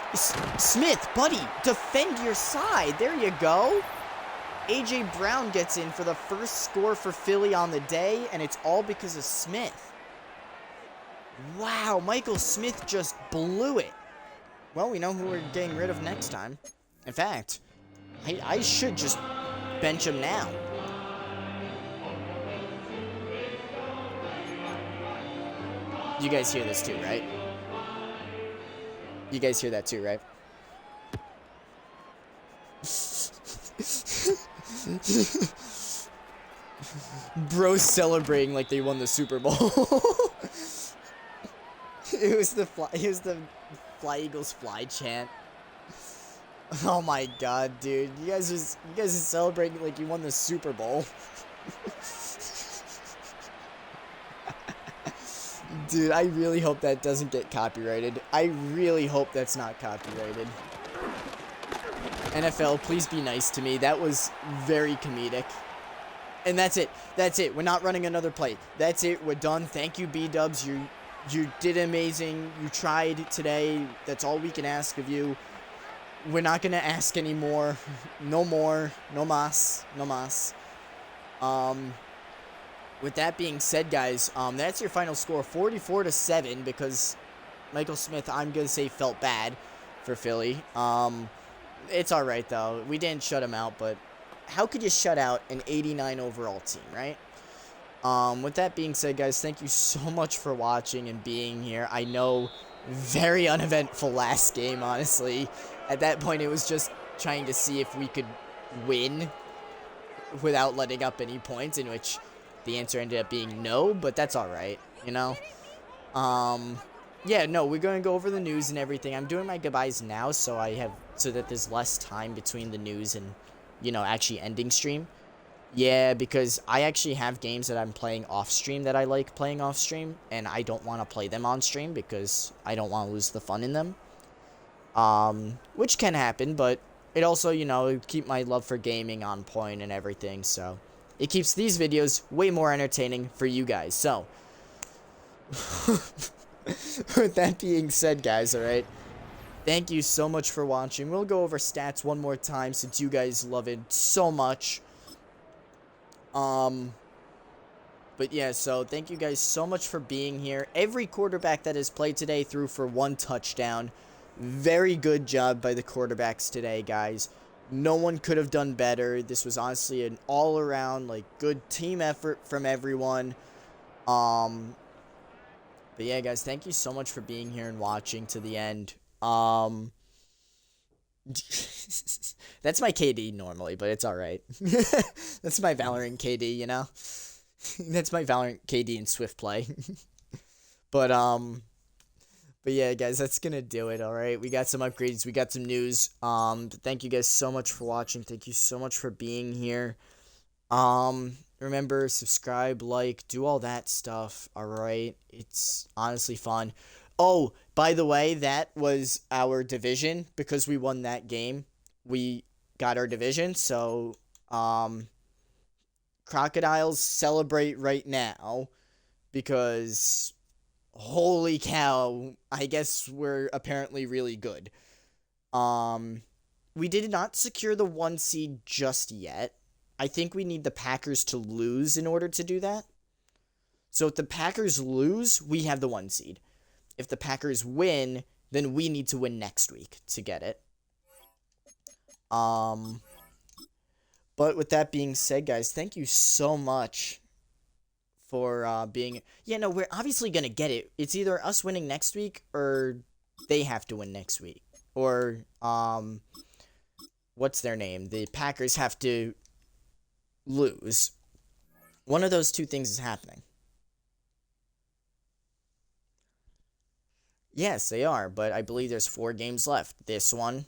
Smith, buddy, defend your side. There you go. A.J. Brown gets in for the first score for Philly on the day, and it's all because of Smith. Wow, Michael Smith just blew it. Well, we know who we're getting rid of next time. In fact, I should just bench him now. You guys hear this too, right? You guys hear that too, right? Bro celebrating like they won the Super Bowl. It was the Fly Eagles Fly chant. Oh my god, dude. You guys are celebrating like you won the Super Bowl. Dude, I really hope that doesn't get copyrighted. I really hope that's not copyrighted. NFL, please be nice to me. That was very comedic. And that's it. That's it. We're not running another play. That's it. We're done. Thank you, B-dubs. You did amazing. You tried today. That's all we can ask of you. We're not going to ask anymore. No more. No mas. No mas. With that being said, guys, that's your final score, 44-7, because Michael Smith, I'm going to say, felt bad for Philly. It's all right, though. We didn't shut him out, but how could you shut out an 89 overall team, right? With that being said, guys, thank you so much for watching and being here. I know, very uneventful last game, honestly. At that point, it was just trying to see if we could win without letting up any points, in which the answer ended up being no, but that's all right, you know? Yeah, no, we're going to go over the news and everything. I'm doing my goodbyes now so that there's less time between the news and, you know, actually ending stream. Yeah, because I actually have games that I'm playing off stream that I like playing off stream, and I don't want to play them on stream because I don't want to lose the fun in them. Which can happen, but it also, you know, keep my love for gaming on point and everything, so it keeps these videos way more entertaining for you guys. So, with that being said, guys, alright, thank you so much for watching. We'll go over stats one more time since you guys love it so much. But yeah, so thank you guys so much for being here. Every quarterback that has played today threw for 1 touchdown. Very good job by the quarterbacks today, guys. No one could have done better. This was honestly an all-around, like, good team effort from everyone. But yeah, guys, thank you so much for being here and watching to the end. That's my KD normally, but it's alright. That's my Valorant KD, you know? That's my Valorant KD in Swift play. But yeah, guys, that's gonna do it, alright? We got some upgrades, we got some news. Thank you guys so much for watching. Thank you so much for being here. Remember, subscribe, like, do all that stuff, alright? It's honestly fun. Oh, by the way, that was our division. Because we won that game, we got our division. So, Crocodiles, celebrate right now. Because, holy cow, I guess we're apparently really good. We did not secure the 1 seed just yet. I think we need the Packers to lose in order to do that. So if the Packers lose, we have the 1 seed. If the Packers win, then we need to win next week to get it. But with that being said, guys, thank you so much for being... Yeah, no, we're obviously going to get it. It's either us winning next week or they have to win next week. Or, what's their name? The Packers have to lose. One of those two things is happening. Yes, they are, but I believe there's 4 games left. This one,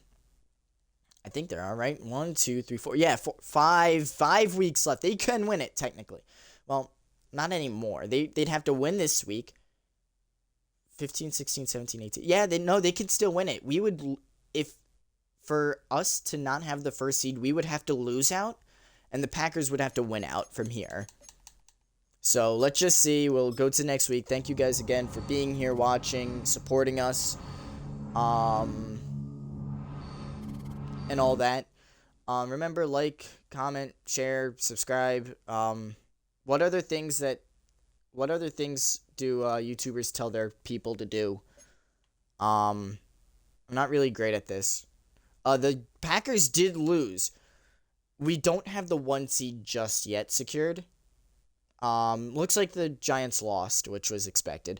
I think there are, right? 1, 2, 3, 4. Yeah, 5 weeks left. They can win it, technically. Well, not anymore. They'd have to win this week. 15, 16, 17, 18. Yeah, they could still win it. We would, if for us to not have the first seed, we would have to lose out, and the Packers would have to win out from here. So let's just see. We'll go to next week. Thank you guys again for being here, watching, supporting us, and all that. Remember, like, comment, share, subscribe. What other things do YouTubers tell their people to do? I'm not really great at this. The Packers did lose. We don't have the 1 seed just yet secured. Looks like the Giants lost, which was expected.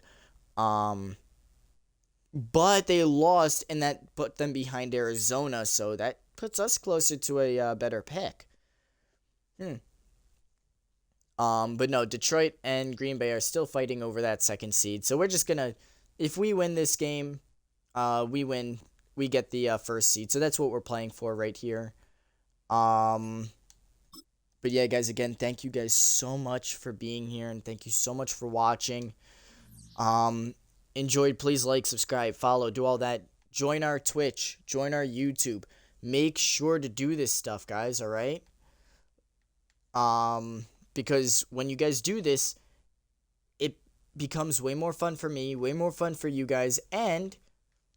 But they lost, and that put them behind Arizona, so that puts us closer to a better pick. But no, Detroit and Green Bay are still fighting over that 2nd seed. So we're just gonna, if we win this game, we win. We get the 1st seed. So that's what we're playing for right here. But yeah, guys, again, thank you guys so much for being here, and thank you so much for watching. Enjoyed, please like, subscribe, follow, do all that. Join our Twitch, join our YouTube. Make sure to do this stuff, guys, all right? Because when you guys do this, it becomes way more fun for me, way more fun for you guys, and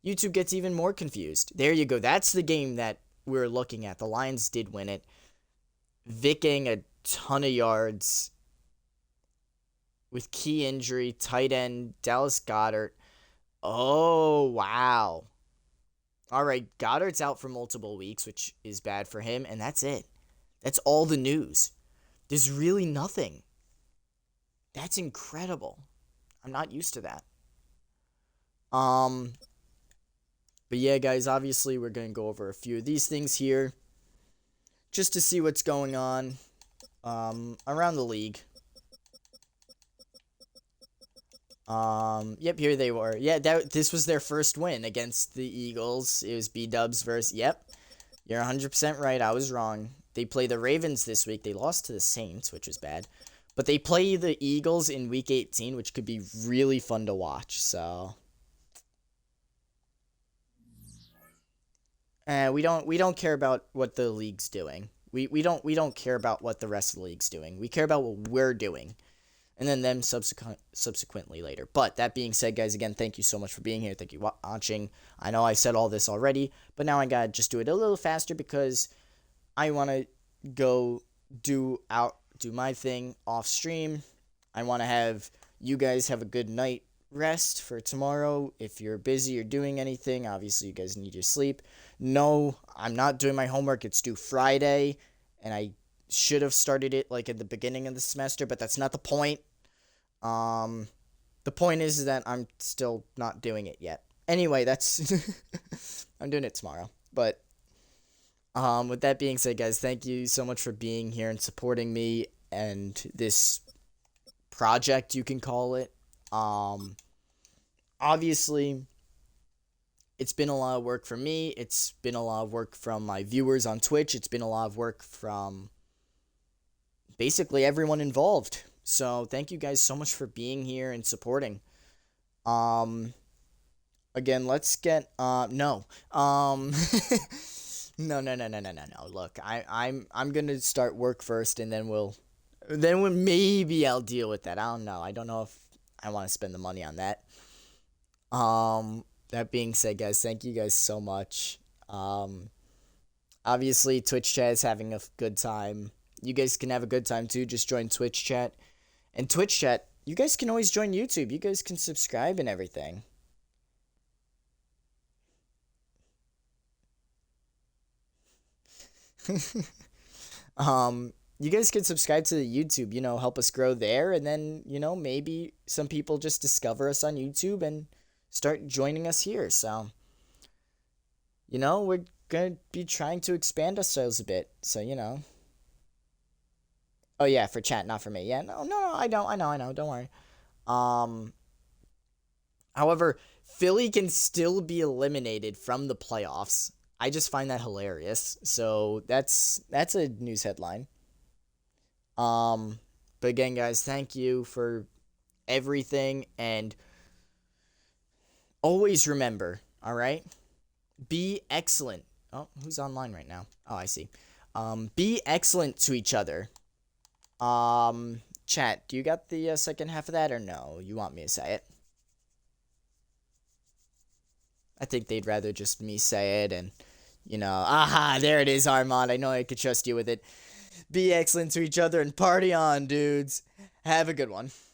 YouTube gets even more confused. There you go. That's the game that we're looking at. The Lions did win it. Vic getting a ton of yards with key injury, tight end, Dallas Goedert. Oh, wow. All right, Goddard's out for multiple weeks, which is bad for him, and that's it. That's all the news. There's really nothing. That's incredible. I'm not used to that. But yeah, guys, obviously we're going to go over a few of these things here just to see what's going on around the league. Yep, here they were. Yeah, this was their first win against the Eagles. It was B-Dubs versus, yep, you're 100% right. I was wrong. They play the Ravens this week. They lost to the Saints, which was bad. But they play the Eagles in Week 18, which could be really fun to watch. So, we don't care about what the league's doing. We don't care about what the rest of the league's doing. We care about what we're doing, and then them subsequently later. But that being said, guys, again, thank you so much for being here. Thank you for watching. I know I said all this already, but now I gotta just do it a little faster because I want to go do my thing off stream. I want to have you guys have a good night rest for tomorrow. If you're busy or doing anything, obviously you guys need your sleep. No, I'm not doing my homework. It's due Friday, and I should have started it like at the beginning of the semester, but that's not the point. The point is that I'm still not doing it yet. Anyway, that's I'm doing it tomorrow. But with that being said, guys, thank you so much for being here and supporting me and this project, you can call it. Obviously, it's been a lot of work for me. It's been a lot of work from my viewers on Twitch. It's been a lot of work from basically everyone involved. So thank you guys so much for being here and supporting. Again, let's get no. No. Look, I'm gonna start work first, and then maybe I'll deal with that. I don't know. I don't know if I want to spend the money on that. That being said, guys, thank you guys so much. Obviously, Twitch chat is having a good time. You guys can have a good time too. Just join Twitch chat. And Twitch chat, you guys can always join YouTube. You guys can subscribe and everything. You guys can subscribe to the YouTube, help us grow there, and then, maybe some people just discover us on YouTube and start joining us here. So, we're gonna be trying to expand ourselves a bit. So, Oh yeah, for chat, not for me. Yeah, no, I know. Don't worry. However, Philly can still be eliminated from the playoffs. I just find that hilarious. So that's a news headline. Um, but again, guys, thank you for everything, and always remember, all right? Be excellent. Oh, who's online right now? Oh, I see. Be excellent to each other. Chat, do you got the second half of that, or no? You want me to say it? I think they'd rather just me say it, and aha, there it is, Armand. I know I could trust you with it. Be excellent to each other and party on, dudes. Have a good one.